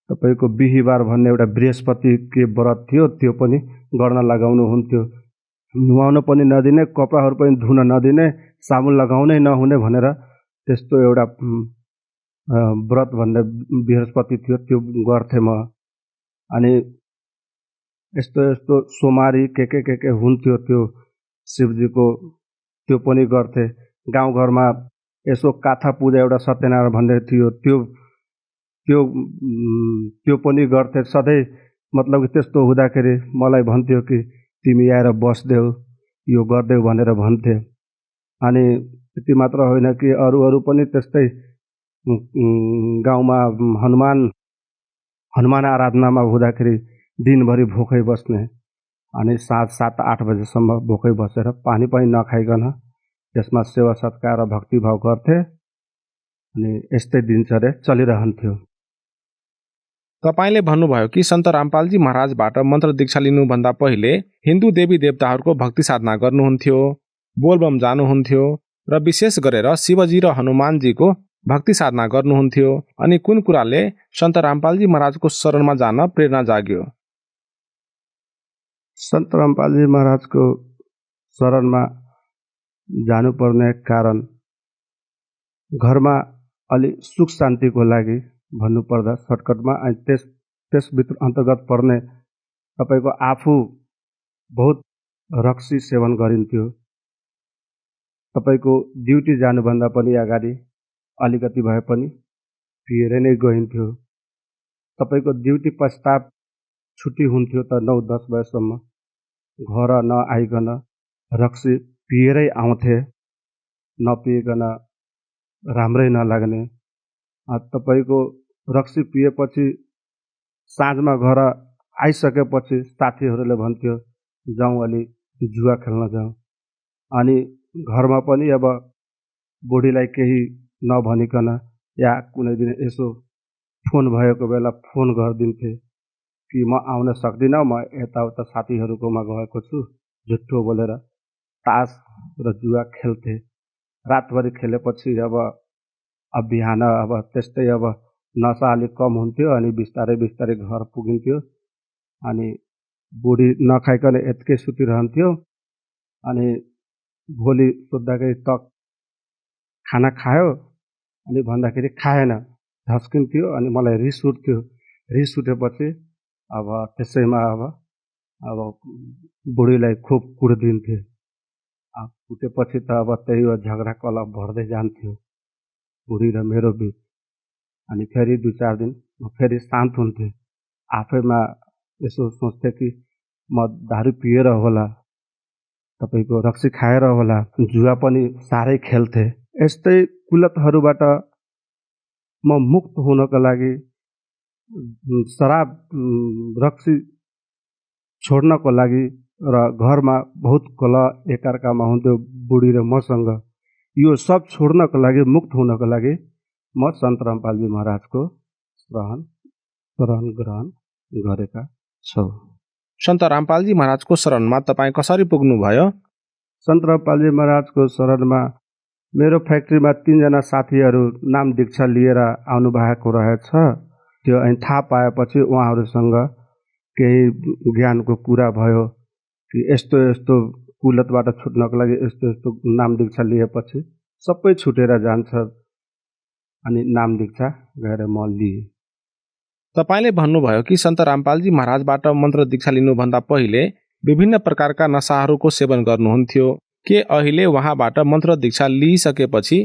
तपाईँको बिहिबार भन्ने एउटा बृहस्पतिको व्रत थियो, त्यो पनि गर्न लगाउनु हुन्थ्यो। नुहाउन पनि नदिने, कपडाहरू पनि धुन नदिने, साबुन लगाउनै नहुने भनेर त्यस्तो एउटा व्रत भन्ने बृहस्पति थियो, त्यो गर्थे म। अनि यस्तो सोमारी के हुन्थ्यो त्यो शिवजीको, त्यो पनि गर्थे। गाउँघरमा यसो काथा पूजा एउटा सत्यनारायण भन्ने थियो, त्यो पनि गर्थे सधैँ। मतलब त्यस्तो हुँदाखेरि मलाई भन्थ्यो कि तिमी आएर बस्देऊ, यो गर्देऊ भनेर भन्थे। अनि त्यति मात्र होइन कि अरू पनि त्यस्तै गाउँमा हनुमान आराधनामा हुँदाखेरि दिनभरि भोकै बस्ने। अनि 7-8 बजेसम्म भोकै बसेर पानी पनि नखाइकन त्यसमा सेवा सत्कार र भक्तिभाव गर्थे। अनि यस्तै दिनचर्या चलिरहन्थ्यो। तपाईँले भन्नुभयो कि सन्त रामपालजी महाराजबाट मन्त्र दीक्षा लिनुभन्दा पहिले हिन्दू देवी देवताहरूको भक्ति साधना गर्नुहुन्थ्यो, बोलबम जानुहुन्थ्यो र विशेष गरेर शिवजी र हनुमानजीको भक्ति साधना गर्नुहुन्थ्यो। अनि कुन कुराले सन्त रामपालजी महाराजको शरणमा जान प्रेरणा जाग्यो? सन्त रामपालजी महाराजको शरणमा जानुपर्ने कारण घरमा अलि सुख शान्तिको लागि भन्नुपर्दा सर्टकटमा। अनि त्यसभित्र अन्तर्गत पर्ने तपाईँको आफू बहुत रक्सी सेवन गरिन्थ्यो। तपाईँको ड्युटी जानुभन्दा पनि अगाडि अलिकति भए पनि पिएर नै गइन्थ्यो। तपाईँको ड्युटी पश्चात छुट्टी हुन्थ्यो त 9-10 बजेसम्म घर नआइकन रक्सी पिएरै आउँथे, नपिइकन राम्रै नलाग्ने। तपाईँको रक्सी पिएपछि साँझमा घर आइसकेपछि साथीहरूले भन्थ्यो जाउँ अलि जुवा खेल्न जाउँ। अनि घरमा पनि अब बुढीलाई केही नभनिकन या कुनै दिन यसो फोन भएको बेला फोन गरिदिन्थे कि म आउन सक्दिनँ, म यताउता साथीहरूकोमा गएको छु, झुट्टो बोलेर तास र जुवा खेल्थे। रातभरि खेलेपछि अब बिहान अब त्यस्तै अब नसा अलिक कम हुन्थ्यो। अनि बिस्तारै बिस्तारै घर पुगिन्थ्यो। अनि बुढी नखाइकन यत्तिकै सुतिरहन्थ्यो। अनि भोलि सोद्धाखेरि त खाना खायो? अनि भन्दाखेरि खाएन, झस्किन्थ्यो। अनि मलाई रिस उठ्थ्यो रिस उठेपछि अब त्यसैमा अब बुढीलाई खुब कुट्दिन्थे। कुटेपछि त अब त्यही हो झगडा कलह बढ्दै जान्थ्यो बुढी र मेरो बिच। अनि फेरि 2-4 दिन म फेरि शान्त हुन्थेँ। आफैमा यसो सोच्थेँ कि म दारू पिएर होला, तपाईँको रक्सी खाएर होला, जुवा पनि साह्रै खेल्थेँ। यस्तै कुलतहरूबाट म मुक्त हुनको लागि शराब रक्सी छोड्नको लागि र घरमा बहुत कलह एकअर्कामा हुन्थ्यो बुढी र मसँग। यो सब छोड्नको लागि, मुक्त हुनको लागि म सन्त रामपालजी महाराजको शरण ग्रहण गरेका छौँ। सन्त रामपालजी महाराजको शरणमा तपाईँ कसरी पुग्नुभयो? सन्त रामपालजी महाराजको शरणमा मेरो फ्याक्ट्रीमा 3 जना साथीहरू नाम दीक्षा लिएर आउनु भएको रहेछ। त्यो अनि थाहा पाएपछि उहाँहरूसँग केही ज्ञानको कुरा भयो कि यस्तो यस्तो कुलतबाट छुट्नको लागि यस्तो यस्तो नाम दीक्षा लिएपछि सबै छुटेर जान्छ। अनि नाम दीक्षा गएर म लिएँ। तपाईँले भन्नुभयो कि सन्त रामपालजी महाराजबाट मन्त्र दीक्षा लिनुभन्दा पहिले विभिन्न प्रकारका नशाहरूको सेवन गर्नुहुन्थ्यो। के अहिले उहाँबाट मन्त्र दीक्षा लिइसकेपछि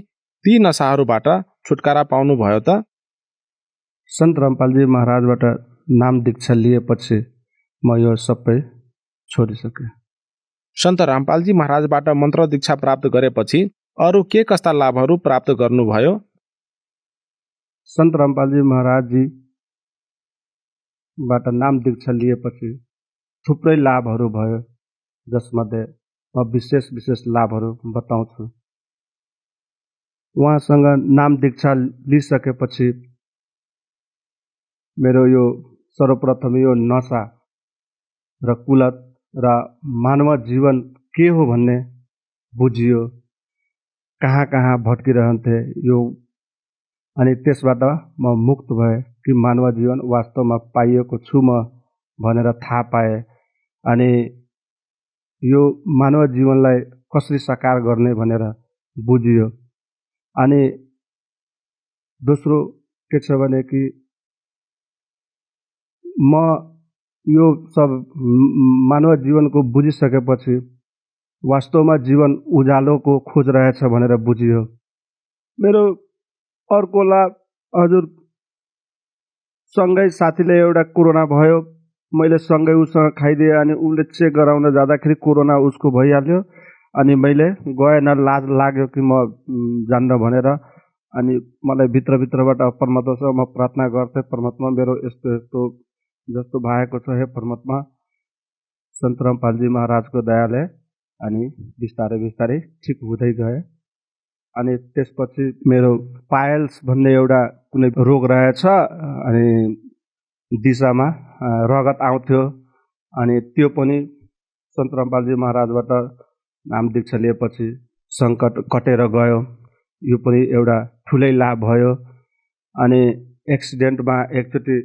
ती नशाहरूबाट छुटकारा पाउनुभयो त? सन्त रामपालजी महाराजबाट नाम दीक्षा लिएपछि म यो सबै छोडिसकेँ। सन्त रामपालजी महाराजबाट मन्त्र दीक्षा प्राप्त गरेपछि अरू के कस्ता लाभहरू प्राप्त गर्नुभयो? सन्त रामपालजी महाराजजीबाट नाम दीक्षा लिएपछि थुप्रै लाभहरू भयो, जसमध्ये म विशेष लाभहरू बताउँछु। उहाँसँग नाम दीक्षा लिइसकेपछि मेरो यो सर्वप्रथम यो नशा र कुलत र मानव जीवन के हो भन्ने बुझियो। कहाँ कहाँ भट्किरहन्थे यो, अनि त्यसबाट म मुक्त भएँ कि मानव जीवन वास्तवमा पाइएको छु म भनेर थाहा पाएँ। अनि यो मानव जीवनलाई कसरी साकार गर्ने भनेर बुझियो। अनि दोस्रो के छ भने कि म यो सब मानव जीवनको बुझिसकेपछि वास्तवमा जीवन उज्यालोको खोज रहेछ भनेर बुझियो। मेरो अर्को लाभ, हजुर सँगै साथीले एउटा कोरोना भयो, मैले सँगै उसँग खाइदिएँ। अनि उसले चेक गराउन जाँदाखेरि कोरोना उसको भइहाल्यो। अनि मैले गएन, लाज लाग्यो कि म जान्न भनेर। अनि मलाई भित्रभित्रबाट परमात्मासँग म प्रार्थना गर्थेँ, परमात्मा मेरो यस्तो यस्तो जस्तो भएको छ, हे परमात्मा। सन्त रामपालजी महाराजको दयाले अनि बिस्तारै बिस्तारै ठिक हुँदै गए। अनि त्यसपछि मेरो पायल्स भन्ने एउटा कुनै रोग रहेछ, अनि दिशामा रगत आउँथ्यो। अनि त्यो पनि सन्त रामपालजी महाराजबाट नाम दीक्षा लिएपछि सङ्कट कटेर गयो। यो पनि एउटा ठुलै लाभ भयो। अनि एक्सिडेन्टमा एकचोटि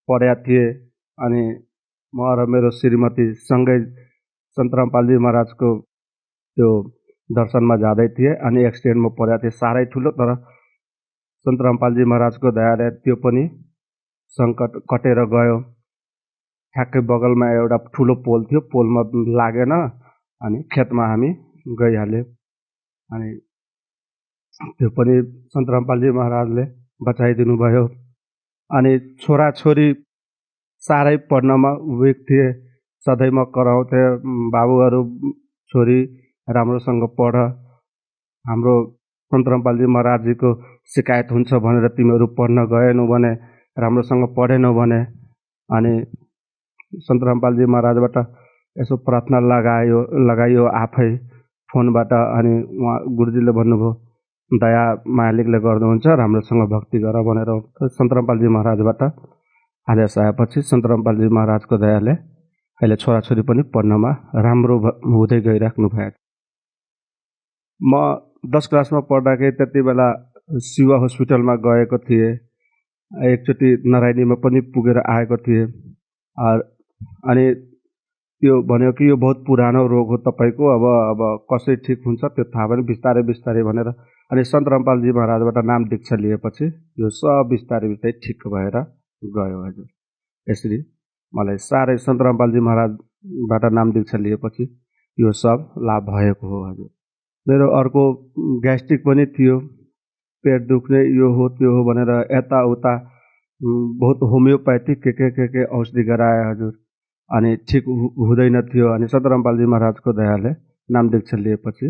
परेका थिए, अनि म र मेरो श्रीमती सँगै सन्त रामपालजी महाराजको त्यो दर्शनमा जाँदै थिए। अनि एक्सिडेन्टमा परेका थिए, साह्रै ठुलो। तर सन्त रामपालजी महाराजको दयाले त्यो पनि सङ्कट कटेर गयो। ठ्याक्कै बगलमा एउटा ठुलो पोल थियो, पोलमा लागेन, अनि खेतमा हामी गइहाल्यो। अनि त्यो पनि सन्त रामपालजी महाराजले बचाइदिनु भयो। अनि छोराछोरी साह्रै पढ्नमा विक थिए, सधैँ म कराउँथेँ, बाबुहरू छोरी राम्रोसँग पढ, हाम्रो सन्त रामपालजी महाराजजीको शिकायत हुन्छ भनेर तिमीहरू पढ्न गएनौ भने, राम्रोसँग पढेनौ भने। अनि सन्त रामपालजी महाराजबाट यसो प्रार्थना लगाइयो आफै फोनबाट। अनि उहाँ गुरुजीले भन्नुभयो दया मालिकले गर्नुहुन्छ, राम्रोसँग भक्ति गर भनेर सन्त रामपालजी महाराजबाट आदेश आएपछि सन्त रामपालजी महाराजको दयाले अहिले छोराछोरी पनि पढ्नमा राम्रो हुँदै गइराख्नु भएको। म 10 क्लासमा पढ्दाखेरि त्यति बेला शिव हस्पिटलमा गएको थिएँ, एकचोटि नारायणीमा पनि पुगेर आएको थिएँ। अनि त्यो भन्यो कि यो बहुत पुरानो रोग हो तपाईँको, अब कसरी ठिक हुन्छ त्यो थाहा भएन, बिस्तारै बिस्तारै भनेर। अनि सन्त रामपालजी महाराजबाट नाम दीक्षा लिएपछि यो सब बिस्तारै बिस्तारै ठिक भएर गयो हजुर। यसरी मलाई साह्रै सन्त रामपालजी महाराजबाट नाम दीक्षा लिएपछि यो सब लाभ भएको हो हजुर। मेरो अर्को ग्यास्ट्रिक पनि थियो, पेट दुख्ने यो हो त्यो हो भनेर यताउता बहुत होमियोप्याथिक के औषधि गराए हजुर, अनि ठिक हुँदैन थियो। अनि सन्त रामपालजी महाराजको दयाले नाम दीक्षा लिएपछि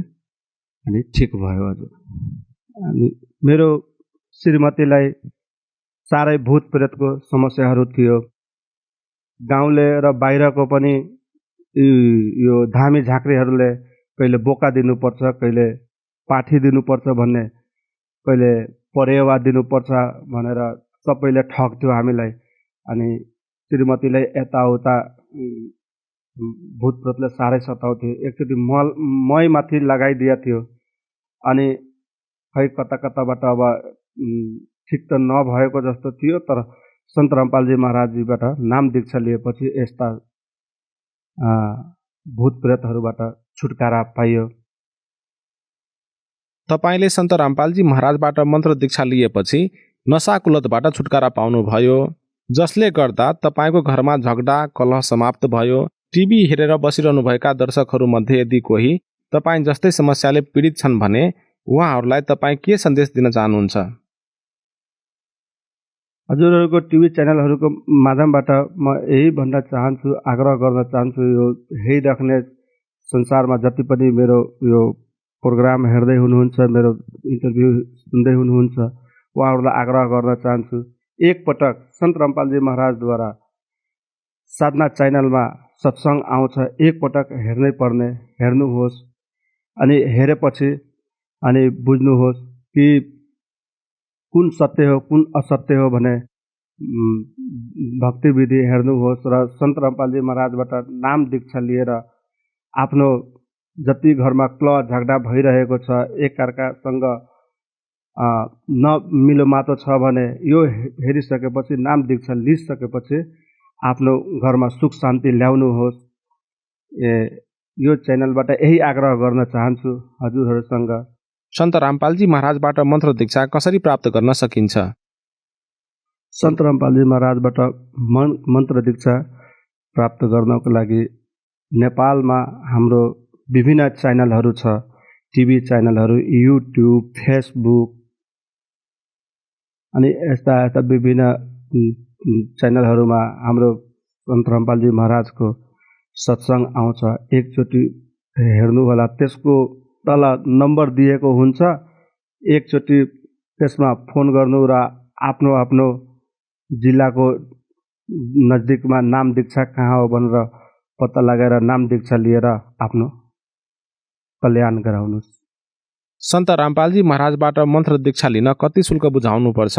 अनि ठिक भयो हजुर। अनि मेरो श्रीमतीलाई साह्रै भूत प्रेतको समस्याहरू थियो। गाउँले र बाहिरको पनि यो धामी झाँक्रीहरूले कहिले बोका दिनुपर्छ, कहिले पाठी दिनुपर्छ भन्ने, कहिले परेवा दिनुपर्छ भनेर सबैले ठग्थ्यो हामीलाई। अनि श्रीमतीलाई यताउता भूत प्रेतले साह्रै सताउँथ्यो। एकचोटि मै माथि लगाइदिया थियो। अनि खै कता कताबाट अब ठिक त नभएको जस्तो थियो, तर सन्त रामपालजी महाराजजीबाट नाम दीक्षा लिएपछि यस्ता भूत प्रेतहरूबाट छुटकारा पाइयो। तपाईले सन्त रामपालजी महाराजबाट मन्त्र दीक्षा लिएपछि नशा कुलतबाट छुटकारा पाउनुभयो, जसले गर्दा तपाईको घरमा झगडा कलह समाप्त भयो। टिभी हेरेर बसिरहनुभएका दर्शकहरूमध्ये यदि कोही तपाईँ जस्तै समस्याले पीडित छन् भने उहाँहरूलाई तपाईँ के सन्देश दिन चाहनुहुन्छ? हजुरहरूको टिभी च्यानलहरूको माध्यमबाट म यही भन्न चाहन्छु, आग्रह गर्न चाहन्छु, यो हेरिराख्ने संसारमा जति पनि मेरो यो प्रोग्राम हेर्दै हुनुहुन्छ, मेरो इन्टरभ्यू सुन्दै हुनुहुन्छ, उहाँहरूलाई आग्रह गर्न चाहन्छु, एकपटक सन्त रामपालजी महाराजद्वारा साधना च्यानलमा सत्सङ्ग आउँछ, एकपटक हेर्नै पर्ने, हेर्नुहोस्। अनि हेरेपछि अनि बुझ्नुहोस् कि कुन सत्य हो कुन असत्य हो भने भक्ति विधि हेर्नुहोस् र सन्त रामपालजी महाराजबाट नाम दीक्षा लिएर आफ्नो जति घरमा कलह झगडा भइरहेको छ, एकअर्कासँग नमिलोमातो छ भने यो हेरिसकेपछि, नाम दीक्षा लिइसकेपछि आफ्नो घरमा सुख शान्ति ल्याउनुहोस्। यो च्यानलबाट यही आग्रह गर्न चाहन्छु हजुरहरूसँग। सन्त रामपालजी महाराजबाट मन्त्र दीक्षा कसरी प्राप्त गर्न सकिन्छ? सन्त रामपालजी महाराजबाट मन्त्र दीक्षा प्राप्त गर्नको लागि नेपालमा हाम्रो विभिन्न च्यानलहरू छ, टिभी च्यानलहरू, युट्युब, फेसबुक, अनि यस्ता विभिन्न च्यानलहरूमा हाम्रो सन्त रामपालजी महाराजको सत्सङ्ग आउँछ। एकचोटि हेर्नु होला, त्यसको तल नम्बर दिएको हुन्छ, एकचोटि त्यसमा फोन गर्नु र आफ्नो आफ्नो जिल्लाको नजदिकमा नाम दीक्षा कहाँ हो भनेर पत्ता लगाएर नाम दीक्षा लिएर आफ्नो कल्याण गराउनुहोस्। सन्त रामपालजी महाराजबाट मन्त्र दीक्षा लिन कति शुल्क बुझाउनु पर्छ?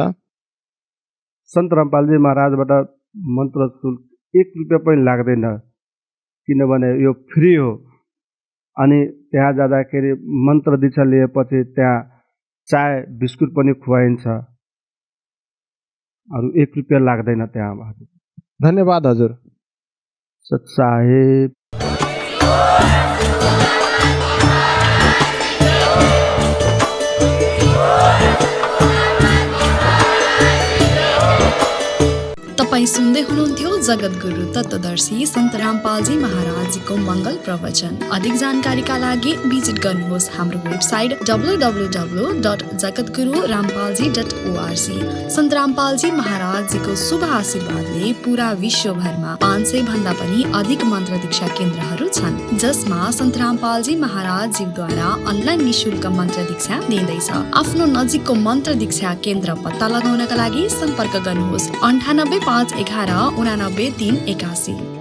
सन्त रामपालजी महाराजबाट मन्त्र शुल्क 1 रुपियाँ पनि लाग्दैन, किनभने यो फ्री हो। अनि त्यहाँ जाँदाखेरि मन्त्र दीक्षा लिएपछि त्यहाँ चाय बिस्कुट पनि खुवाइन्छ, अरू 1 रुपियाँ लाग्दैन त्यहाँ। धन्यवाद हजुर। सत साहेब। तपाईं सुन्दै हुनुहुन्थ्यो जगत गुरु तत्त्वदर्शी सन्त रामपालजी महाराजको मङ्गल प्रवचन। अधिक जानकारीका लागि भिजिट गर्नुहोस् हाम्रो वेबसाइट www.jagatgururampalji.org। सन्त रामपालजी महाराजजीको शुभ आशीर्वादले पूरा विश्वभरमा 500 भन्दा पनि अधिक मन्त्र दीक्षा केन्द्रहरू छन्, जसमा सन्त रामपालजी महाराजजीद्वारा अनलाइन निःशुल्क मन्त्र दीक्षा दिँदैछ। आफ्नो नजिकको मन्त्र दीक्षा केन्द्र पत्ता लगाउनका लागि सम्पर्क गर्नुहोस् 98 511 89 381।